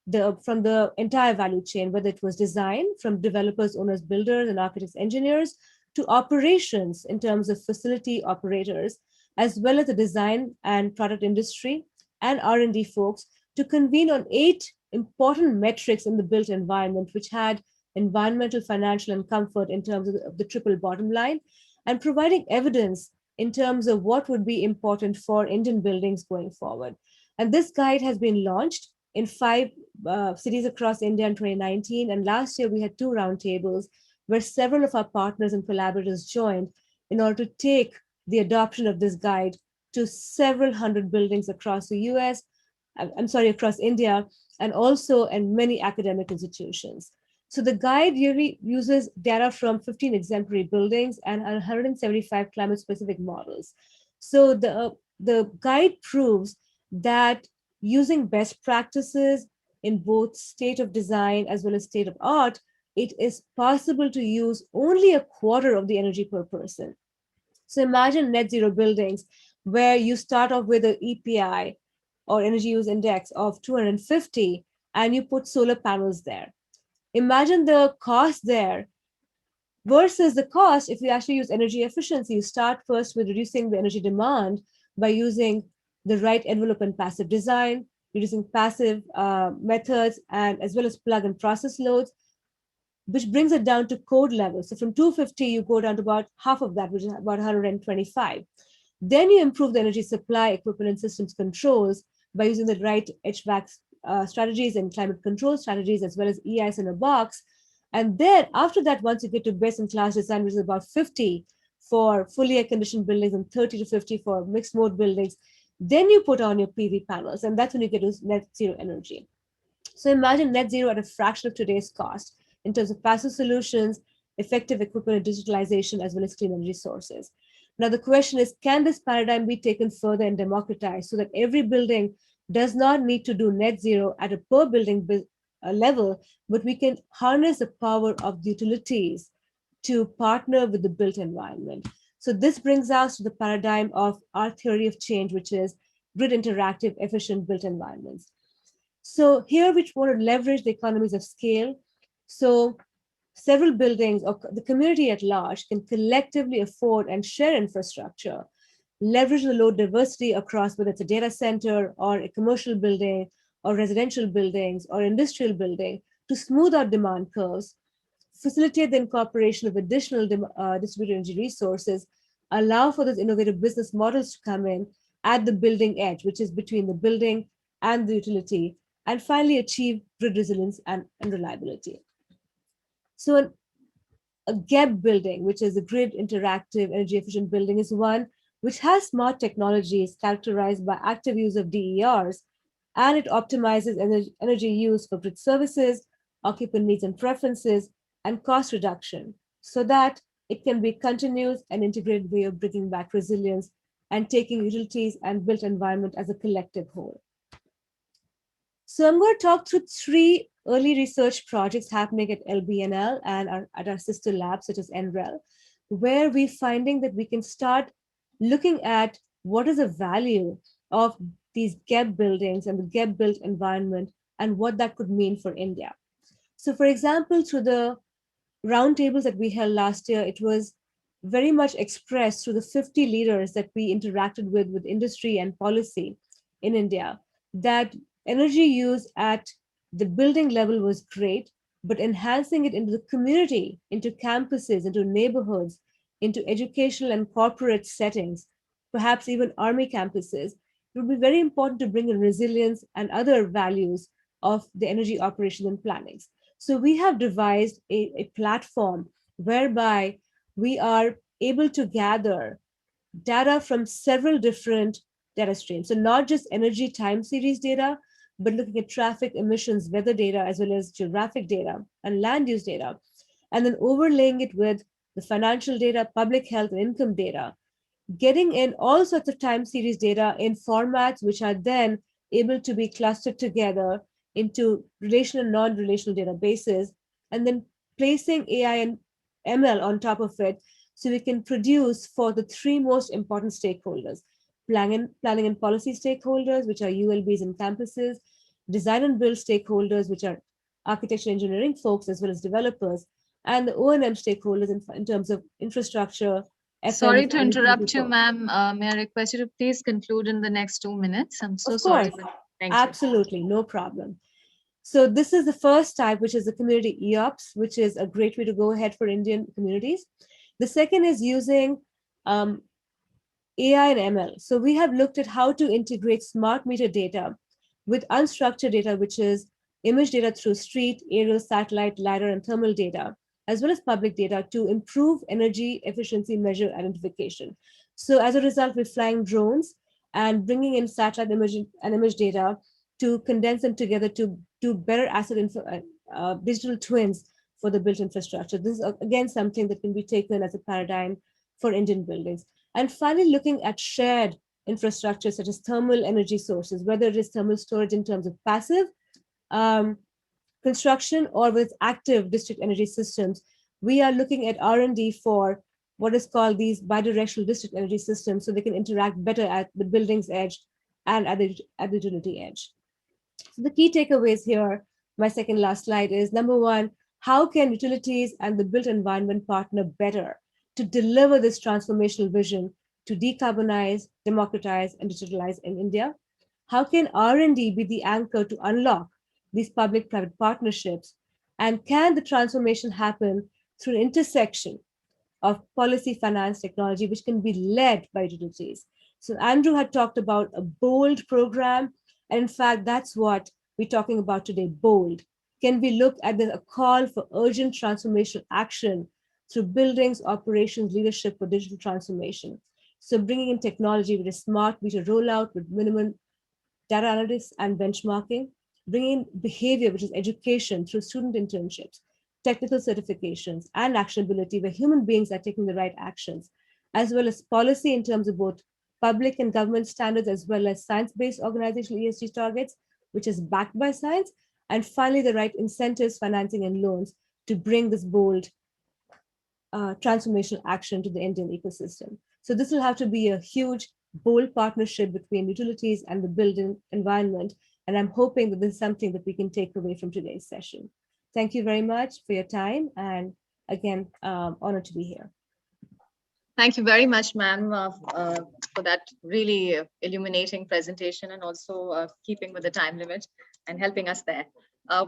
the entire value chain, whether it was design, from developers, owners, builders, and architects, engineers, to operations in terms of facility operators, as well as the design and product industry and R&D folks, to convene on 8 important metrics in the built environment, which had environmental, financial, and comfort in terms of the triple bottom line, and providing evidence in terms of what would be important for Indian buildings going forward. And this guide has been launched in 5 cities across India in 2019. And last year, we had 2 roundtables where several of our partners and collaborators joined in order to take the adoption of this guide to several hundred buildings across the US, across India, and also in many academic institutions. So the guide really uses data from 15 exemplary buildings and 175 climate-specific models. So the guide proves that using best practices in both state of design as well as state of art, it is possible to use only a quarter of the energy per person. So imagine net zero buildings where you start off with an EPI or energy use index of 250 and you put solar panels there. Imagine the cost there versus the cost if you actually use energy efficiency. You start first with reducing the energy demand by using the right envelope and passive design, using passive methods, and as well as plug and process loads, which brings it down to code level. So from 250, you go down to about half of that, which is about 125. Then you improve the energy supply, equipment, and systems controls by using the right HVAC strategies and climate control strategies, as well as EIS in a box. And then after that, once you get to best in class design, which is about 50 for fully air-conditioned buildings and 30 to 50 for mixed mode buildings, then you put on your PV panels, and that's when you get to net zero energy. So imagine net zero at a fraction of today's cost in terms of passive solutions, effective equipment and digitalization, as well as clean energy sources. Now, the question is, can this paradigm be taken further and democratized so that every building does not need to do net zero at a per building level, but we can harness the power of the utilities to partner with the built environment? So this brings us to the paradigm of our theory of change, which is grid interactive, efficient built environments. So here we want to leverage the economies of scale. So several buildings or the community at large can collectively afford and share infrastructure, leverage the load diversity across whether it's a data center or a commercial building or residential buildings or industrial building to smooth out demand curves, facilitate the incorporation of additional distributed energy resources, allow for those innovative business models to come in at the building edge, which is between the building and the utility, and finally achieve grid resilience and reliability. So a GEB building, which is a grid interactive energy efficient building, is one which has smart technologies characterized by active use of DERs, and it optimizes energy use for grid services, occupant needs and preferences, and cost reduction, so that it can be continuous and integrated way of bringing back resilience and taking utilities and built environment as a collective whole. So I'm going to talk through 3 early research projects happening at LBNL and at our sister labs such as NREL, where we're finding that we can start looking at what is the value of these GEB buildings and the GEB built environment and what that could mean for India. So for example, through the roundtables that we held last year, it was very much expressed through the 50 leaders that we interacted with industry and policy in India, that energy use at the building level was great, but enhancing it into the community, into campuses, into neighborhoods, into educational and corporate settings, perhaps even army campuses, it would be very important to bring in resilience and other values of the energy operation and plannings. So we have devised a platform whereby we are able to gather data from several different data streams. So not just energy time series data, but looking at traffic emissions, weather data, as well as geographic data and land use data, and then overlaying it with the financial data, public health and income data, getting in all sorts of time series data in formats which are then able to be clustered together into relational and non-relational databases, and then placing AI and ML on top of it so we can produce for the 3 most important stakeholders: planning and policy stakeholders, which are ULBs and campuses; design and build stakeholders, which are architecture engineering folks as well as developers; and the O&M stakeholders in terms of infrastructure. Sorry to interrupt you, ma'am. May I request you to please conclude in the next 2 minutes? I'm so sorry. Thank you. Absolutely, no problem. So this is the first type, which is the community EOPS, which is a great way to go ahead for Indian communities. The second is using AI and ML. So we have looked at how to integrate smart meter data with unstructured data, which is image data through street, aerial, satellite, LiDAR, and thermal data, as well as public data to improve energy efficiency measure identification. So as a result, we're flying drones and bringing in satellite image data to condense them together to do better asset digital twins for the built infrastructure. This is again something that can be taken as a paradigm for Indian buildings. And finally, looking at shared infrastructure such as thermal energy sources, whether it is thermal storage in terms of passive construction or with active district energy systems. We are looking at R&D for what is called these bidirectional district energy systems, so they can interact better at the building's edge and at the utility edge. So the key takeaways here, my second last slide, is number 1, how can utilities and the built environment partner better to deliver this transformational vision to decarbonize, democratize, and digitalize in India? How can R&D be the anchor to unlock these public-private partnerships? And can the transformation happen through an intersection of policy, finance, technology, which can be led by utilities? So Andrew had talked about a bold program. And in fact, that's what we're talking about today, bold. Can we look at a call for urgent transformational action through buildings, operations, leadership for digital transformation? So bringing in technology with a smart meter rollout with minimum data analytics and benchmarking, bringing in behavior, which is education through student internships, technical certifications, and actionability where human beings are taking the right actions, as well as policy in terms of both public and government standards, as well as science-based organizational ESG targets, which is backed by science, and finally, the right incentives, financing, and loans to bring this bold transformational action to the Indian ecosystem. So this will have to be a huge, bold partnership between utilities and the building environment. And I'm hoping that this is something that we can take away from today's session. Thank you very much for your time. And again, honored to be here. Thank you very much, ma'am, for that really illuminating presentation and also keeping with the time limit and helping us there.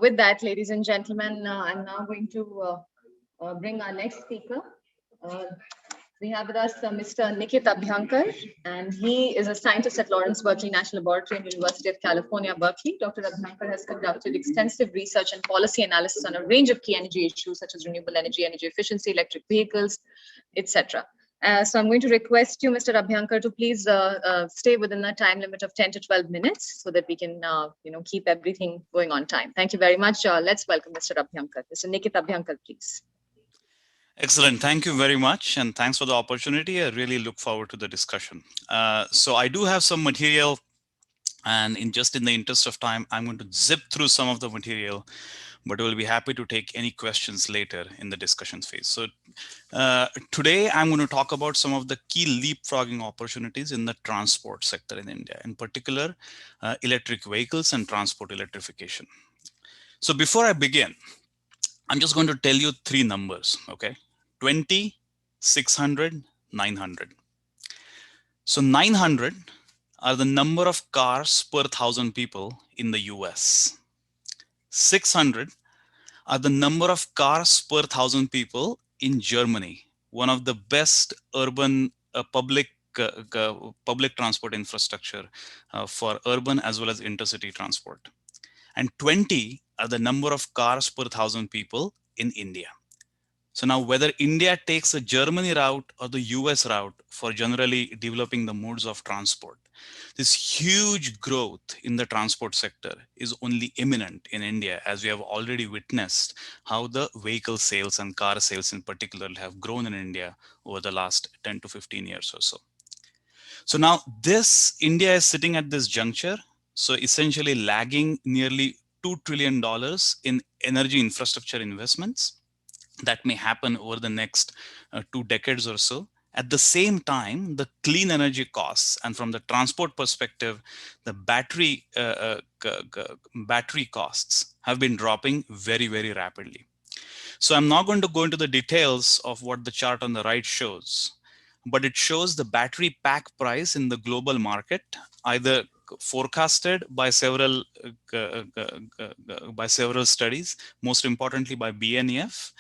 With that, ladies and gentlemen, I'm now going to bring our next speaker. We have with us Mr. Nikit Abhyankar, and he is a scientist at Lawrence Berkeley National Laboratory and University of California, Berkeley. Dr. Abhyankar has conducted extensive research and policy analysis on a range of key energy issues such as renewable energy, energy efficiency, electric vehicles, etc. So I'm going to request you, Mr. Abhyankar, to please stay within the time limit of 10 to 12 minutes so that we can keep everything going on time. Thank you very much. Let's welcome Mr. Abhyankar. Mr. Nikit Abhyankar, please. Excellent. Thank you very much. And thanks for the opportunity. I really look forward to the discussion. So I do have some material, and in the interest of time, I'm going to zip through some of the material, but we'll be happy to take any questions later in the discussion phase. So today I'm going to talk about some of the key leapfrogging opportunities in the transport sector in India, in particular, electric vehicles and transport electrification. So before I begin, I'm just going to tell you three numbers, okay? 20, 600, 900. So 900 are the number of cars per 1,000 people in the US. 600 are the number of cars per 1,000 people in Germany, one of the best urban public transport infrastructure for urban as well as intercity transport. And 20 are the number of cars per 1,000 people in India. So now whether India takes the Germany route or the US route for generally developing the modes of transport, this huge growth in the transport sector is only imminent in India, as we have already witnessed how the vehicle sales and car sales in particular have grown in India over the last 10 to 15 years or so. So now India is sitting at this juncture, so essentially lagging nearly $2 trillion in energy infrastructure investments that may happen over the next 2 decades or so. At the same time, the clean energy costs, and from the transport perspective, the battery costs have been dropping very, very rapidly. So I'm not going to go into the details of what the chart on the right shows, but it shows the battery pack price in the global market, either forecasted by several studies, most importantly by BNEF,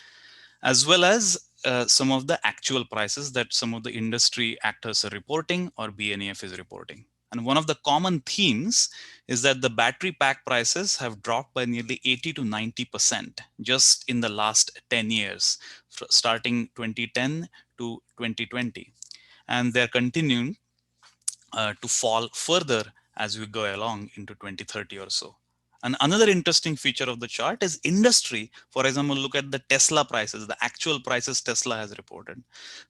as well as some of the actual prices that some of the industry actors are reporting or BNEF is reporting. And one of the common themes is that the battery pack prices have dropped by nearly 80 to 90% just in the last 10 years, starting 2010 to 2020. And they're continuing to fall further as we go along into 2030 or so. And another interesting feature of the chart is industry. For example, look at the Tesla prices, the actual prices Tesla has reported,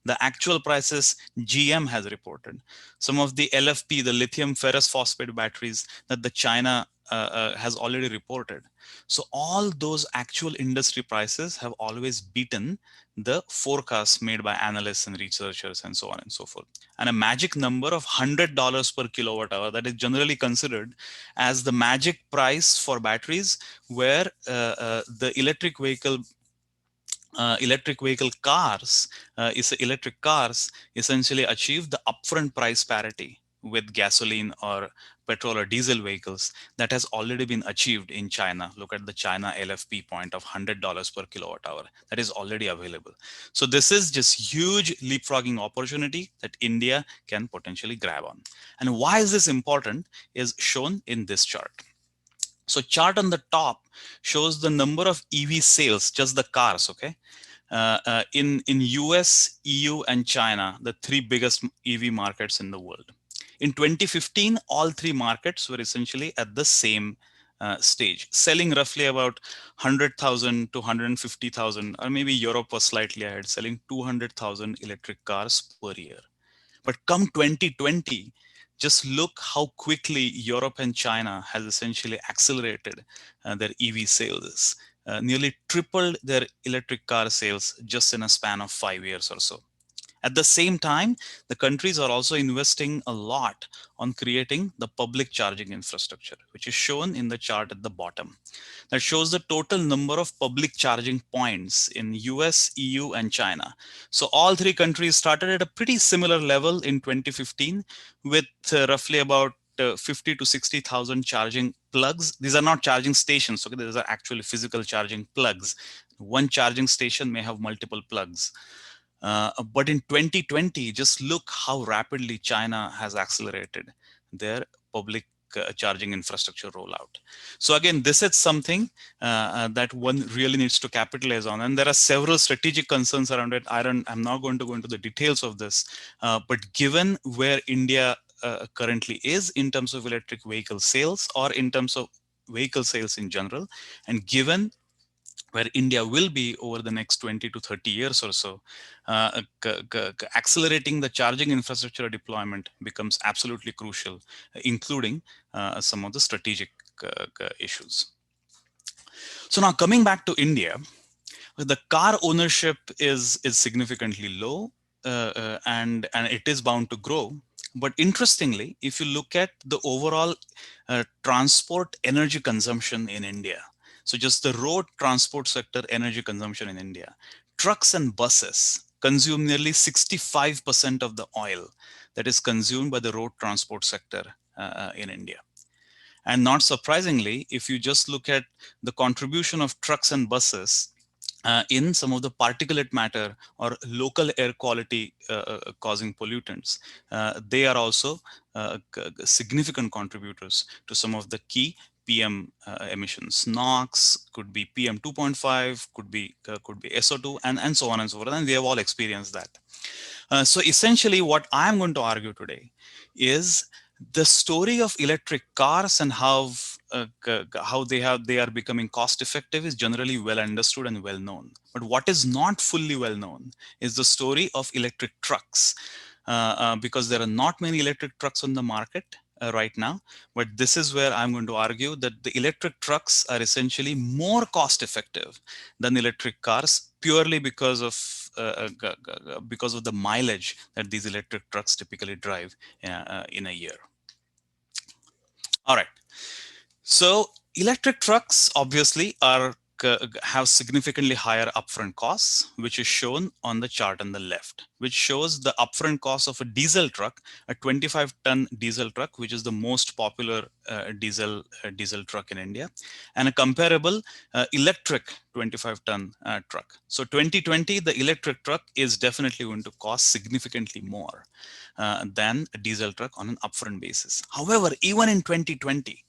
the actual prices GM has reported, some of the LFP, the lithium ferrous phosphate batteries that the China has already reported. So all those actual industry prices have always beaten the forecasts made by analysts and researchers and so on and so forth. And a magic number of $100 per kilowatt hour that is generally considered as the magic price for batteries, where the electric vehicle cars essentially achieve the upfront price parity with gasoline or petrol or diesel vehicles that has already been achieved in China. Look at the China LFP point of $100 per kilowatt hour that is already available. So this is just huge leapfrogging opportunity that India can potentially grab on. And why is this important is shown in this chart. So chart on the top shows the number of EV sales, just the cars, okay? In US, EU, and China, the three biggest EV markets in the world. In 2015, all three markets were essentially at the same stage, selling roughly about 100,000 to 150,000, or maybe Europe was slightly ahead, selling 200,000 electric cars per year. But come 2020, just look how quickly Europe and China has essentially accelerated their EV sales. Nearly tripled their electric car sales just in a span of 5 years or so. At the same time, the countries are also investing a lot on creating the public charging infrastructure, which is shown in the chart at the bottom. That shows the total number of public charging points in US, EU, and China. So all three countries started at a pretty similar level in 2015 with roughly about 50 to 60,000 charging plugs. These are not charging stations, okay? These are actually physical charging plugs. One charging station may have multiple plugs. But in 2020, just look how rapidly China has accelerated their public charging infrastructure rollout. So again, this is something that one really needs to capitalize on, and there are several strategic concerns around it. I'm not going to go into the details of this, but given where India currently is in terms of electric vehicle sales or in terms of vehicle sales in general, and given where India will be over the next 20 to 30 years or so, accelerating the charging infrastructure deployment becomes absolutely crucial, including some of the strategic issues. So now coming back to India, the car ownership is significantly low, and it is bound to grow. But interestingly, if you look at the overall transport energy consumption in India, so just the road transport sector energy consumption in India, trucks and buses consume nearly 65% of the oil that is consumed by the road transport sector in India. And not surprisingly, if you just look at the contribution of trucks and buses in some of the particulate matter or local air quality causing pollutants, they are also significant contributors to some of the key PM emissions. NOx could be PM 2.5, could be SO2, and so on and so forth. And we have all experienced that. So essentially, what I'm going to argue today is the story of electric cars and how they are becoming cost effective is generally well understood and well known. But what is not fully well known is the story of electric trucks, because there are not many electric trucks on the market right now. But this is where I'm going to argue that the electric trucks are essentially more cost effective than electric cars, purely because of the mileage that these electric trucks typically drive in a year. All right. So electric trucks obviously have significantly higher upfront costs, which is shown on the chart on the left, which shows the upfront cost of a diesel truck, a 25-ton diesel truck, which is the most popular diesel truck in India, and a comparable electric 25-ton truck. So 2020, the electric truck is definitely going to cost significantly more than a diesel truck on an upfront basis. However, even in 2020,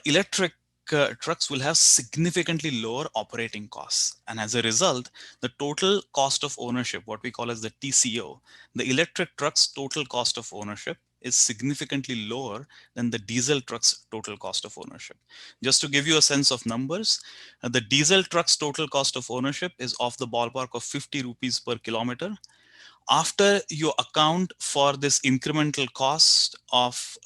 electric trucks will have significantly lower operating costs. And as a result, the total cost of ownership, what we call as the TCO, the electric truck's total cost of ownership is significantly lower than the diesel truck's total cost of ownership. Just to give you a sense of numbers, the diesel truck's total cost of ownership is of the ballpark of 50 rupees per kilometer. After you account for this incremental cost of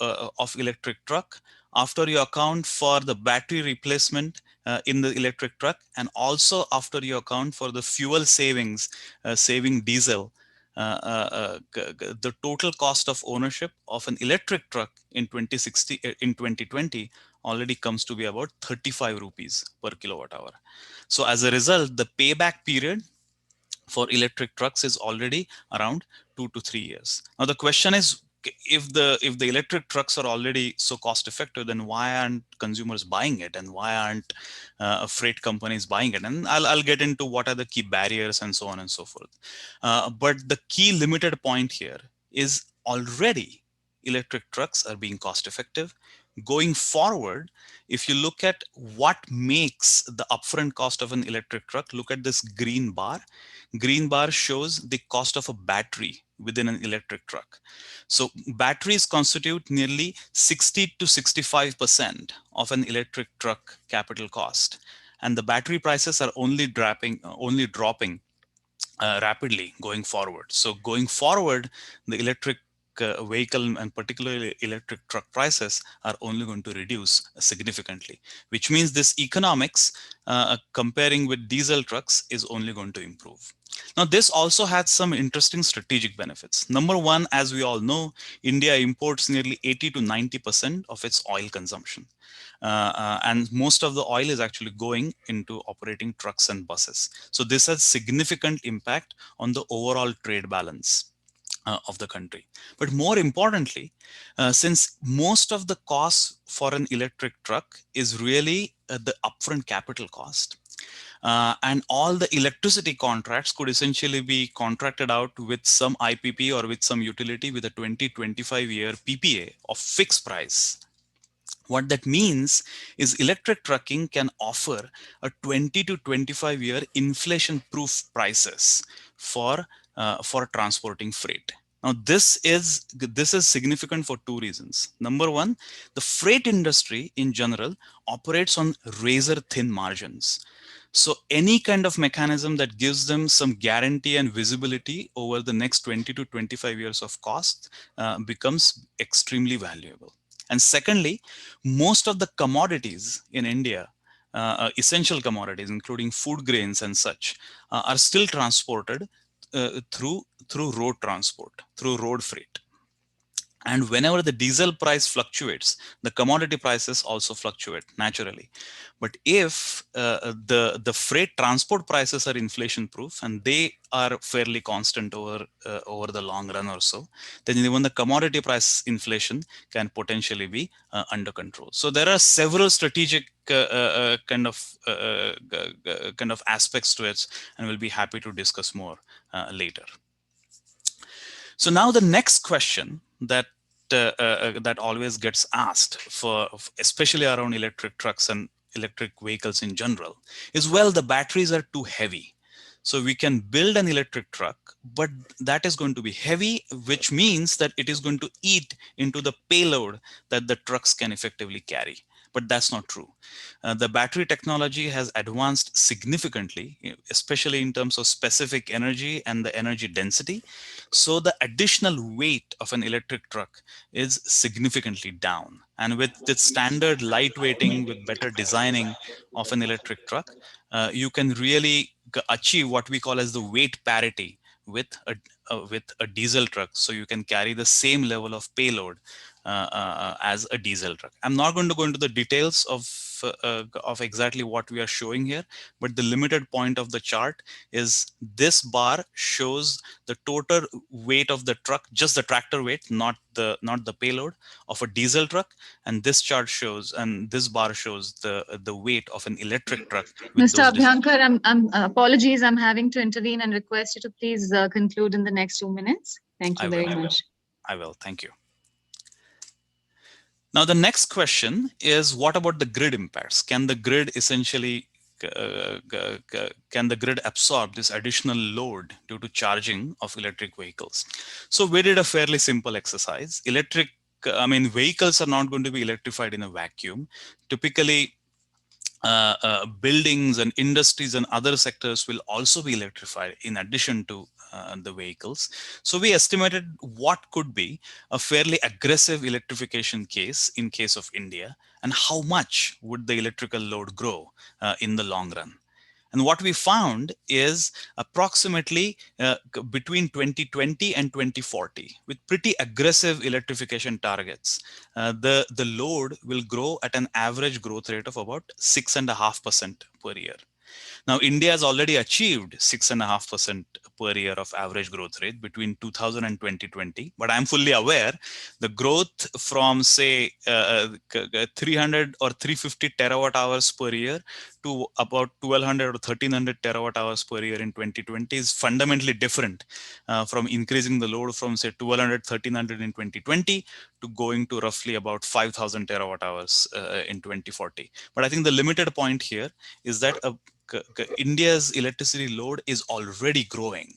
electric truck, after you account for the battery replacement in the electric truck, and after you account for the fuel savings, saving diesel, the total cost of ownership of an electric truck in 2020 already comes to be about 35 rupees per kilowatt hour. So as a result, the payback period for electric trucks is already around 2 to 3 years. Now the question is, if the electric trucks are already so cost effective, then why aren't consumers buying it, and why aren't freight companies buying it? And I'll get into what are the key barriers and so on and so forth. But the key limited point here is already electric trucks are being cost effective. Going forward, if you look at what makes the upfront cost of an electric truck, look at this green bar. Green bar shows the cost of a battery within an electric truck. So batteries constitute nearly 60 to 65% of an electric truck capital cost. And the battery prices are only dropping rapidly going forward. So going forward, the electric vehicle and particularly electric truck prices are only going to reduce significantly, which means this economics comparing with diesel trucks is only going to improve. Now, this also had some interesting strategic benefits. Number one, as we all know, India imports nearly 80 to 90% of its oil consumption. And most of the oil is actually going into operating trucks and buses. So this has significant impact on the overall trade balance of the country. But more importantly, since most of the cost for an electric truck is really the upfront capital cost, and all the electricity contracts could essentially be contracted out with some IPP or with some utility with a 20-25 year PPA of fixed price. What that means is electric trucking can offer a 20 to 25 year inflation proof prices for transporting freight. Now this is significant for two reasons. Number one, the freight industry in general operates on razor thin margins. So any kind of mechanism that gives them some guarantee and visibility over the next 20 to 25 years of cost becomes extremely valuable. And secondly, most of the commodities in India, essential commodities, including food grains and such, are still transported through road transport, through road freight. And whenever the diesel price fluctuates, the commodity prices also fluctuate naturally. But if the freight transport prices are inflation proof and they are fairly constant over the long run or so, then even the commodity price inflation can potentially be under control. So there are several strategic kind of aspects to it, and we'll be happy to discuss more later. So now the next question that always gets asked especially around electric trucks and electric vehicles in general is, well, the batteries are too heavy. So we can build an electric truck, but that is going to be heavy, which means that it is going to eat into the payload that the trucks can effectively carry. But that's not true. The battery technology has advanced significantly, especially in terms of specific energy and the energy density. So the additional weight of an electric truck is significantly down. And with its standard lightweighting, with better designing of an electric truck, you can really achieve what we call as the weight parity with a diesel truck. So you can carry the same level of payload as a diesel truck. I'm not going to go into the details of exactly what we are showing here, but the limited point of the chart is this bar shows the total weight of the truck, just the tractor weight, not the payload of a diesel truck, and this chart shows, and this bar shows the weight of an electric truck. Mr. Abhyankar, apologies, I'm having to intervene and request you to please conclude in the next 2 minutes. Thank you very much. I will. Thank you. Now, the next question is, what about the grid impacts? Can the grid essentially, can the grid absorb this additional load due to charging of electric vehicles? So we did a fairly simple exercise. Vehicles are not going to be electrified in a vacuum. Typically, buildings and industries and other sectors will also be electrified in addition to the vehicles. So we estimated what could be a fairly aggressive electrification case in case of India, and how much would the electrical load grow in the long run. And what we found is approximately between 2020 and 2040, with pretty aggressive electrification targets, the load will grow at an average growth rate of about 6.5% per year. Now, India has already achieved 6.5% per year of average growth rate between 2000 and 2020. But I'm fully aware the growth from, say, 300 or 350 terawatt hours per year to about 1200 or 1300 terawatt hours per year in 2020 is fundamentally different from increasing the load from, say, 1200, 1300 in 2020 to going to roughly about 5000 terawatt hours in 2040. But I think the limited point here is that India's electricity load is already growing,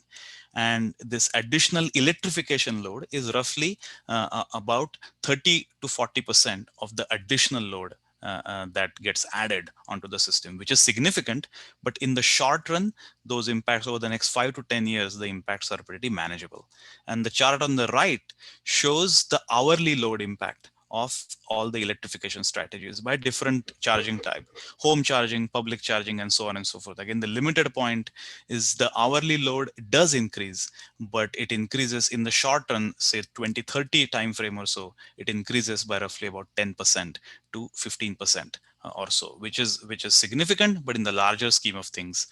and this additional electrification load is roughly about 30 to 40% of the additional load that gets added onto the system, which is significant. But in the short run, those impacts over the next 5 to 10 years, the impacts are pretty manageable. And the chart on the right shows the hourly load impact of all the electrification strategies by different charging type, home charging, public charging, and so on and so forth. Again, the limited point is the hourly load does increase, but it increases in the short run, say 2030 timeframe or so, it increases by roughly about 10% to 15% or so, which is significant, but in the larger scheme of things,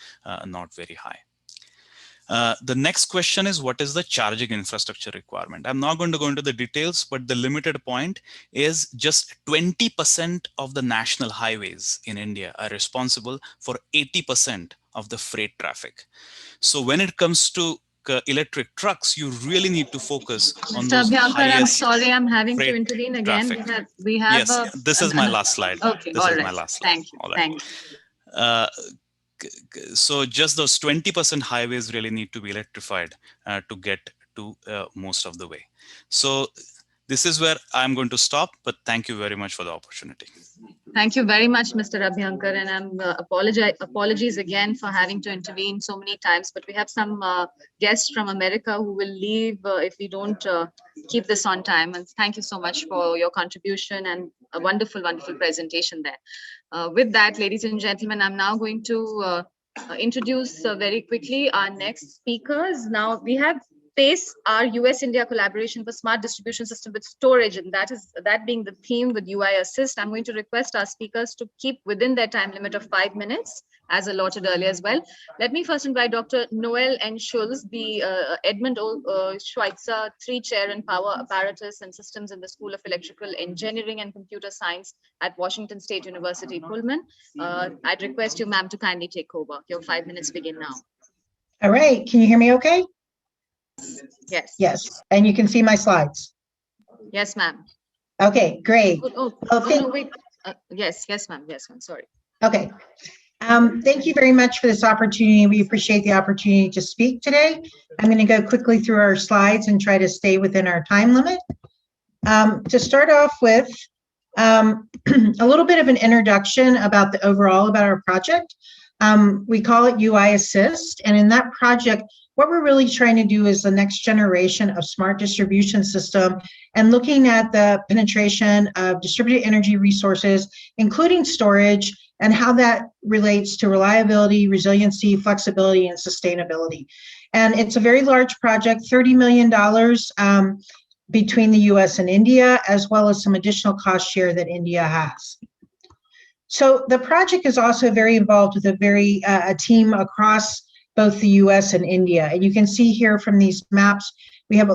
not very high. The next question is, what is the charging infrastructure requirement? I'm not going to go into the details, but the limited point is just 20% of the national highways in India are responsible for 80% of the freight traffic. So when it comes to electric trucks, you really need to focus on Mr. those Abhyankar, I'm highest sorry, I'm having to freight intervene again. traffic. We have Yes, this is my last slide. Okay, This all is my right. last slide. Thank you. All right. Thank you. So just those 20% highways really need to be electrified to get to most of the way. So this is where I'm going to stop, but thank you very much for the opportunity. Thank you very much, Mr. Abhyankar, and I'm apologies again for having to intervene so many times, but we have some guests from America who will leave if we don't keep this on time. And thank you so much for your contribution and a wonderful, wonderful presentation there. With that, ladies and gentlemen, I'm now going to introduce very quickly our next speakers. Now we have PACE, our US-India collaboration for smart distribution system with storage, and that being the theme with UI Assist. I'm going to request our speakers to keep within their time limit of 5 minutes, as allotted earlier as well. Let me first invite Dr. Noel N. Schulz, the Edmund O. Schweitzer 3-chair in power apparatus and systems in the School of Electrical Engineering and Computer Science at Washington State University, Pullman. I'd request you, ma'am, to kindly take over. Your 5 minutes begin now. All right, can you hear me okay? Yes. Yes, and you can see my slides. Yes, ma'am. Okay, great. No, wait. Yes, ma'am. Yes, ma'am. Sorry. Okay. Thank you very much for this opportunity. We appreciate the opportunity to speak today. I'm going to go quickly through our slides and try to stay within our time limit. To start off with, a little bit of an introduction about the overall about our project. We call it UI Assist, and in that project, what we're really trying to do is the next generation of smart distribution system and looking at the penetration of distributed energy resources, including storage, and how that relates to reliability, resiliency, flexibility, and sustainability. And it's a very large project, $30 million between the US and India, as well as some additional cost share that India has. So the project is also very involved with a team across both the US and India. And you can see here from these maps, we have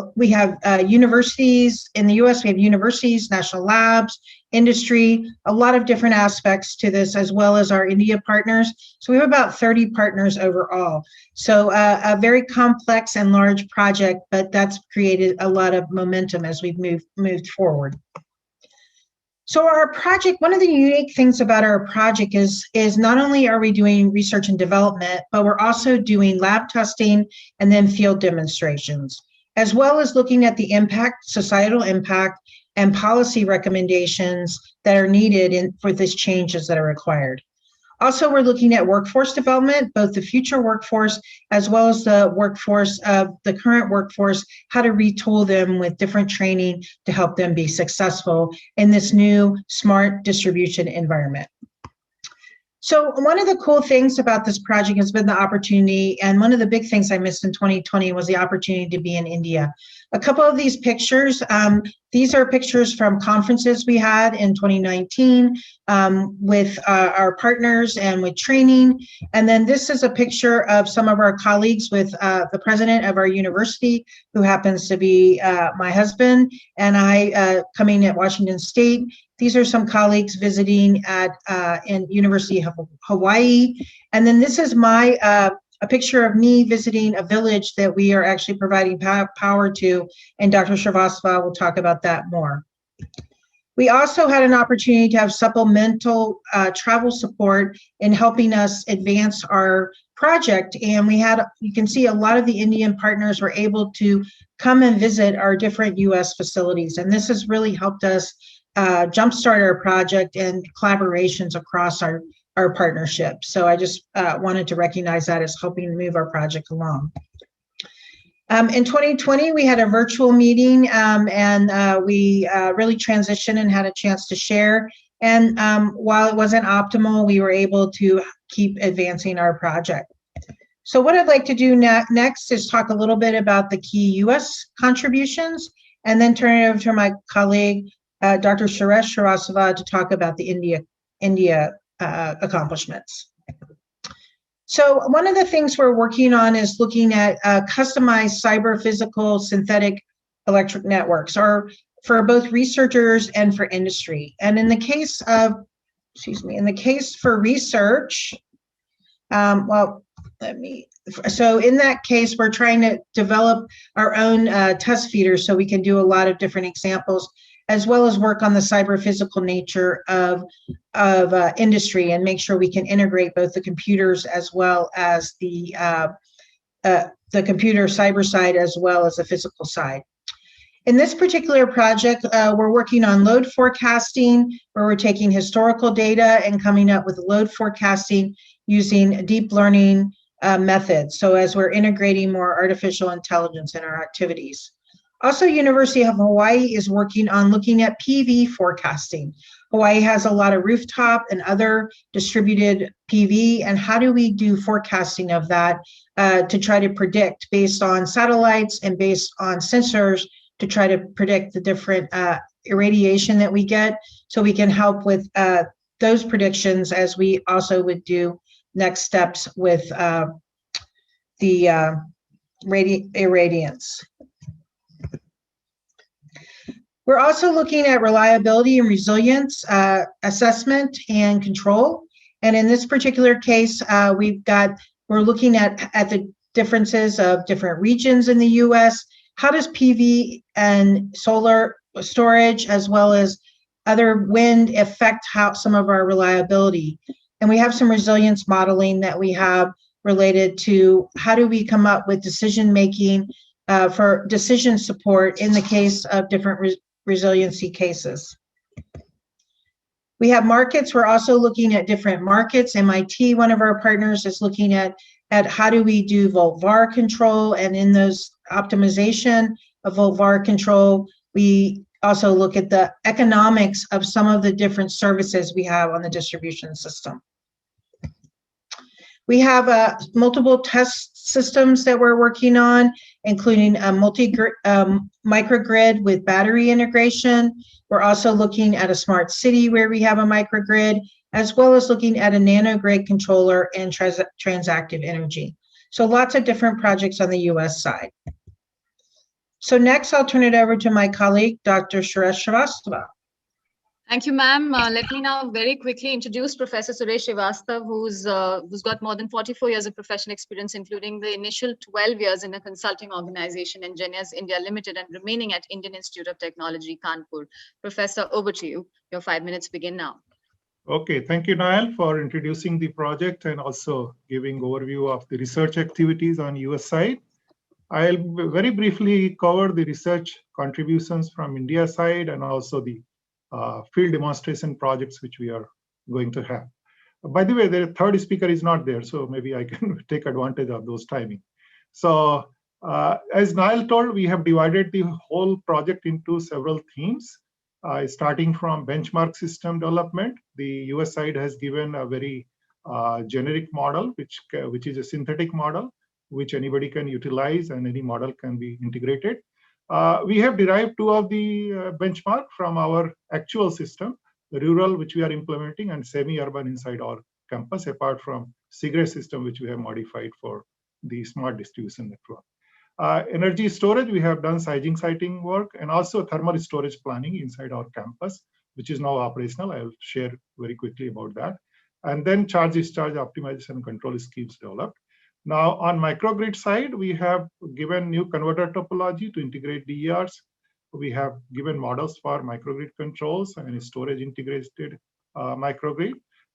universities in the US, we have universities, national labs, industry, a lot of different aspects to this, as well as our India partners. So we have about 30 partners overall. So a very complex and large project, but that's created a lot of momentum as we've moved forward. So our project, one of the unique things about our project is not only are we doing research and development, but we're also doing lab testing and then field demonstrations, as well as looking at the impact, societal impact, and policy recommendations that are needed for these changes that are required. Also, we're looking at workforce development, both the future workforce as well as the workforce of the current workforce, how to retool them with different training to help them be successful in this new smart distribution environment. So one of the cool things about this project has been the opportunity, and one of the big things I missed in 2020 was the opportunity to be in India. A couple of these pictures, these are pictures from conferences we had in 2019 with our partners and with training. And then this is a picture of some of our colleagues with the president of our university, who happens to be my husband, and I coming at Washington State. These are some colleagues visiting at in University of Hawaii. And then this is a picture of me visiting a village that we are actually providing power to, and Dr. Srivastava will talk about that more. We also had an opportunity to have supplemental travel support in helping us advance our project. And we had, you can see a lot of the Indian partners were able to come and visit our different US facilities. And this has really helped us jumpstart our project and collaborations across our partnership. So I just wanted to recognize that as helping to move our project along. In 2020, we had a virtual meeting and we really transitioned and had a chance to share. And while it wasn't optimal, we were able to keep advancing our project. So what I'd like to do next is talk a little bit about the key US contributions, and then turn it over to my colleague, Dr. Suresh Srivastava, to talk about the India accomplishments. So one of the things we're working on is looking at customized cyber physical synthetic electric networks, or for both researchers and for industry. And in the case of, in the case for research, well, let me so in that case, we're trying to develop our own test feeders so we can do a lot of different examples, as well as work on the cyber physical nature of industry and make sure we can integrate both the computers as well as the computer cyber side as well as the physical side. In this particular project, we're working on load forecasting, where we're taking historical data and coming up with load forecasting using deep learning methods. So as we're integrating more artificial intelligence in our activities. Also, University of Hawaii is working on looking at PV forecasting. Hawaii has a lot of rooftop and other distributed PV, and how do we do forecasting of that to try to predict based on satellites and based on sensors to try to predict the different irradiation that we get, so we can help with those predictions as we also would do next steps with the irradiance. We're also looking at reliability and resilience assessment and control. And in this particular case, we're looking at the differences of different regions in the US. How does PV and solar storage as well as other wind affect some of our reliability? And we have some resilience modeling that we have related to how do we come up with decision making for decision support in the case of different resiliency cases. We have markets. We're also looking at different markets. MIT, one of our partners, is looking at how do we do volt-var control, and in those optimization of volt-var control, we also look at the economics of some of the different services we have on the distribution system. We have multiple test systems that we're working on, including a microgrid with battery integration. We're also looking at a smart city where we have a microgrid, as well as looking at a nanogrid controller and transactive energy. So lots of different projects on the US side. So next, I'll turn it over to my colleague, Dr. Suresh Srivastava. Thank you, ma'am. Let me now very quickly introduce Professor Suresh Srivastava, who's got more than 44 years of professional experience, including the initial 12 years in a consulting organization, Engineers India Limited, and remaining at Indian Institute of Technology, Kanpur. Professor, over to you. Your 5 minutes begin now. Okay, thank you, Niall, for introducing the project and also giving overview of the research activities on US side. I'll very briefly cover the research contributions from India side and also the field demonstration projects which we are going to have. By the way, the third speaker is not there, so maybe I can take advantage of those timing. So as Niall told, we have divided the whole project into several themes. Starting from benchmark system development, the US side has given a very generic model, which is a synthetic model, which anybody can utilize and any model can be integrated. We have derived two of the benchmark from our actual system, the rural, which we are implementing, and semi-urban inside our campus, apart from SIGRE system, which we have modified for the smart distribution network. Energy storage, we have done siting work and also thermal storage planning inside our campus, which is now operational. I will share very quickly about that. And then charge-discharge optimization and control schemes developed. Now on microgrid side, we have given new converter topology to integrate DERs. We have given models for microgrid controls and storage integrated microgrid.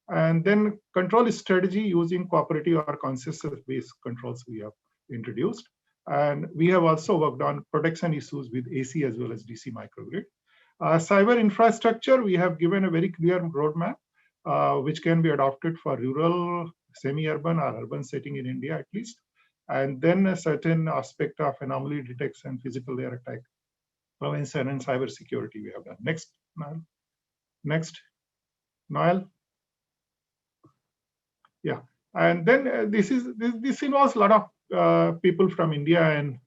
And then control strategy using cooperative or consensus-based controls we have introduced. And we have also worked on protection issues with AC as well as DC microgrid. Cyber infrastructure, we have given a very clear roadmap, which can be adopted for rural, semi-urban or urban setting in India at least. And then a certain aspect of anomaly detection, physical layer attack, prevention and cyber security we have done. Next, Niall. Next, Niall. Yeah, and then this involves a lot of people from India and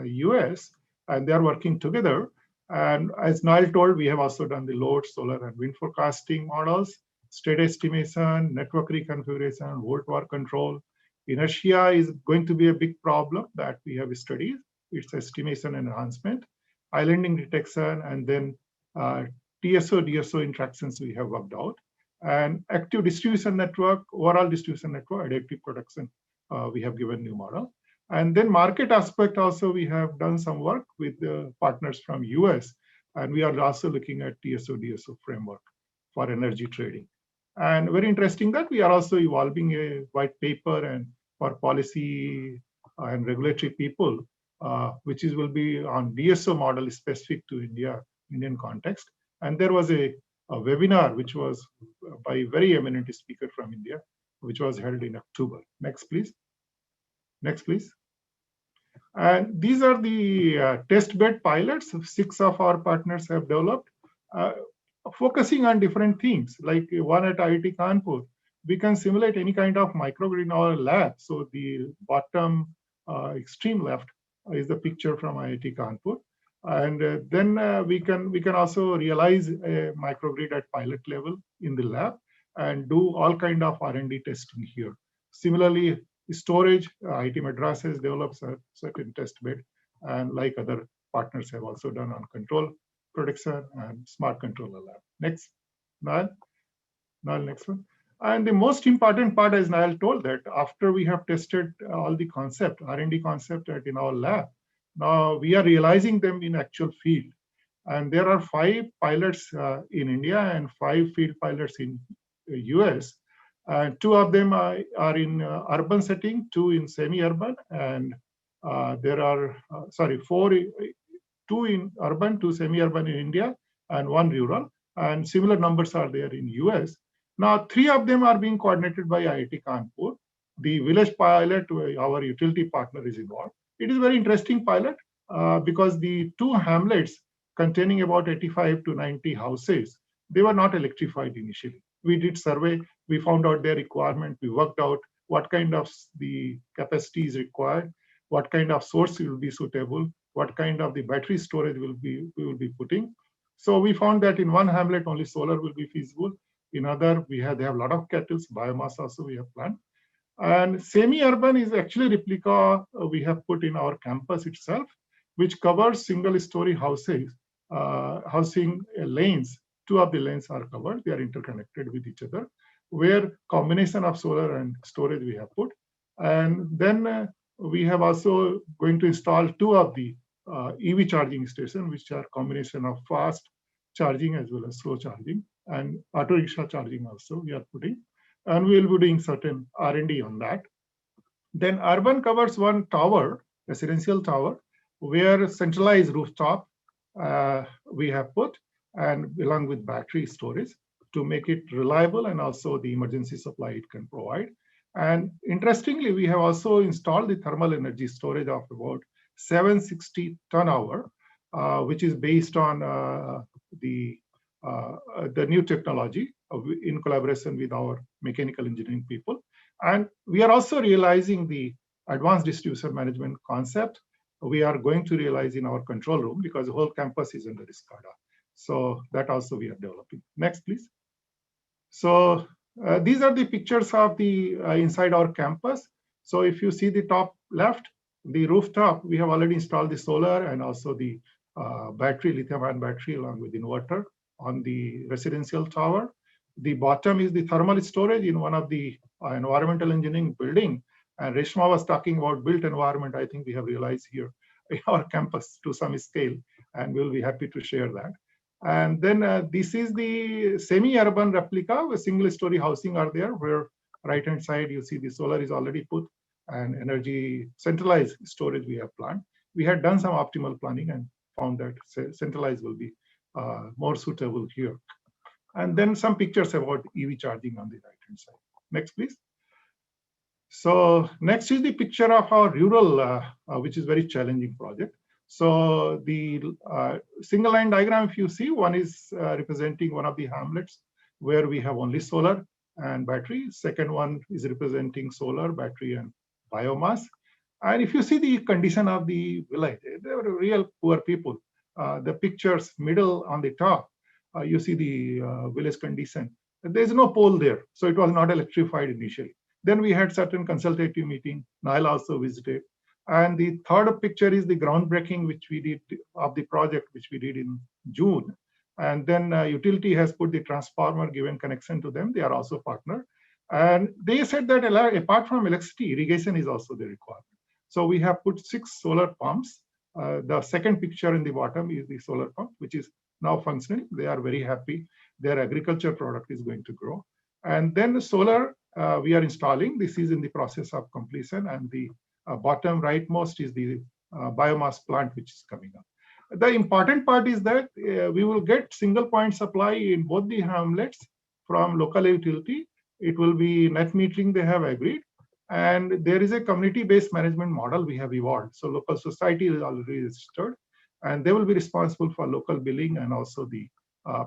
US, and they are working together. And as Niall told, we have also done the load, solar and wind forecasting models, state estimation, network reconfiguration, volt-var control. Inertia is going to be a big problem that we have studied. It's estimation and enhancement, islanding detection, and then TSO-DSO interactions we have worked out. And active distribution network, overall distribution network, adaptive protection we have given new model. And then market aspect also, we have done some work with the partners from US, and we are also looking at TSO-DSO framework for energy trading. And very interesting that we are also evolving a white paper and for policy and regulatory people, which will be on DSO model specific to Indian context. And there was a webinar which was by a very eminent speaker from India, which was held in October. Next, please. Next, please. And these are the test bed pilots 6 of our partners have developed, focusing on different things. Like one at IIT Kanpur, we can simulate any kind of microgrid in our lab. So the bottom extreme left is the picture from IIT Kanpur. And then we can also realize a microgrid at pilot level in the lab and do all kind of R&D testing here. Similarly, storage, IIT Madras has developed a certain test bed, and like other partners have also done on control production and smart controller lab. Next, Niall, next one. And the most important part, as Niall told, that after we have tested all the concept, R&D concept in our lab, now we are realizing them in actual field. And there are 5 pilots in India and 5 field pilots in US. 2 of them are in urban setting, 2 in semi-urban, and there are, 2 in urban, 2 semi-urban in India, and 1 rural. And similar numbers are there in US. Now, 3 of them are being coordinated by IIT Kanpur. The village pilot, our utility partner is involved. It is a very interesting pilot because the 2 hamlets containing about 85 to 90 houses, they were not electrified initially. We did survey, we found out their requirement, we worked out what kind of the capacity is required, what kind of source will be suitable, what kind of the battery storage we will be putting. So we found that in one hamlet only solar will be feasible. In other, they have a lot of kettles, biomass also we have planned. And semi-urban is actually replica we have put in our campus itself, which covers single-story houses, housing lanes. 2 of the lanes are covered, they are interconnected with each other, where combination of solar and storage we have put. And then we have also going to install 2 of the EV charging stations, which are combination of fast charging as well as slow charging, and auto rickshaw charging also we are putting. And we will be doing certain R&D on that. Then urban covers 1 tower, residential tower, where centralized rooftop we have put, and along with battery storage to make it reliable and also the emergency supply it can provide. And interestingly, we have also installed the thermal energy storage of about 760 ton-hour, which is based on the new technology in collaboration with our mechanical engineering people. And we are also realizing the advanced distribution management concept we are going to realize in our control room because the whole campus is under SCADA. So that also we are developing. Next, please. So these are the pictures of the inside our campus. So if you see the top left, the rooftop, we have already installed the solar and also the battery, lithium-ion battery along with inverter on the residential tower. The bottom is the thermal storage in one of the environmental engineering building. And Reshma was talking about built environment. I think we have realized here in our campus to some scale, and we'll be happy to share that. And then this is the semi-urban replica where single-story housing are there, where right-hand side you see the solar is already put and energy centralized storage we have planned. We had done some optimal planning and found that centralized will be more suitable here. And then some pictures about EV charging on the right-hand side. Next, please. So next is the picture of our rural, which is very challenging project. So the single line diagram, if you see, one is representing one of the hamlets where we have only solar and battery. Second one is representing solar, battery, and biomass. And if you see the condition of the village, they were real poor people. The pictures middle on the top, you see the village condition. There's no pole there, so it was not electrified initially. Then we had certain consultative meeting. Niall also visited. And the third picture is the groundbreaking, which we did of the project, which we did in June. And then utility has put the transformer, given connection to them. They are also partner. And they said that apart from electricity, irrigation is also the requirement. So we have put 6 solar pumps. The second picture in the bottom is the solar pump, which is now functioning. They are very happy. Their agriculture product is going to grow. And then the solar we are installing. This is in the process of completion. And the bottom rightmost is the biomass plant, which is coming up. The important part is that we will get single point supply in both the hamlets from local utility. It will be net metering they have agreed. And there is a community-based management model we have evolved. So local society is already registered, and they will be responsible for local billing and also the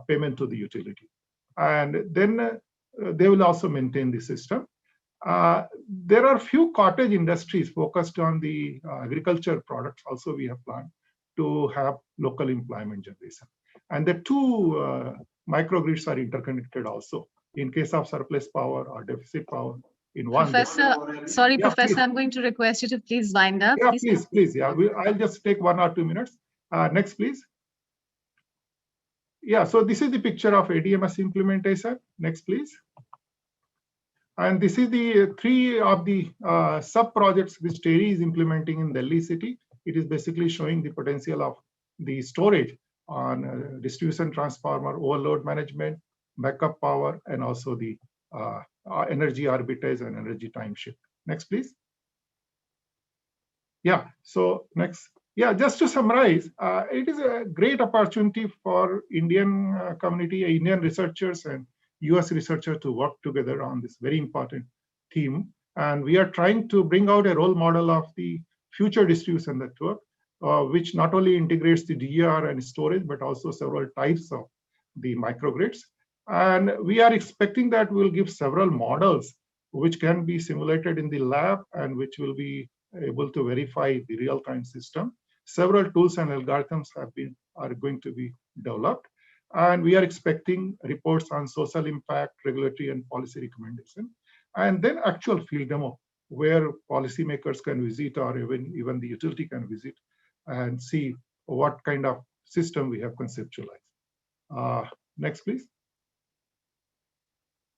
payment to the utility. And then they will also maintain the system. There are few cottage industries focused on the agriculture products. Also, we have planned to have local employment generation. And the 2 microgrids are interconnected also in case of surplus power or deficit power in one. Professor, sorry, yeah, Professor, please. I'm going to request you to please wind up. Yeah, please. Yeah, I'll just take 1 or 2 minutes. Next, please. Yeah, so this is the picture of ADMS implementation. Next, please. And this is the 3 of the sub-projects which TERI is implementing in Delhi city. It is basically showing the potential of the storage on distribution transformer, overload management, backup power, and also the energy arbitrage and energy time shift. Next, please. Yeah, so next. Yeah, just to summarize, it is a great opportunity for Indian community, Indian researchers and US researchers to work together on this very important theme. And we are trying to bring out a role model of the future distribution network, which not only integrates the DER and storage, but also several types of the microgrids. And we are expecting that we'll give several models which can be simulated in the lab and which will be able to verify the real-time system. Several tools and algorithms are going to be developed. And we are expecting reports on social impact, regulatory and policy recommendation, and then actual field demo where policymakers can visit or even the utility can visit and see what kind of system we have conceptualized. Next, please.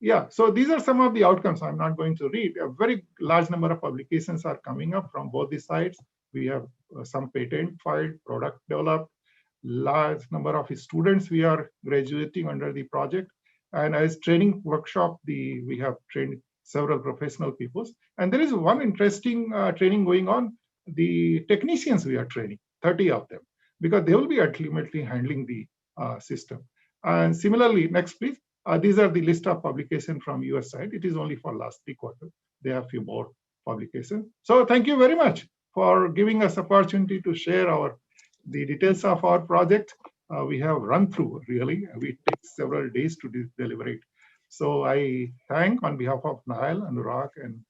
Yeah, so these are some of the outcomes. I'm not going to read. A very large number of publications are coming up from both the sides. We have some patent filed, product developed, large number of students we are graduating under the project. And as training workshop, we have trained several professional people. And there is one interesting training going on. The technicians we are training, 30 of them, because they will be ultimately handling the system. And similarly, next please. These are the list of publications from US side. It is only for last 3 quarters. They have a few more publications. So thank you very much for giving us opportunity to share the details of our project. We have run through really. We take several days to deliberate. So I thank on behalf of Nahal, Anurag, and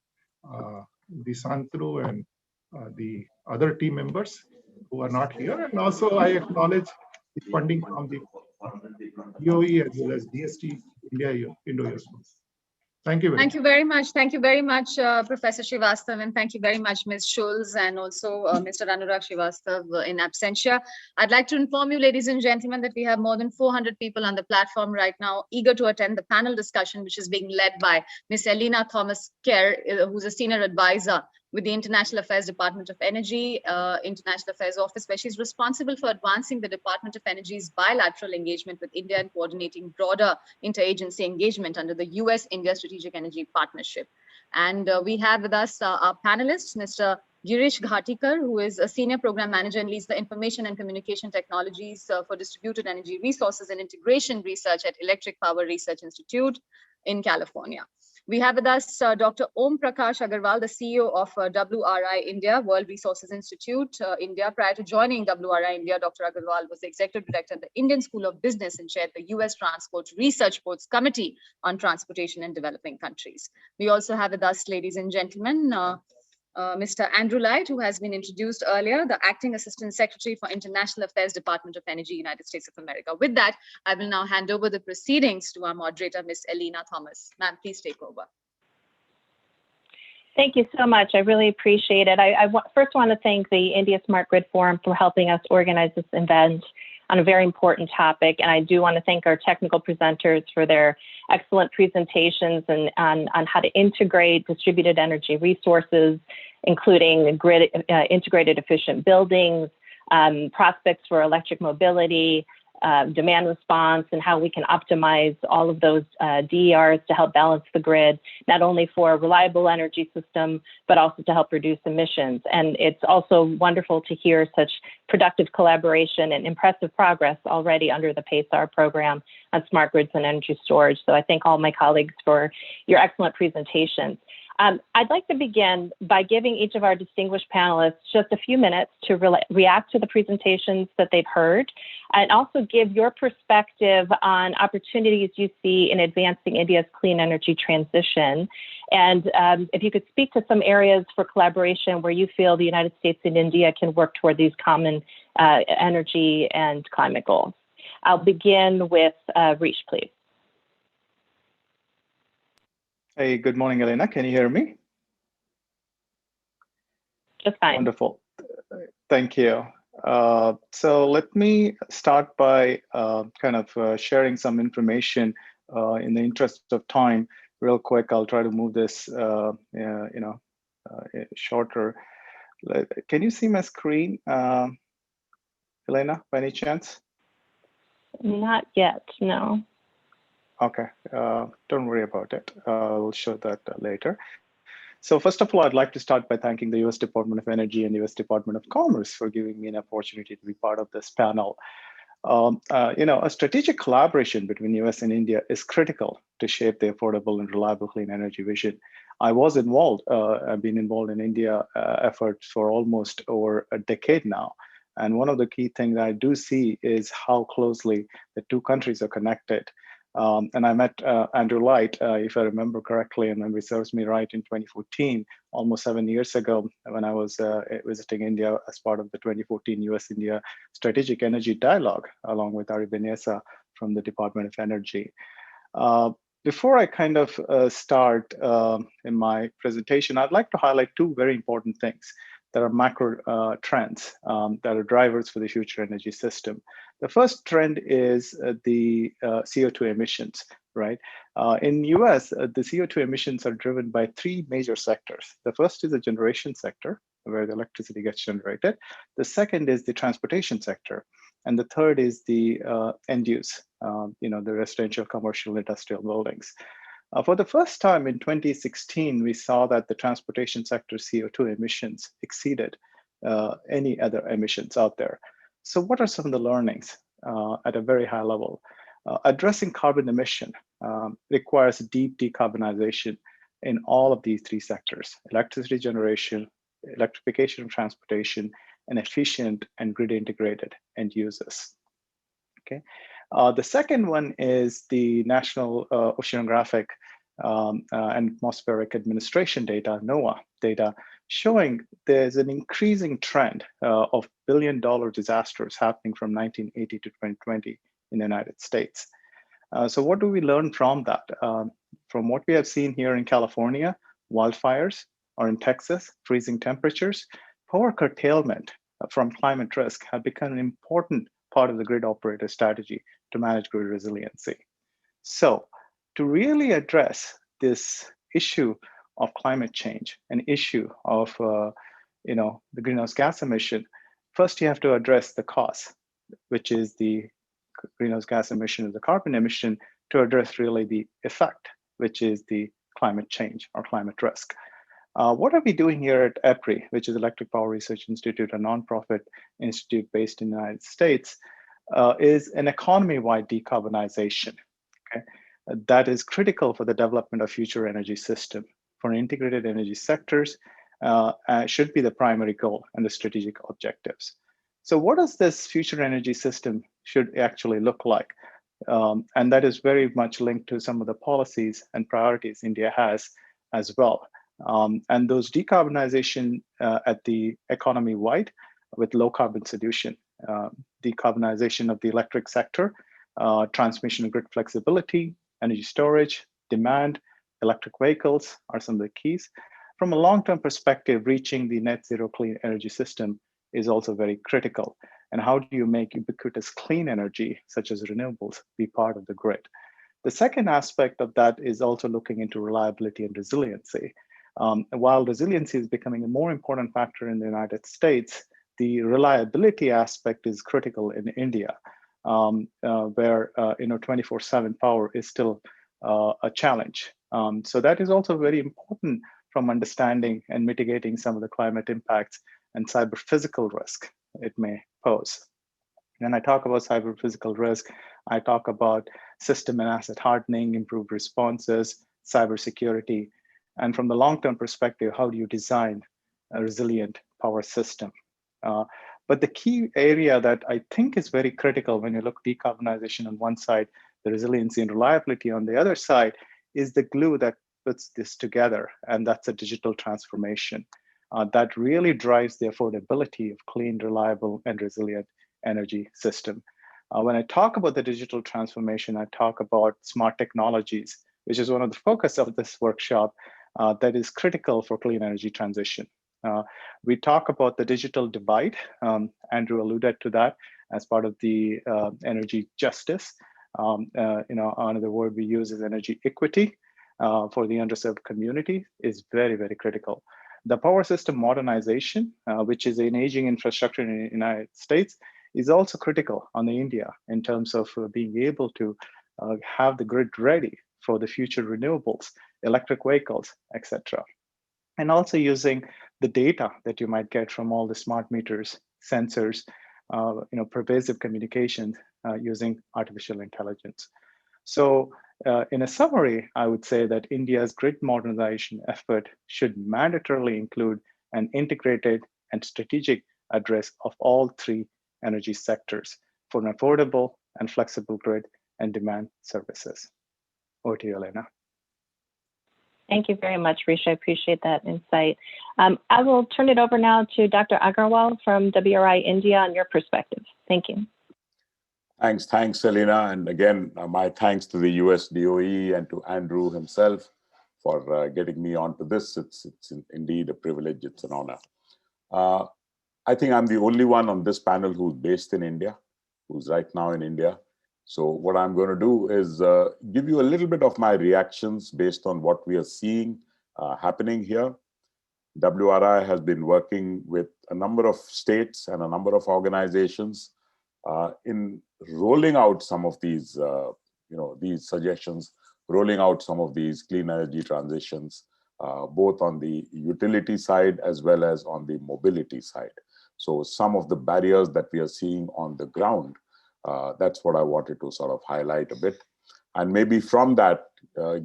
the Santru and the other team members who are not here. And also I acknowledge the funding from the DOE as well as DST India Indo-US. Thank you very much. Thank you very much. Thank you very much, Professor Srivastav, and thank you very much, Ms. Schulz, and also Mr. Anurag Srivastav in absentia. I'd like to inform you, ladies and gentlemen, that we have more than 400 people on the platform right now, eager to attend the panel discussion, which is being led by Ms. Elena Thomas-Kerr, who's a senior advisor with the International Affairs Department of Energy, International Affairs Office, where she's responsible for advancing the Department of Energy's bilateral engagement with India and coordinating broader interagency engagement under the US-India Strategic Energy Partnership. And we have with us our panelists, Mr. Girish Ghatikar, who is a senior program manager and leads the information and communication technologies for distributed energy resources and integration research at Electric Power Research Institute in California. We have with us Dr. Om Prakash Agarwal, the CEO of WRI India, World Resources Institute, India. Prior to joining WRI India, Dr. Agarwal was the executive director at the Indian School of Business and chaired the US Transport Research Board's Committee on Transportation in Developing Countries. We also have with us, ladies and gentlemen, Mr. Andrew Light, who has been introduced earlier, the Acting Assistant Secretary for International Affairs, Department of Energy, United States of America. With that, I will now hand over the proceedings to our moderator, Ms. Elena Thomas. Ma'am, please take over. Thank you so much. I really appreciate it. I first want to thank the India Smart Grid Forum for helping us organize this event. on a very important topic. And I do want to thank our technical presenters for their excellent presentations and on how to integrate distributed energy resources, including grid integrated efficient buildings, prospects for electric mobility, demand response, and how we can optimize all of those DERs to help balance the grid, not only for a reliable energy system, but also to help reduce emissions. And it's also wonderful to hear such productive collaboration and impressive progress already under the PACER program on smart grids and energy storage. So I thank all my colleagues for your excellent presentations. I'd like to begin by giving each of our distinguished panelists just a few minutes to react to the presentations that they've heard, and also give your perspective on opportunities you see in advancing India's clean energy transition. And if you could speak to some areas for collaboration where you feel the United States and India can work toward these common energy and climate goals. I'll begin with Rish, please. Hey, good morning, Elena. Can you hear me? Just fine. Wonderful. Thank you. So let me start by sharing some information in the interest of time. Real quick, I'll try to move this shorter. Can you see my screen, Elena, by any chance? Not yet, no. Okay, don't worry about it. We'll show that later. So first of all, I'd like to start by thanking the U.S. Department of Energy and U.S. Department of Commerce for giving me an opportunity to be part of this panel. A strategic collaboration between U.S. and India is critical to shape the affordable and reliable clean energy vision. I've been involved in India efforts for almost over a decade now. And one of the key things I do see is how closely the two countries are connected. And I met Andrew Light, if I remember correctly, and memory serves me right, in 2014, almost 7 years ago, when I was visiting India as part of the 2014 US-India Strategic Energy Dialogue, along with Ari Benessa from the Department of Energy. Before I start in my presentation, I'd like to highlight two very important things. There are macro trends that are drivers for the future energy system. The first trend is the CO2 emissions, right? In US, the CO2 emissions are driven by three major sectors. The first is the generation sector, where the electricity gets generated. The second is the transportation sector. And the third is the end use, the residential, commercial, industrial buildings. For the first time in 2016, we saw that the transportation sector CO2 emissions exceeded any other emissions out there. So what are some of the learnings at a very high level? Addressing carbon emission requires deep decarbonization in all of these three sectors: electricity generation, electrification of transportation, and efficient and grid integrated end users. Okay. The second one is the National Oceanographic and Atmospheric Administration data, NOAA data, showing there's an increasing trend of billion-dollar disasters happening from 1980 to 2020 in the United States. So what do we learn from that? From what we have seen here in California, wildfires, or in Texas, freezing temperatures, power curtailment from climate risk have become an important part of the grid operator strategy to manage grid resiliency. So to really address this issue of climate change, an issue of the greenhouse gas emission, first you have to address the cause, which is the greenhouse gas emission, the carbon emission, to address really the effect, which is the climate change or climate risk. What are we doing here at EPRI, which is Electric Power Research Institute, a nonprofit institute based in the United States, is an economy-wide decarbonization. Okay? That is critical for the development of future energy system. For integrated energy sectors, should be the primary goal and the strategic objectives. So what does this future energy system should actually look like? And that is very much linked to some of the policies and priorities India has as well. And those decarbonization at the economy-wide with low carbon solution, decarbonization of the electric sector, transmission and grid flexibility, energy storage, demand, electric vehicles are some of the keys. From a long-term perspective, reaching the net zero clean energy system is also very critical. And how do you make ubiquitous clean energy, such as renewables, be part of the grid? The second aspect of that is also looking into reliability and resiliency. While resiliency is becoming a more important factor in the United States, the reliability aspect is critical in India, where 24/7 power is still a challenge. So that is also very important from understanding and mitigating some of the climate impacts and cyber physical risk it may pose. When I talk about cyber physical risk, I talk about system and asset hardening, improved responses, cybersecurity, and from the long-term perspective, how do you design a resilient power system? But the key area that I think is very critical when you look at decarbonization on one side, the resiliency and reliability on the other side, is the glue that puts this together, and that's a digital transformation that really drives the affordability of clean, reliable, and resilient energy system. When I talk about the digital transformation, I talk about smart technologies, which is one of the focus of this workshop that is critical for clean energy transition. We talk about the digital divide. Andrew alluded to that as part of the energy justice. Another word we use is energy equity for the underserved community is very, very critical. The power system modernization, which is an aging infrastructure in the United States, is also critical on the India in terms of being able to have the grid ready for the future renewables, electric vehicles, etc. And also using the data that you might get from all the smart meters, sensors, pervasive communication using artificial intelligence. So in a summary, I would say that India's grid modernization effort should mandatorily include an integrated and strategic address of all three energy sectors for an affordable and flexible grid and demand services. Over to you, Elena. Thank you very much, Rishi. I appreciate that insight. I will turn it over now to Dr. Agarwal from WRI India on your perspective. Thank you. Thanks, Selena. And again, my thanks to the US DOE and to Andrew himself for getting me onto this. It's indeed a privilege, it's an honor. I think I'm the only one on this panel who's based in India, who's right now in India. So what I'm going to do is give you a little bit of my reactions based on what we are seeing happening here. WRI has been working with a number of states and a number of organizations in rolling out some of these, these suggestions, rolling out some of these clean energy transitions, both on the utility side as well as on the mobility side. So some of the barriers that we are seeing on the ground, that's what I wanted to sort of highlight a bit. And maybe from that,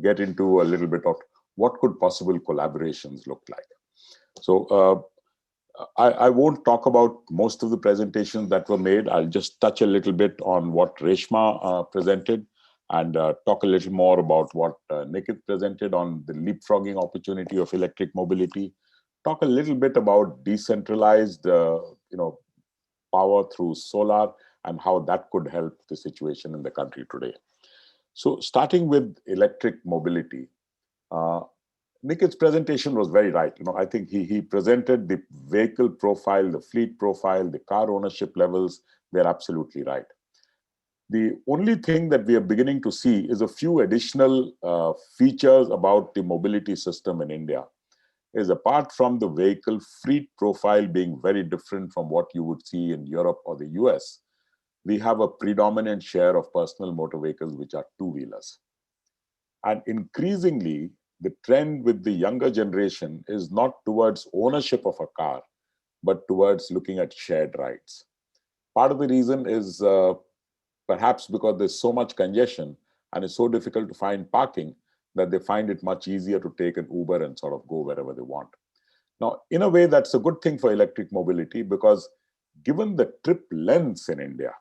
get into a little bit of what could possible collaborations look like. So I won't talk about most of the presentations that were made. I'll just touch a little bit on what Reshma presented and talk a little more about what Nikit presented on the leapfrogging opportunity of electric mobility. Talk a little bit about decentralized power through solar and how that could help the situation in the country today. So starting with electric mobility, Nikit's presentation was very right. I think he presented the vehicle profile, the fleet profile, the car ownership levels. They're absolutely right. The only thing that we are beginning to see is a few additional features about the mobility system in India. Is apart from the vehicle fleet profile being very different from what you would see in Europe or the US, we have a predominant share of personal motor vehicles, which are two-wheelers. And increasingly, the trend with the younger generation is not towards ownership of a car, but towards looking at shared rides. Part of the reason is perhaps because there's so much congestion and it's so difficult to find parking that they find it much easier to take an Uber and sort of go wherever they want. Now, in a way, that's a good thing for electric mobility because given the trip lengths in India,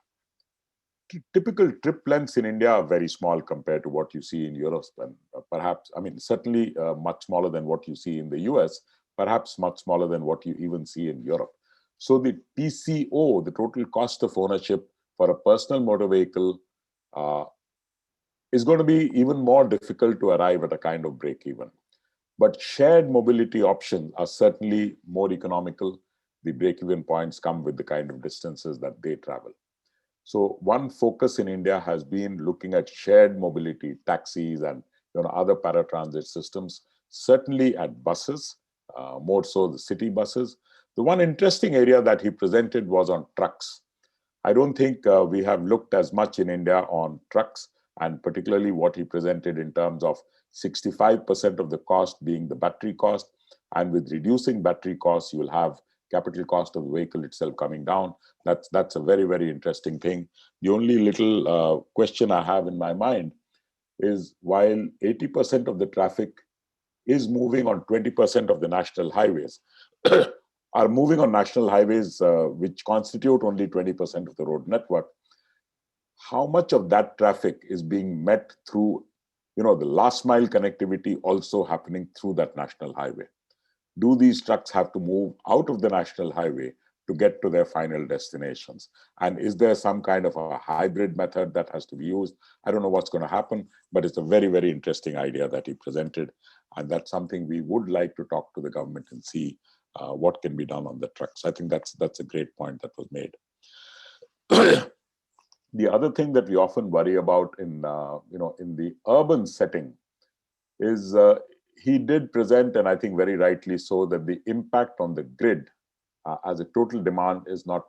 typical trip lengths in India are very small compared to what you see in Europe, and perhaps, certainly much smaller than what you see in the US, perhaps much smaller than what you even see in Europe. So the TCO, the total cost of ownership for a personal motor vehicle is going to be even more difficult to arrive at a kind of break even. But shared mobility options are certainly more economical. the break-even points come with the kind of distances that they travel. So one focus in India has been looking at shared mobility, taxis, and other paratransit systems, certainly at buses, more so the city buses. The one interesting area that he presented was on trucks. I don't think we have looked as much in India on trucks, and particularly what he presented in terms of 65% of the cost being the battery cost. And with reducing battery costs, you will have capital cost of the vehicle itself coming down. That's a very, very interesting thing. The only little question I have in my mind is, while 80% of the traffic is moving on 20% of the national highways, are moving on national highways, which constitute only 20% of the road network, how much of that traffic is being met through, the last mile connectivity also happening through that national highway? Do these trucks have to move out of the national highway to get to their final destinations? And is there some kind of a hybrid method that has to be used? I don't know what's going to happen, but it's a very, very interesting idea that he presented. And that's something we would like to talk to the government and see what can be done on the trucks. I think that's a great point that was made. The other thing that we often worry about in the urban setting is he did present, and I think very rightly so, that the impact on the grid as a total demand is not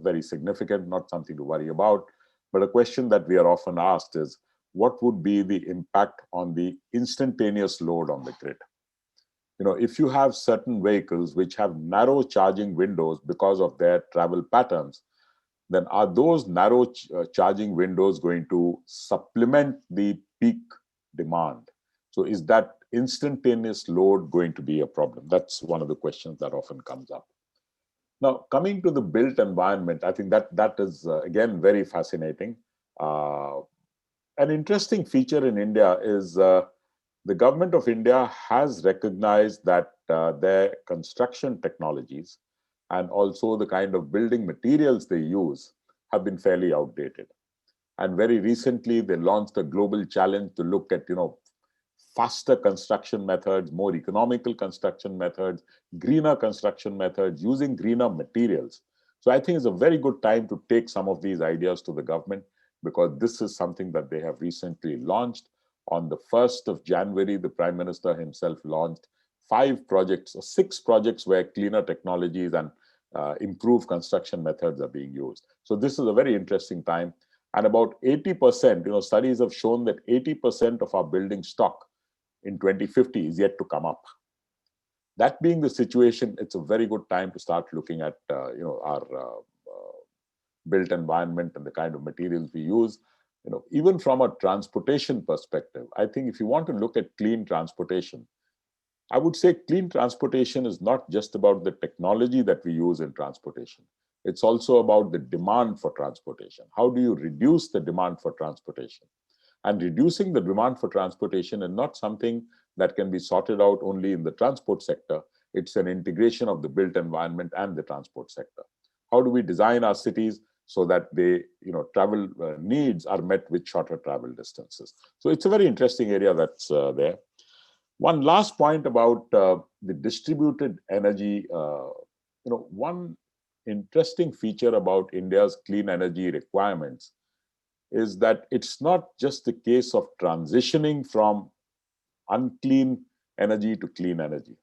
very significant, not something to worry about. But a question that we are often asked is, what would be the impact on the instantaneous load on the grid? If you have certain vehicles which have narrow charging windows because of their travel patterns, then are those narrow charging windows going to supplement the peak demand? So is that instantaneous load going to be a problem? That's one of the questions that often comes up. Now, coming to the built environment, I think that is, again, very fascinating. An interesting feature in India is the government of India has recognized that their construction technologies and also the kind of building materials they use have been fairly outdated. And very recently, they launched a global challenge to look at, faster construction methods, more economical construction methods, greener construction methods, using greener materials. So I think it's a very good time to take some of these ideas to the government, because this is something that they have recently launched. On the 1st of January, the Prime Minister himself launched 6 projects where cleaner technologies and improved construction methods are being used. So this is a very interesting time. And about 80%, studies have shown that 80% of our building stock in 2050 is yet to come up. That being the situation, it's a very good time to start looking at our built environment and the kind of materials we use. Even from a transportation perspective, I think if you want to look at clean transportation, I would say clean transportation is not just about the technology that we use in transportation. It's also about the demand for transportation. How do you reduce the demand for transportation? And reducing the demand for transportation is not something that can be sorted out only in the transport sector. It's an integration of the built environment and the transport sector. How do we design our cities so that they, travel needs are met with shorter travel distances? So it's a very interesting area that's there. One last point about the distributed energy. One interesting feature about India's clean energy requirements is that it's not just the case of transitioning from unclean energy to clean energy.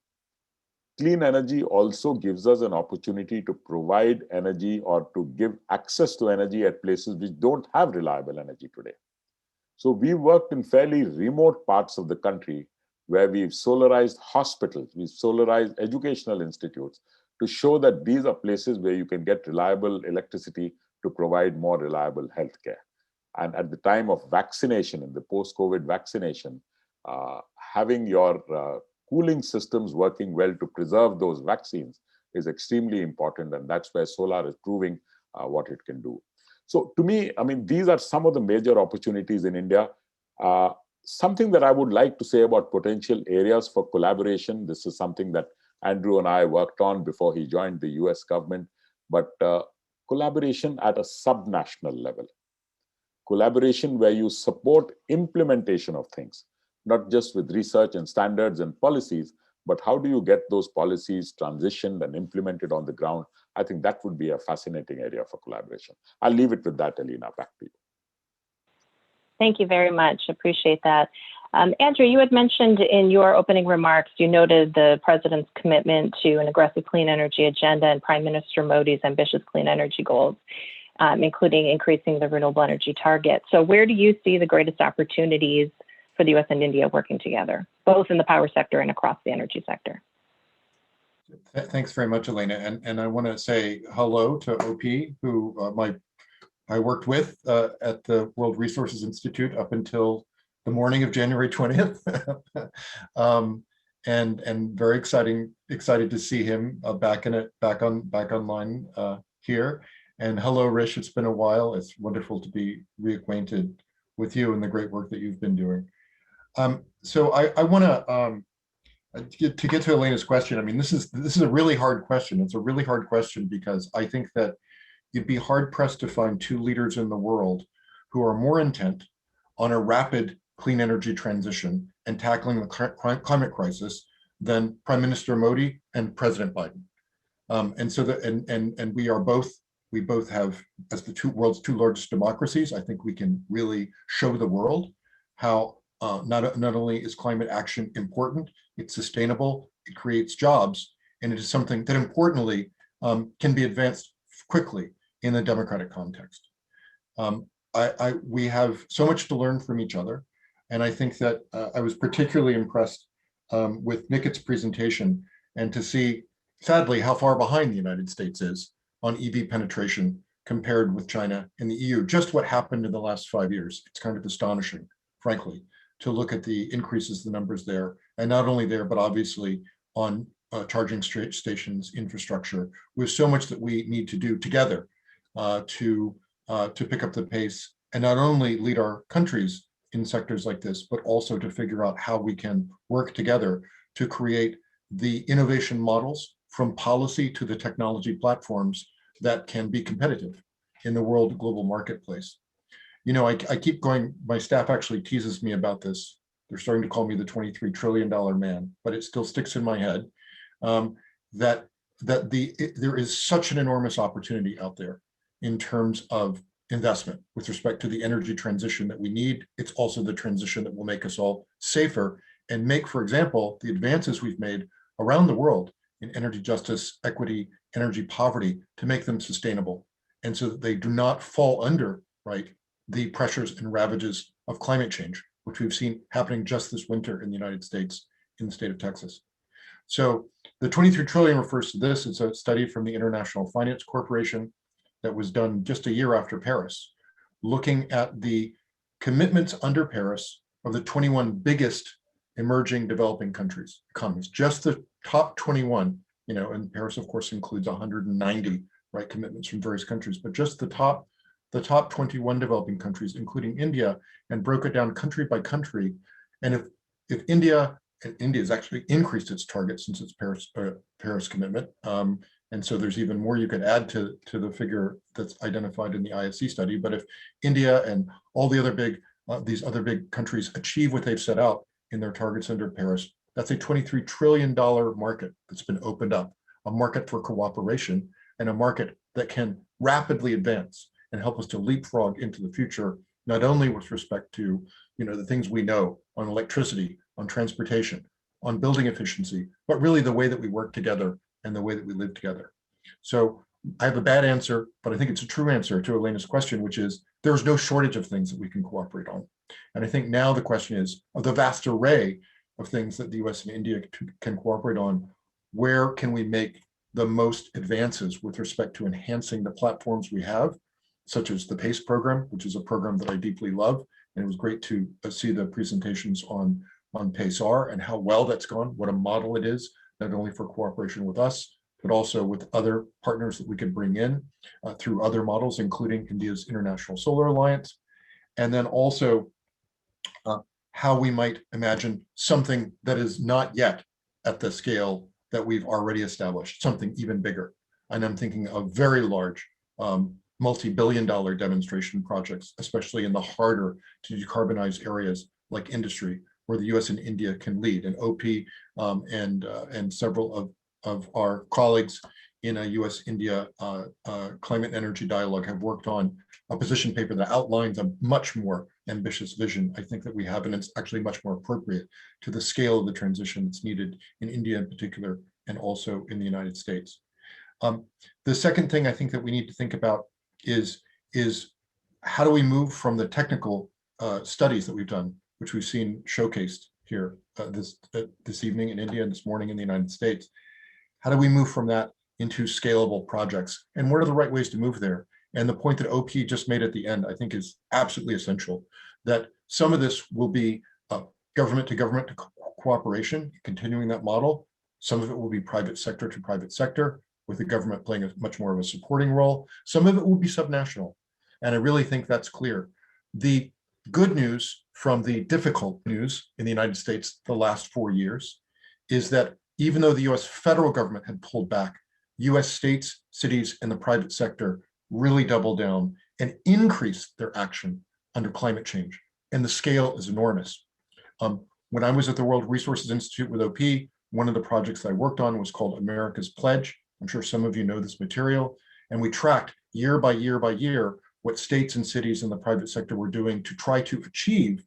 Clean energy also gives us an opportunity to provide energy or to give access to energy at places which don't have reliable energy today. So we worked in fairly remote parts of the country where we've solarized hospitals, we've solarized educational institutes to show that these are places where you can get reliable electricity to provide more reliable healthcare. And at the time of vaccination, in the post-COVID vaccination, having your cooling systems working well to preserve those vaccines is extremely important. And that's where solar is proving what it can do. So to me, these are some of the major opportunities in India. Something that I would like to say about potential areas for collaboration. This is something that Andrew and I worked on before he joined the US government, but collaboration at a subnational level. Collaboration where you support implementation of things, not just with research and standards and policies, But how do you get those policies transitioned and implemented on the ground? I think that would be a fascinating area for collaboration. I'll leave it with that, Elena. Back to you. Thank you very much. Appreciate that. Andrew, you had mentioned in your opening remarks, you noted the president's commitment to an aggressive clean energy agenda and Prime Minister Modi's ambitious clean energy goals, including increasing the renewable energy target. So where do you see the greatest opportunities for the US and India working together, both in the power sector and across the energy sector? Thanks very much, Elena. And I want to say hello to OP, who I worked with at the World Resources Institute up until the morning of January 20th. And very excited to see him back online here. And hello, Rish, it's been a while. It's wonderful to be reacquainted with you and the great work that you've been doing. So I want to get to Elena's question. I mean, this is a really hard question. It's a really hard question because I think that you'd be hard pressed to find two leaders in the world who are more intent on a rapid clean energy transition and tackling the climate crisis than Prime Minister Modi and President Biden. And so we both have, as the world's two largest democracies, I think we can really show the world how not only is climate action important, it's sustainable, it creates jobs, and it is something that importantly can be advanced quickly in a democratic context. We have so much to learn from each other. And I think that I was particularly impressed with Nikit's presentation and to see, sadly, how far behind the United States is on EV penetration compared with China and the EU. Just what happened in the last 5 years. It's kind of astonishing, frankly, to look at the increases, the numbers there, and not only there, but obviously on charging stations, infrastructure. There's so much that we need to do together to pick up the pace and not only lead our countries in sectors like this, but also to figure out how we can work together to create the innovation models from policy to the technology platforms that can be competitive in the world global marketplace. You know, I keep going, my staff actually teases me about this. They're starting to call me the $23 trillion man, but it still sticks in my head that there is such an enormous opportunity out there in terms of investment with respect to the energy transition that we need. It's also the transition that will make us all safer and make, for example, the advances we've made around the world in energy justice, equity, energy poverty to make them sustainable. And so that they do not fall under, right, the pressures and ravages of climate change, which we've seen happening just this winter in the United States, in the state of Texas. So the 23 trillion refers to this. It's a study from the International Finance Corporation that was done just a year after Paris, looking at the commitments under Paris of the 21 biggest emerging developing countries, economies, just the top 21, you know, and Paris of course includes 190, right, commitments from various countries, but just the top 21 developing countries, including India, and broke it down country by country. And if India has actually increased its target since its Paris commitment, and so there's even more you could add to the figure that's identified in the ISC study. But if India and all the other these other big countries achieve what they've set out in their targets under Paris, that's a $23 trillion market that's been opened up, a market for cooperation and a market that can rapidly advance and help us to leapfrog into the future, not only with respect to, you know, the things we know on electricity, on transportation, on building efficiency, but really the way that we work together and the way that we live together. So I have a bad answer, but I think it's a true answer to Elena's question, which is there's no shortage of things that we can cooperate on. And I think now the question is, of the vast array of things that the US and India can cooperate on, where can we make the most advances with respect to enhancing the platforms we have, such as the PACE program, which is a program that I deeply love. And it was great to see the presentations on PACE-R and how well that's gone, what a model it is, not only for cooperation with us, but also with other partners that we can bring in through other models, including India's International Solar Alliance. And then also how we might imagine something that is not yet at the scale that we've already established, something even bigger. And I'm thinking of very large multi-billion-dollar demonstration projects, especially in the harder to decarbonize areas like industry, where the US and India can lead. And OP and several of our colleagues in a US-India climate energy dialogue have worked on a position paper that outlines a much more ambitious vision, I think, that we have, and it's actually much more appropriate to the scale of the transition that's needed in India in particular, and also in the United States. The second thing I think that we need to think about is how do we move from the technical studies that we've done, which we've seen showcased here this evening in India and this morning in the United States. How do we move from that into scalable projects? And what are the right ways to move there? And the point that OP just made at the end, I think, is absolutely essential, that some of this will be government to government cooperation, continuing that model. Some of it will be private sector to private sector, with the government playing a much more of a supporting role. Some of it will be subnational. And I really think that's clear. The good news from the difficult news in the United States the last 4 years is that even though the US federal government had pulled back, US states, cities, and the private sector really doubled down and increased their action under climate change. And the scale is enormous. When I was at the World Resources Institute with OP, one of the projects that I worked on was called America's Pledge. I'm sure some of you know this material. And we tracked year by year by year what states and cities in the private sector were doing to try to achieve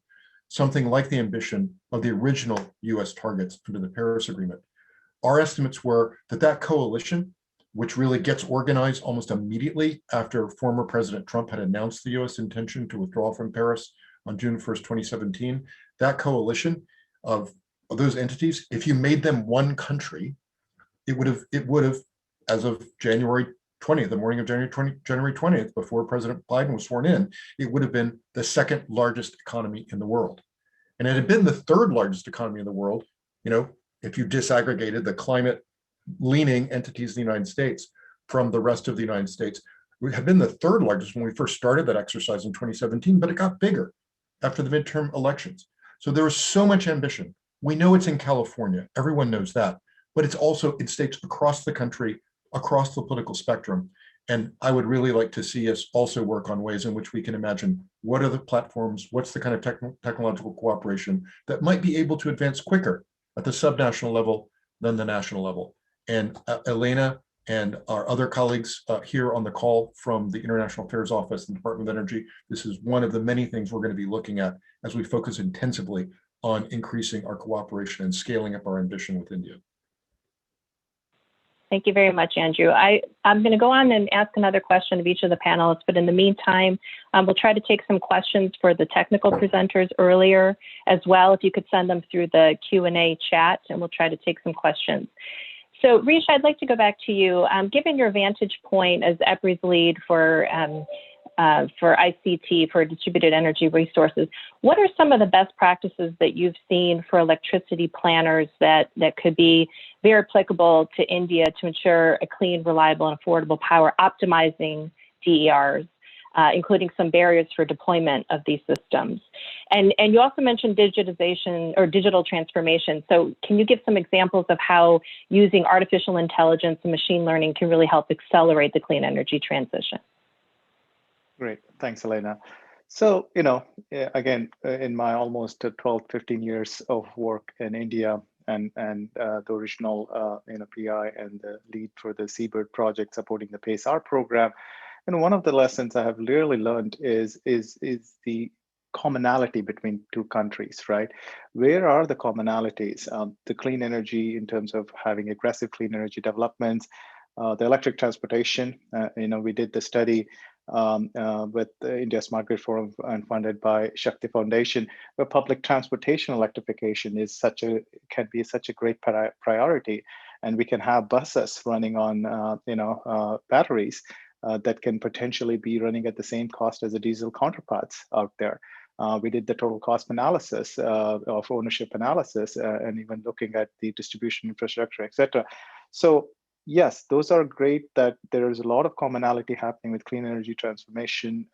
something like the ambition of the original US targets under the Paris Agreement. Our estimates were that that coalition, which really gets organized almost immediately after former President Trump had announced the US intention to withdraw from Paris on June 1st, 2017, that coalition of those entities, if you made them one country, it would have, as of January 20th, the morning of January 20th, before President Biden was sworn in, it would have been the second largest economy in the world. And it had been the third largest economy in the world, if you disaggregated the climate leaning entities in the United States from the rest of the United States. We had been the third largest when we first started that exercise in 2017, but it got bigger after the midterm elections. So there was so much ambition. We know it's in California, everyone knows that, but it's also in states across the country, across the political spectrum. And I would really like to see us also work on ways in which we can imagine what are the platforms, what's the kind of technological cooperation that might be able to advance quicker at the subnational level than the national level. And Elena and our other colleagues here on the call from the International Affairs Office and Department of Energy, this is one of the many things we're going to be looking at as we focus intensively on increasing our cooperation and scaling up our ambition with India. Thank you very much, Andrew. I'm going to go on and ask another question of each of the panelists, but in the meantime, we'll try to take some questions for the technical presenters earlier as well. If you could send them through the Q&A chat, and we'll try to take some questions. So, Rishi, I'd like to go back to you. Given your vantage point as EPRI's lead for ICT, for distributed energy resources, what are some of the best practices that you've seen for electricity planners that could be very applicable to India to ensure a clean, reliable, and affordable power, optimizing DERs, including some barriers for deployment of these systems? And you also mentioned digitization or digital transformation. So can you give some examples of how using artificial intelligence and machine learning can really help accelerate the clean energy transition? Great. Thanks, Elena. So, again, in my almost 12, 15 years of work in India and the original, PI and the lead for the Seabird project supporting the PACE-R program, and one of the lessons I have really learned is the commonality between two countries, right? Where are the commonalities? The clean energy in terms of having aggressive clean energy developments, the electric transportation. We did the study with the India Smart Grid Forum and funded by Shakti Foundation, where public transportation electrification can be such a great priority, and we can have buses running on batteries that can potentially be running at the same cost as the diesel counterparts out there. We did the total cost analysis of ownership analysis, and even looking at the distribution infrastructure, etc. So yes, those are great, that there is a lot of commonality happening with clean energy transformation,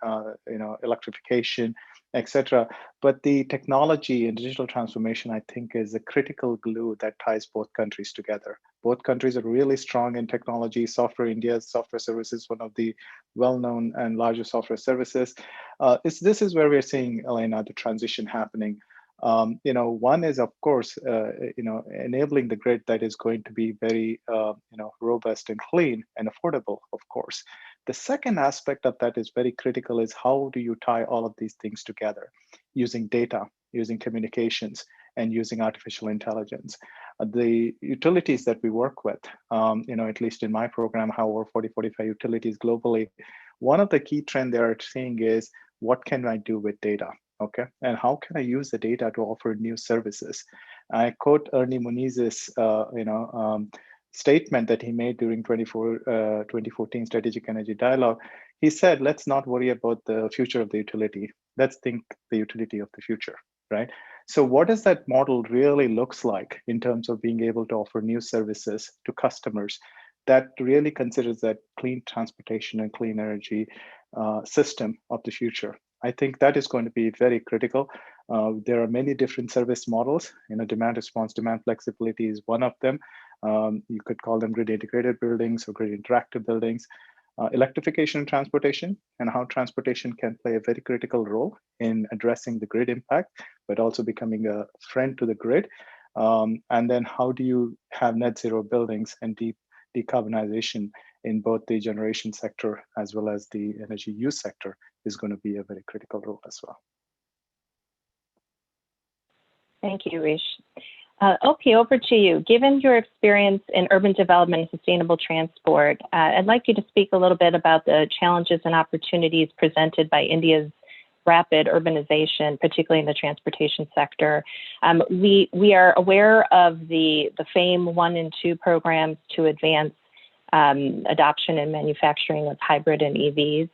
electrification, etc. But the technology and digital transformation, I think, is a critical glue that ties both countries together. Both countries are really strong in technology. Software India's software services, one of the well-known and largest software services. This is where we're seeing, Elena, the transition happening. One is, of course, enabling the grid that is going to be very, robust and clean and affordable, of course. The second aspect of that is very critical is how do you tie all of these things together using data, using communications, and using artificial intelligence. The utilities that we work with, at least in my program, over 45 utilities globally, one of the key trends they are seeing is what can I do with data? Okay, and how can I use the data to offer new services? I quote Ernie Muniz's, statement that he made during 2014 Strategic Energy Dialogue. He said, let's not worry about the future of the utility. Let's think the utility of the future, right? So what does that model really looks like in terms of being able to offer new services to customers that really considers that clean transportation and clean energy system of the future? I think that is going to be very critical. There are many different service models. Demand response, demand flexibility is one of them. You could call them grid integrated buildings or grid interactive buildings. Electrification and transportation, and how transportation can play a very critical role in addressing the grid impact, but also becoming a friend to the grid. And then how do you have net zero buildings and decarbonization in both the generation sector as well as the energy use sector is going to be a very critical role as well. Thank you, Rish. OP, over to you. Given your experience in urban development and sustainable transport, I'd like you to speak a little bit about the challenges and opportunities presented by India's rapid urbanization, particularly in the transportation sector. We are aware of the FAME 1 and 2 programs to advance adoption and manufacturing of hybrid and EVs.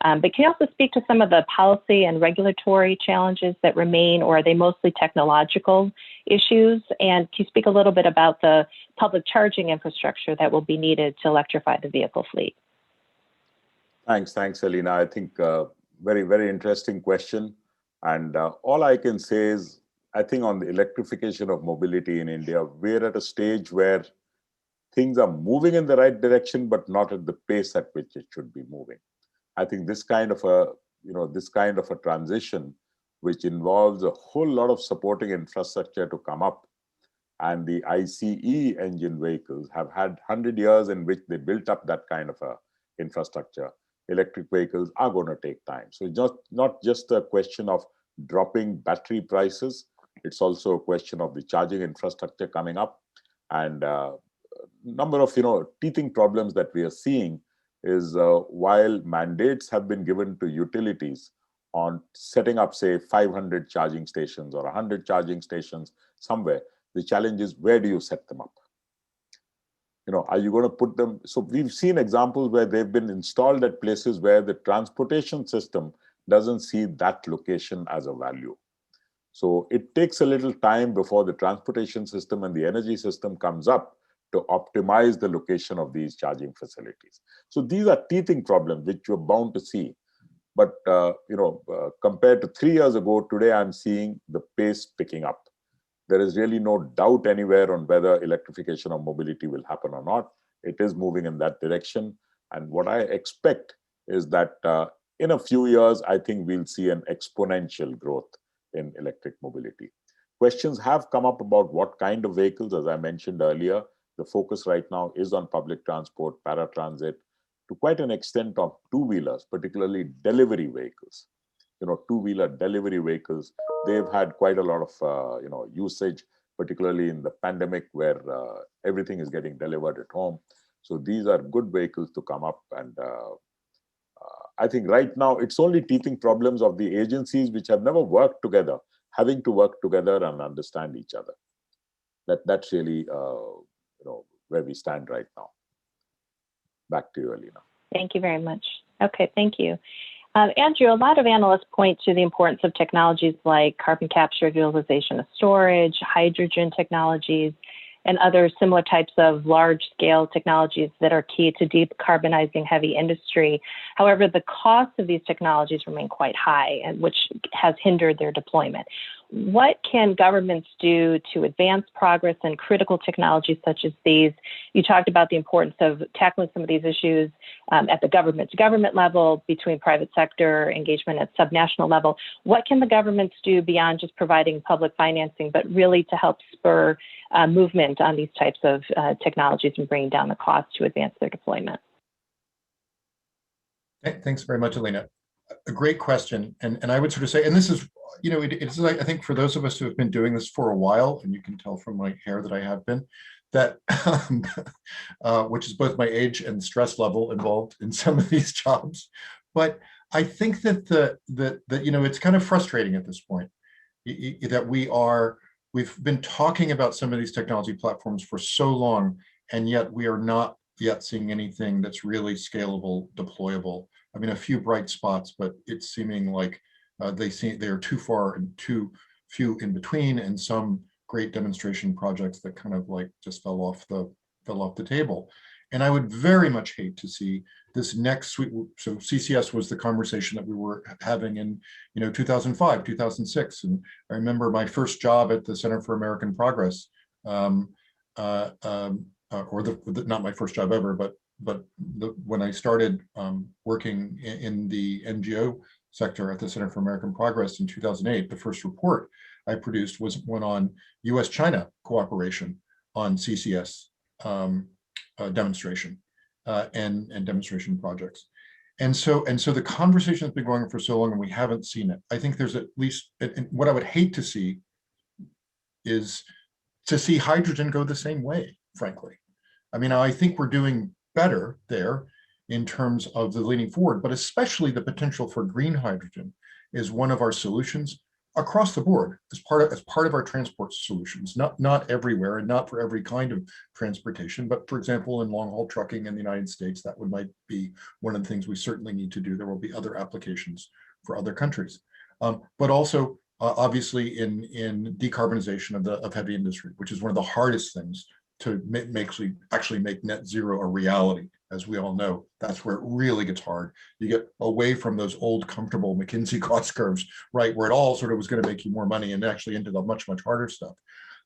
But can you also speak to some of the policy and regulatory challenges that remain, or are they mostly technological issues? And can you speak a little bit about the public charging infrastructure that will be needed to electrify the vehicle fleet? Thanks, Alina. I think very, very interesting question. And all I can say is, I think on the electrification of mobility in India, we're at a stage where things are moving in the right direction, but not at the pace at which it should be moving. I think this kind of a transition, which involves a whole lot of supporting infrastructure to come up, and the ICE engine vehicles have had 100 years in which they built up that kind of a infrastructure. Electric vehicles are going to take time. So it's not just a question of dropping battery prices. It's also a question of the charging infrastructure coming up, and number of teething problems that we are seeing is while mandates have been given to utilities on setting up, say, 500 charging stations or 100 charging stations somewhere, the challenge is, where do you set them up? Are you going to put them? So we've seen examples where they've been installed at places where the transportation system doesn't see that location as a value. So it takes a little time before the transportation system and the energy system comes up to optimize the location of these charging facilities. So these are teething problems which you're bound to see. But compared to 3 years ago, today I'm seeing the pace picking up. There is really no doubt anywhere on whether electrification of mobility will happen or not. It is moving in that direction. And what I expect is that in a few years, I think we'll see an exponential growth in electric mobility. Questions have come up about what kind of vehicles, as I mentioned earlier. The focus right now is on public transport, paratransit, to quite an extent of two-wheelers, particularly delivery vehicles. Two-wheeler delivery vehicles, they've had quite a lot of usage, particularly in the pandemic where everything is getting delivered at home. So these are good vehicles to come up. And I think right now it's only teething problems of the agencies which have never worked together, having to work together and understand each other. That's really where we stand right now. Back to you, Alina. Thank you very much. Okay, thank you. Andrew, a lot of analysts point to the importance of technologies like carbon capture, utilization of storage, hydrogen technologies, and other similar types of large-scale technologies that are key to decarbonizing heavy industry. However, the cost of these technologies remain quite high, and which has hindered their deployment. what can governments do to advance progress in critical technologies such as these? You talked about the importance of tackling some of these issues at the government-to-government level, between private sector engagement at subnational level. What can the governments do beyond just providing public financing, but really to help spur movement on these types of technologies and bringing down the cost to advance their deployment? Thanks very much, Alina. A great question. And I would sort of say, and this is, you know, it's like, I think for those of us who have been doing this for a while, and you can tell from my hair that I have been, that, which is both my age and stress level involved in some of these jobs. But I think that you know, it's kind of frustrating at this point that we've been talking about some of these technology platforms for so long, and yet we are not yet seeing anything that's really scalable, deployable. I mean, a few bright spots, but it's seeming like they are too far and too few in between, and some great demonstration projects that kind of like just fell off the table. And I would very much hate to see this next suite. So CCS was the conversation that we were having in 2005, 2006, and I remember my first job at the Center for American Progress, not my first job ever, but when I started working in the NGO sector at the Center for American Progress in 2008, the first report I produced was one on U.S.-China cooperation on CCS demonstration and demonstration projects. And so the conversation has been going on for so long and we haven't seen it. I think there's at least, and what I would hate to see is to see hydrogen go the same way, frankly. I mean, I think we're doing better there in terms of the leaning forward, but especially the potential for green hydrogen is one of our solutions across the board as part of our transport solutions, not everywhere and not for every kind of transportation, but for example, in long haul trucking in the United States, that might be one of the things we certainly need to do. There will be other applications for other countries, but also obviously in decarbonization of heavy industry, which is one of the hardest things to actually make net zero a reality. As we all know, that's where it really gets hard. You get away from those old comfortable McKinsey cost curves, right, where it all sort of was going to make you more money and actually into the much, much harder stuff.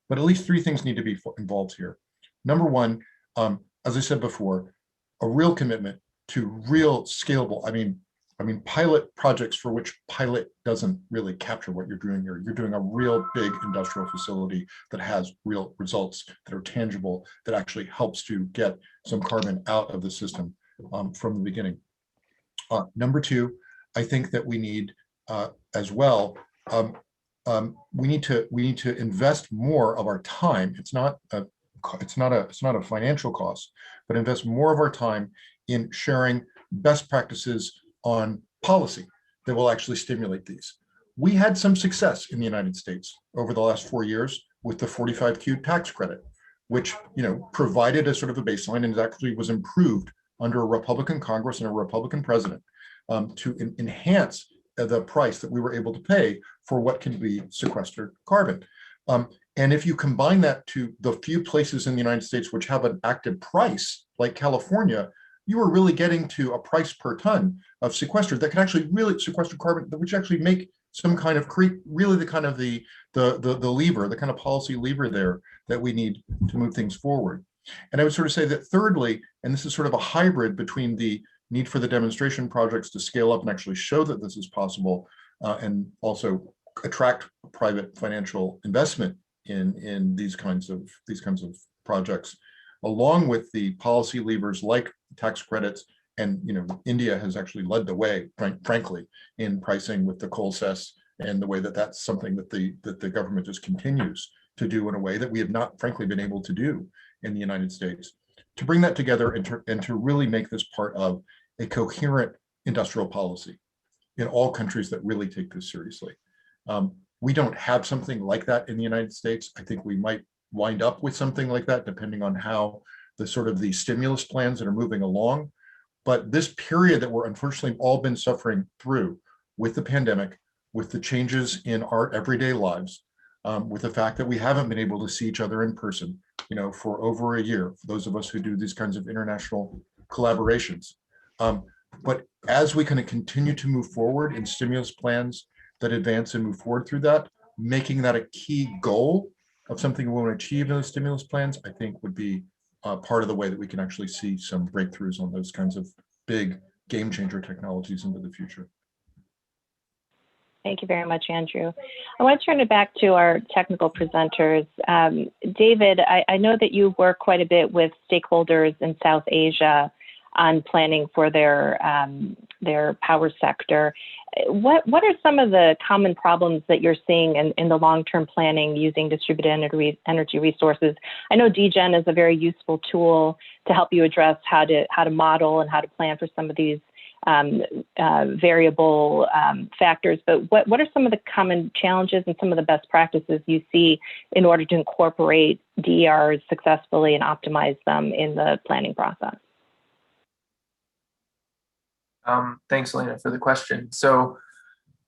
But at least three things need to be involved here. Number one, as I said before, a real commitment to real scalable, I mean, pilot projects for which pilot doesn't really capture what you're doing here. You're doing a real big industrial facility that has real results that are tangible, that actually helps to get some carbon out of the system from the beginning. Number two, I think that we need as well, we need to invest more of our time. It's not a financial cost, but invest more of our time in sharing best practices on policy that will actually stimulate these. We had some success in the United States over the last 4 years with the 45Q tax credit, which provided a sort of a baseline and actually was improved under a Republican Congress and a Republican president to enhance the price that we were able to pay for what can be sequestered carbon. And if you combine that to the few places in the United States which have an active price, like California, you are really getting to a price per ton of sequestered that can actually really sequester carbon, which actually make some kind of really the kind of the lever, the kind of policy lever there that we need to move things forward. And I would sort of say that thirdly, and this is sort of a hybrid between the need for the demonstration projects to scale up and actually show that this is possible, and also attract private financial investment in these kinds of projects, along with the policy levers like tax credits. And India has actually led the way, frankly, in pricing with the coal cess, and the way that that's something that the government just continues to do in a way that we have not, frankly, been able to do in the United States. To bring that together and to really make this part of a coherent industrial policy in all countries that really take this seriously. We don't have something like that in the United States. I think we might wind up with something like that depending on how the stimulus plans that are moving along. But this period that we're unfortunately all been suffering through with the pandemic, with the changes in our everyday lives, with the fact that we haven't been able to see each other in person, for over a year, for those of us who do these kinds of international collaborations. But as we kind of continue to move forward in stimulus plans that advance and move forward through that, making that a key goal of something we want to achieve in those stimulus plans, I think would be part of the way that we can actually see some breakthroughs on those kinds of big game changer technologies into the future. Thank you very much, Andrew. I want to turn it back to our technical presenters. David, I know that you work quite a bit with stakeholders in South Asia on planning for their power sector. What are some of the common problems that you're seeing in the long-term planning using distributed energy resources? I know Dgen is a very useful tool to help you address how to model and how to plan for some of these variable factors, but what are some of the common challenges and some of the best practices you see in order to incorporate DERs successfully and optimize them in the planning process? Thanks, Elena, for the question. So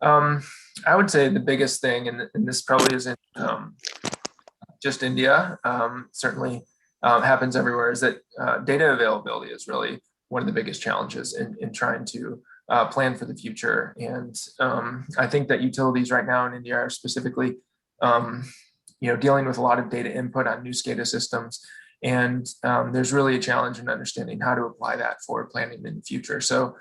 I would say the biggest thing, and this probably isn't just India, certainly happens everywhere, is that data availability is really one of the biggest challenges in trying to plan for the future. And I think that utilities right now in India are specifically, dealing with a lot of data input on new SCADA systems. And there's really a challenge in understanding how to apply that for planning in the future. So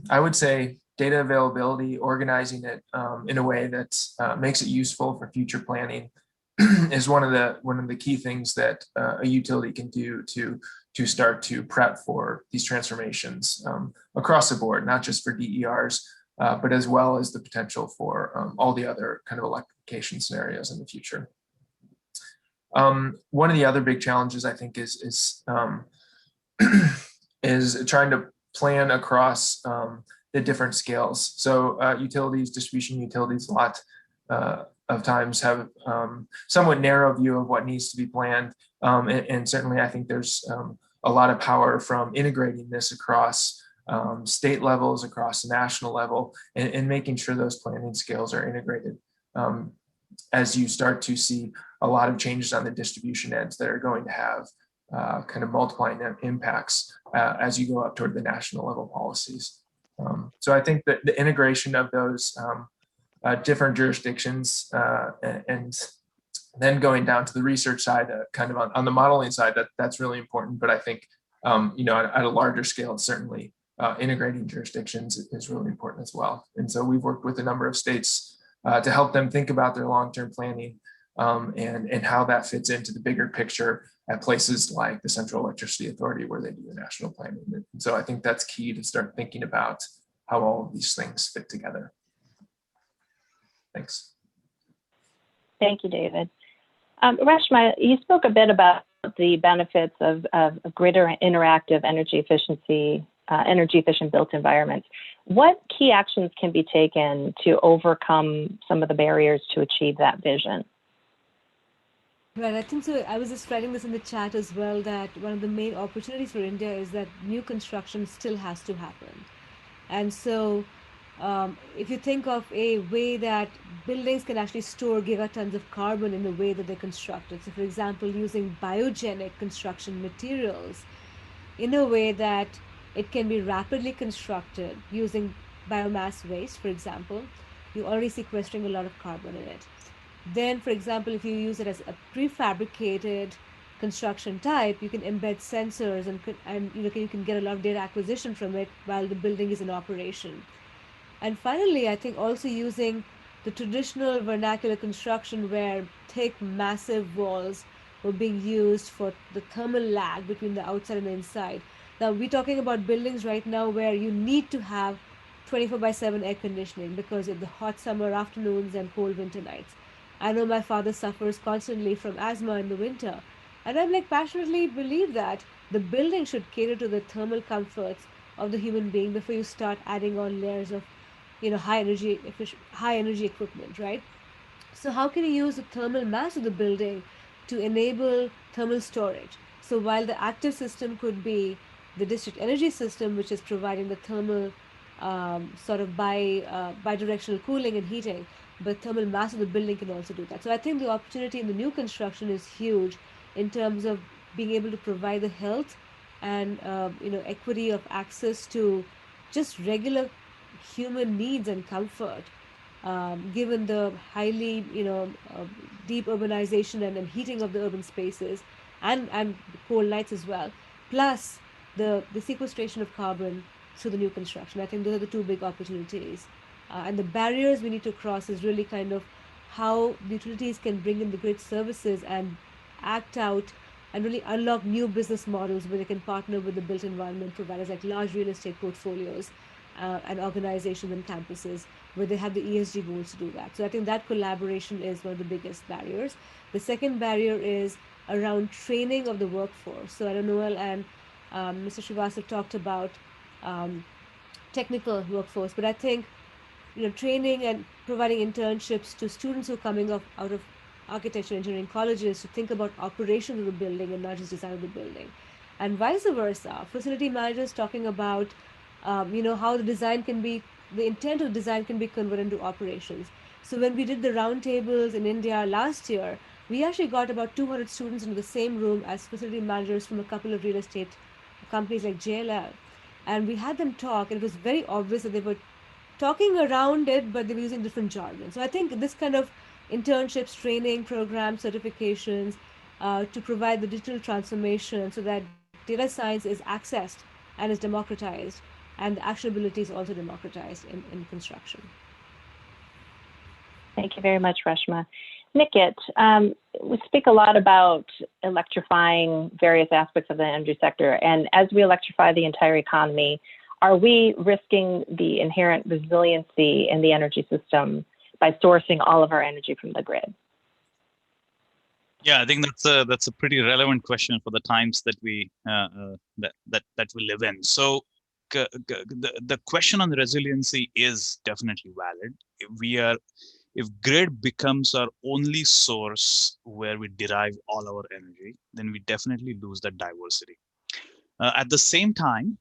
I would say data availability, organizing it in a way that makes it useful for future planning is one of the key things that a utility can do to start to prep for these transformations across the board, not just for DERs, but as well as the potential for all the other kind of electrification scenarios in the future. One of the other big challenges, I think, is trying to plan across the different scales. So utilities, distribution utilities, a lot of times have somewhat narrow view of what needs to be planned. And certainly I think there's a lot of power from integrating this across state levels, across the national level, and making sure those planning scales are integrated. As you start to see a lot of changes on the distribution ends that are going to have kind of multiplying impacts as you go up toward the national level policies. So I think that the integration of those different jurisdictions and then going down to the research side, kind of on the modeling side, that's really important. But I think, at a larger scale, certainly integrating jurisdictions is really important as well. And so we've worked with a number of states to help them think about their long-term planning and how that fits into the bigger picture at places like the Central Electricity Authority, where they do the national planning. And so I think that's key to start thinking about how all of these things fit together. Thanks. Thank you, David. Reshma, you spoke a bit about the benefits of greater interactive energy efficient built environments. What key actions can be taken to overcome some of the barriers to achieve that vision? Right, I think so. I was just writing this in the chat as well, that one of the main opportunities for India is that new construction still has to happen. And so if you think of a way that buildings can actually store gigatons of carbon in the way that they're constructed. So for example, using biogenic construction materials in a way that it can be rapidly constructed using biomass waste, for example, you're already sequestering a lot of carbon in it. Then, for example, if you use it as a prefabricated construction type, you can embed sensors and you can get a lot of data acquisition from it while the building is in operation. And finally, I think also using the traditional vernacular construction where thick, massive walls were being used for the thermal lag between the outside and the inside. Now, we're talking about buildings right now where you need to have 24/7 air conditioning because of the hot summer afternoons and cold winter nights. I know my father suffers constantly from asthma in the winter. And I'm passionately believe that the building should cater to the thermal comforts of the human being before you start adding on layers of, high energy equipment, right? So how can you use the thermal mass of the building to enable thermal storage? So while the active system could be the district energy system, which is providing the thermal sort of bidirectional cooling and heating, but thermal mass of the building can also do that. So I think the opportunity in the new construction is huge in terms of being able to provide the health and equity of access to just regular human needs and comfort given the highly, deep urbanization and heating of the urban spaces and cold nights as well, plus the sequestration of carbon through the new construction. I think those are the two big opportunities. And the barriers we need to cross is really kind of how the utilities can bring in the grid services and act out and really unlock new business models where they can partner with the built environment providers like large real estate portfolios and organizations and campuses where they have the ESG goals to do that. So I think that collaboration is one of the biggest barriers. The second barrier is around training of the workforce. So I know Noel and Mr. Srivastava talked about technical workforce, but I think training and providing internships to students who are coming out of architecture engineering colleges to think about operations of the building and not just design of the building, and vice versa. Facility managers talking about how the intent of design can be converted into operations. So when we did the roundtables in India last year, we actually got about 200 students into the same room as facility managers from a couple of real estate companies like JLL, and we had them talk, and it was very obvious that they were talking around it, but they were using different jargon. So I think this kind of internships, training programs, certifications to provide the digital transformation so that data science is accessed and is democratized, and the actionability is also democratized in construction. Thank you very much, Reshma. Nikit, we speak a lot about electrifying various aspects of the energy sector, and as we electrify the entire economy, are we risking the inherent resiliency in the energy system by sourcing all of our energy from the grid? Yeah, I think that's a pretty relevant question for the times that we that we live in. So the question on the resiliency is definitely valid. If grid becomes our only source where we derive all our energy, then we definitely lose that diversity. At the same time,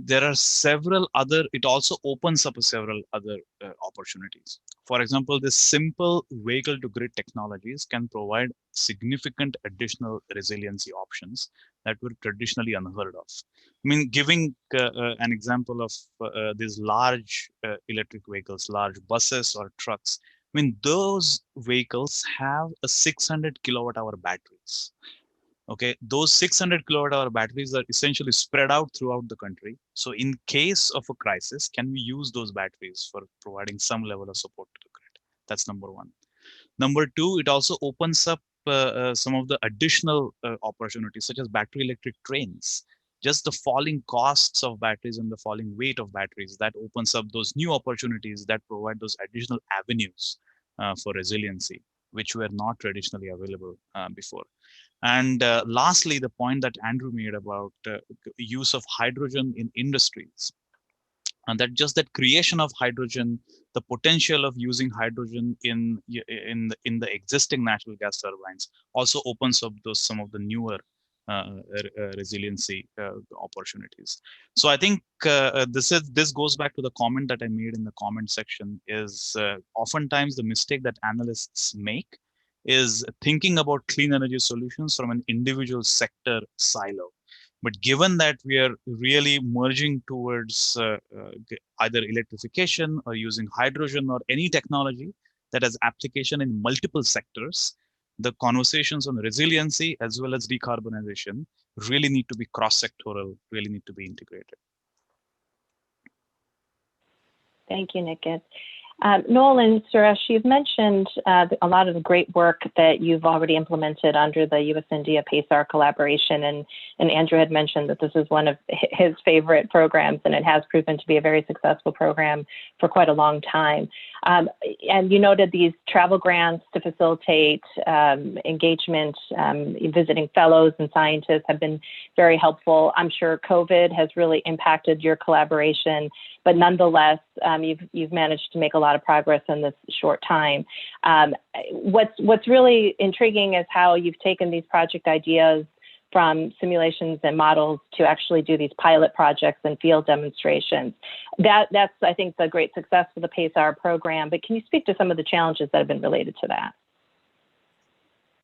there are several other, it also opens up several other opportunities. For example, this simple vehicle to grid technologies can provide significant additional resiliency options that were traditionally unheard of. I mean, giving an example of these large electric vehicles, large buses or trucks, I mean, those vehicles have a 600 kilowatt hour batteries. Okay, those 600 kilowatt hour batteries are essentially spread out throughout the country. So in case of a crisis, can we use those batteries for providing some level of support to the grid? That's number one. Number two, it also opens up some of the additional opportunities, such as battery electric trains. Just the falling costs of batteries and the falling weight of batteries, that opens up those new opportunities that provide those additional avenues for resiliency, which were not traditionally available before. And lastly, the point that Andrew made about use of hydrogen in industries, and that creation of hydrogen, the potential of using hydrogen in the existing natural gas turbines also opens up some of the newer resiliency opportunities. So I think this goes back to the comment that I made in the comment section. Is oftentimes the mistake that analysts make is thinking about clean energy solutions from an individual sector silo. But given that we are really merging towards either electrification or using hydrogen or any technology that has application in multiple sectors, the conversations on resiliency as well as decarbonization really need to be cross-sectoral, really need to be integrated. Thank you, Nikit. Noel and Suresh, you've mentioned a lot of the great work that you've already implemented under the US-India PACER collaboration, and Andrew had mentioned that this is one of his favorite programs, and it has proven to be a very successful program for quite a long time. And you noted these travel grants to facilitate engagement, visiting fellows and scientists have been very helpful. I'm sure COVID has really impacted your collaboration, but nonetheless, you've managed to make a lot of progress in this short time. What's really intriguing is how you've taken these project ideas from simulations and models to actually do these pilot projects and field demonstrations. That's, I think, the great success of the PACER program, but can you speak to some of the challenges that have been related to that?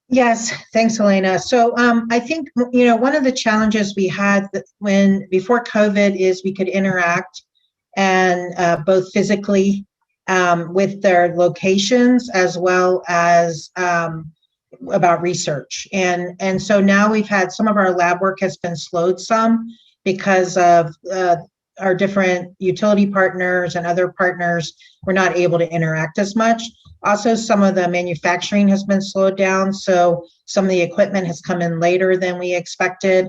Yes, thanks, Elena. So I think, one of the challenges we had before COVID is we could interact and both physically with their locations as well as about research. And so now we've had some of our lab work has been slowed some because of our different utility partners and other partners were not able to interact as much. Also, some of the manufacturing has been slowed down. So some of the equipment has come in later than we expected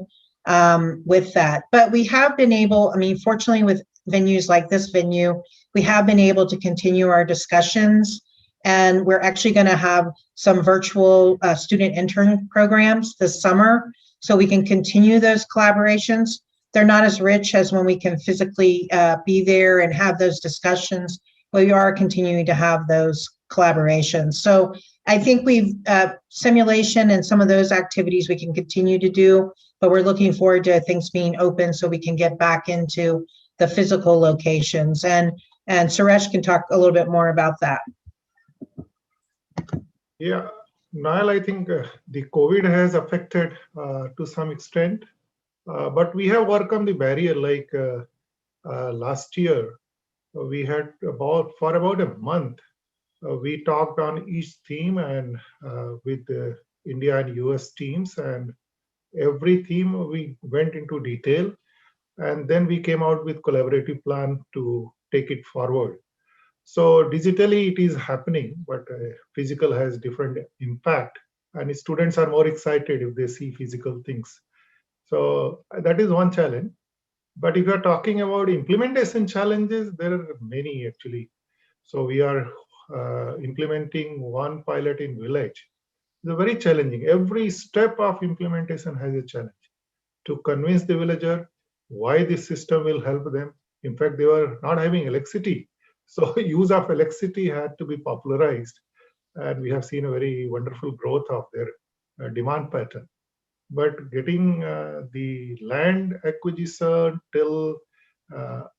with that. But we have been able, I mean, fortunately with venues like this venue, we have been able to continue our discussions. And we're actually going to have some virtual student intern programs this summer so we can continue those collaborations. They're not as rich as when we can physically be there and have those discussions, but we are continuing to have those collaborations. So I think we've simulation and some of those activities we can continue to do, but we're looking forward to things being open so we can get back into the physical locations. And Suresh can talk a little bit more about that. Yeah, Niall, I think the COVID has affected to some extent, but we have worked on the barrier. Like last year, we had for about a month, we talked on each theme and with the India and US teams, and every theme we went into detail, and then we came out with collaborative plan to take it forward. So digitally it is happening, but physical has different impact, and students are more excited if they see physical things. So that is one challenge. But if you're talking about implementation challenges, there are many actually. So we are implementing one pilot in village. It's very challenging. Every step of implementation has a challenge to convince the villager why this system will help them. In fact, they were not having electricity. So use of electricity had to be popularized. And we have seen a very wonderful growth of their demand pattern. But getting the land acquisition till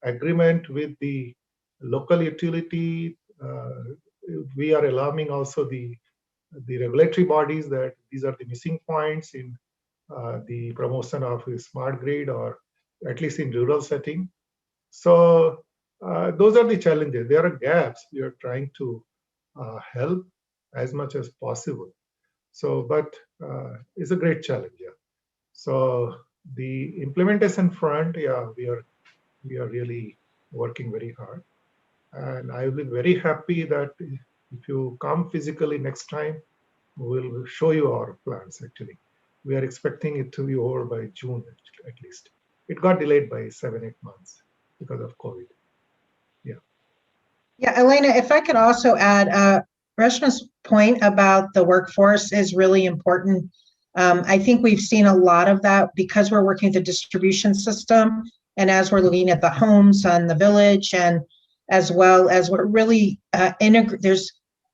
agreement with the local utility, we are alarming also the regulatory bodies that these are the missing points in the promotion of a smart grid, or at least in rural setting. So those are the challenges. There are gaps. We are trying to help as much as possible. So, but it's a great challenge. Yeah. So the implementation front, yeah, we are really working very hard, and I will be very happy that if you come physically next time, we'll show you our plans. Actually, we are expecting it to be over by June at least. It got delayed by 7-8 months because of COVID. Yeah. Yeah, Elena, if I could also add, Reshma's point about the workforce is really important. I think we've seen a lot of that because we're working with the distribution system, and as we're looking at the homes and the village, and as well as we're really there's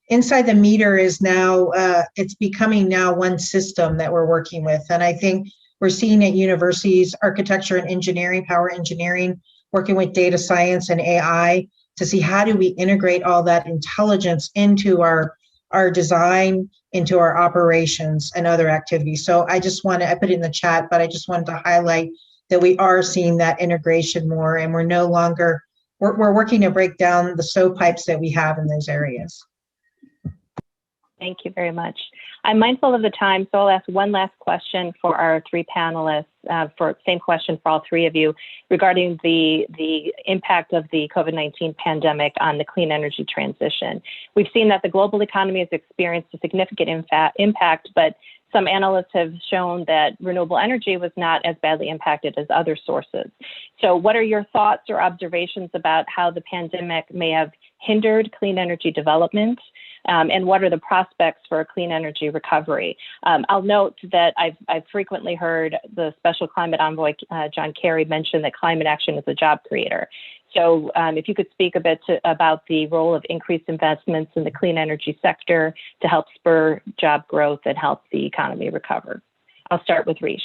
inside the meter is now, it's becoming now one system that we're working with. And I think we're seeing at universities, architecture and engineering, power engineering, working with data science and AI to see how do we integrate all that intelligence into our design, into our operations and other activities. So I just want to, I put it in the chat, but I just wanted to highlight that we are seeing that integration more, and we're no longer, we're working to break down the stovepipes that we have in those areas. Thank you very much. I'm mindful of the time, so I'll ask one last question for our three panelists, for same question for all three of you, regarding the impact of the COVID-19 pandemic on the clean energy transition. We've seen that the global economy has experienced a significant impact, but some analysts have shown that renewable energy was not as badly impacted as other sources. So what are your thoughts or observations about how the pandemic may have hindered clean energy development? And what are the prospects for a clean energy recovery? I'll note that I've frequently heard the Special Climate Envoy, John Kerry, mention that climate action is a job creator. So if you could speak a bit about the role of increased investments in the clean energy sector to help spur job growth and help the economy recover. I'll start with Rishi.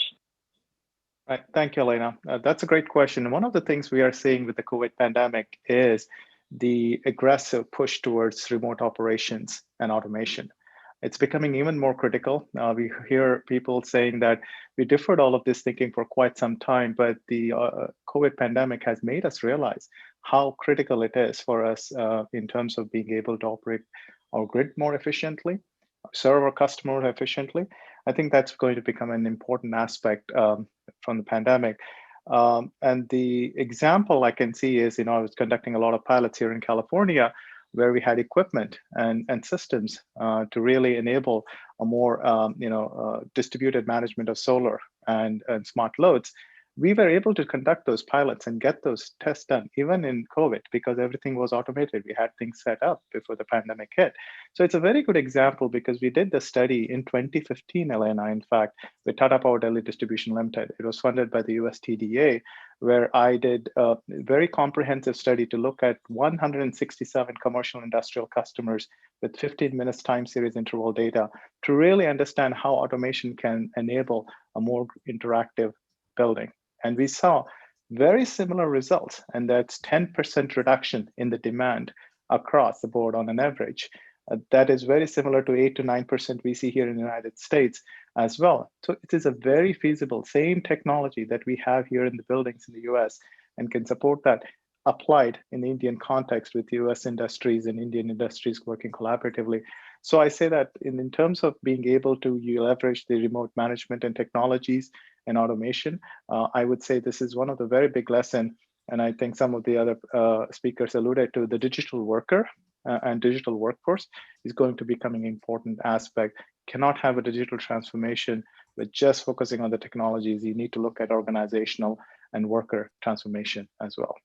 Right. Thank you, Elena. That's a great question. One of the things we are seeing with the COVID pandemic is the aggressive push towards remote operations and automation. It's becoming even more critical. We hear people saying that we deferred all of this thinking for quite some time, but the COVID pandemic has made us realize how critical it is for us in terms of being able to operate our grid more efficiently, serve our customer efficiently. I think that's going to become an important aspect from the pandemic. And the example I can see is, I was conducting a lot of pilots here in California where we had equipment and systems to really enable a more distributed management of solar and smart loads. We were able to conduct those pilots and get those tests done, even in COVID, because everything was automated. We had things set up before the pandemic hit. So it's a very good example because we did the study in 2015, Elena, in fact, with Tata Power Delhi Distribution Limited. It was funded by the US TDA, where I did a very comprehensive study to look at 167 commercial industrial customers with 15 minutes time series interval data to really understand how automation can enable a more interactive building. And we saw very similar results, and that's 10% reduction in the demand across the board on an average. That is very similar to 8 to 9% we see here in the United States as well. So it is a very feasible, same technology that we have here in the buildings in the US and can support that applied in the Indian context with US industries and Indian industries working collaboratively. So I say that in terms of being able to leverage the remote management and technologies and automation, I would say this is one of the very big lessons. And I think some of the other speakers alluded to the digital worker and digital workforce is going to become an important aspect. Cannot have a digital transformation with just focusing on the technologies. You need to look at organizational and worker transformation as well.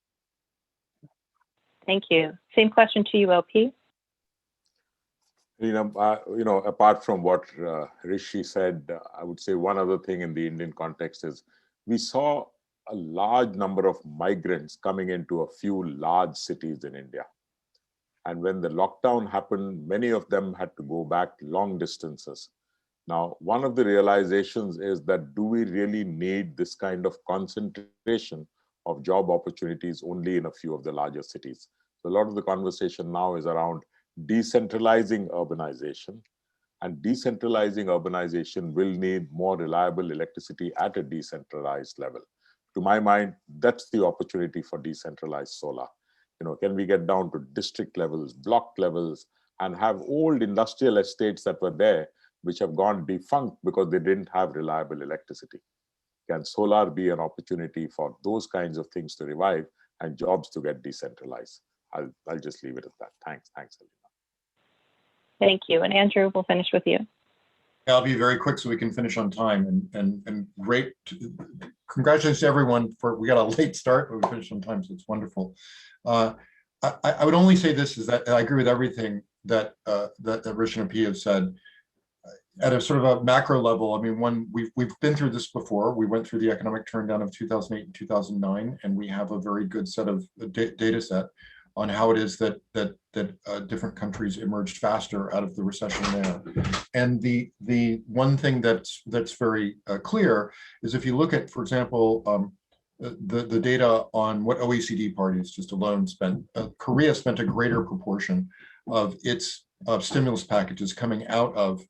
Thank you. Same question to you, LP. Apart from what Rishi said, I would say one other thing in the Indian context is we saw a large number of migrants coming into a few large cities in India. And when the lockdown happened, many of them had to go back long distances. Now, one of the realizations is that do we really need this kind of concentration of job opportunities only in a few of the larger cities? So a lot of the conversation now is around decentralizing urbanization, and decentralizing urbanization will need more reliable electricity at a decentralized level. To my mind, that's the opportunity for decentralized solar. Can we get down to district levels, block levels, and have old industrial estates that were there, which have gone defunct because they didn't have reliable electricity? Can solar be an opportunity for those kinds of things to revive and jobs to get decentralized? I'll just leave it at that. Thanks, Elena. Thank you. And Andrew, we'll finish with you. I'll be very quick so we can finish on time. And great, congratulations to everyone we got a late start, but we finished on time, so it's wonderful. I would only say this, is that I agree with everything that Rishi and P have said. At a sort of a macro level, I mean, we've been through this before. We went through the economic turndown of 2008 and 2009, and we have a very good set of data set on how it is that different countries emerged faster out of the recession there. And the one thing that's very clear is if you look at, for example, the data on what OECD parties just alone spent, Korea spent a greater proportion of its stimulus packages coming out of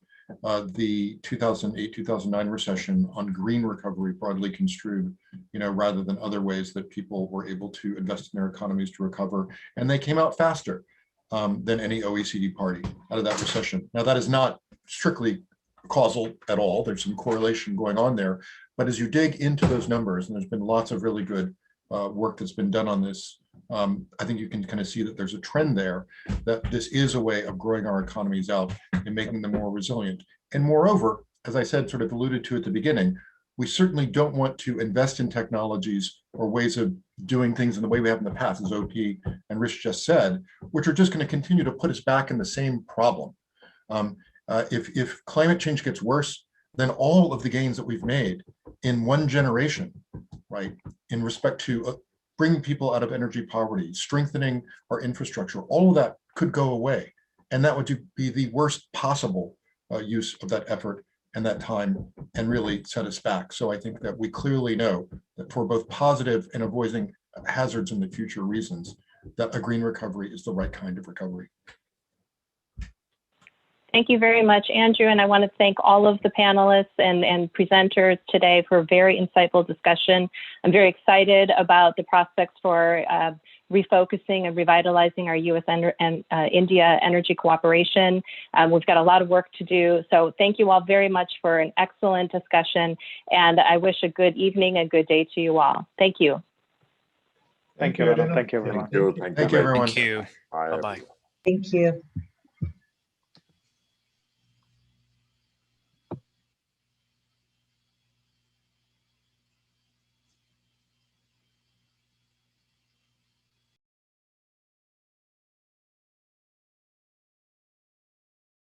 the 2008-2009 recession on green recovery, broadly construed, rather than other ways that people were able to invest in their economies to recover. And they came out faster than any OECD party out of that recession. Now, that is not strictly causal at all. There's some correlation going on there. But as you dig into those numbers, and there's been lots of really good work that's been done on this, I think you can kind of see that there's a trend there, that this is a way of growing our economies out and making them more resilient. And moreover, as I said, sort of alluded to at the beginning, we certainly don't want to invest in technologies or ways of doing things in the way we have in the past, as OP and Rich just said, which are just going to continue to put us back in the same problem. If climate change gets worse, then all of the gains that we've made in one generation, right, in respect to bringing people out of energy poverty, strengthening our infrastructure, all of that could go away. And that would be the worst possible use of that effort and that time, and really set us back. So I think that we clearly know that for both positive and avoiding hazards in the future reasons, that a green recovery is the right kind of recovery. Thank you very much, Andrew. And I want to thank all of the panelists and presenters today for a very insightful discussion. I'm very excited about the prospects for refocusing and revitalizing our U.S. and India energy cooperation. We've got a lot of work to do. So thank you all very much for an excellent discussion. And I wish a good evening, a good day to you all. Thank you. Thank you, Elena. Thank you, everyone. Thank you. Thank you, everyone. Thank you. Bye. Bye-bye. Thank you.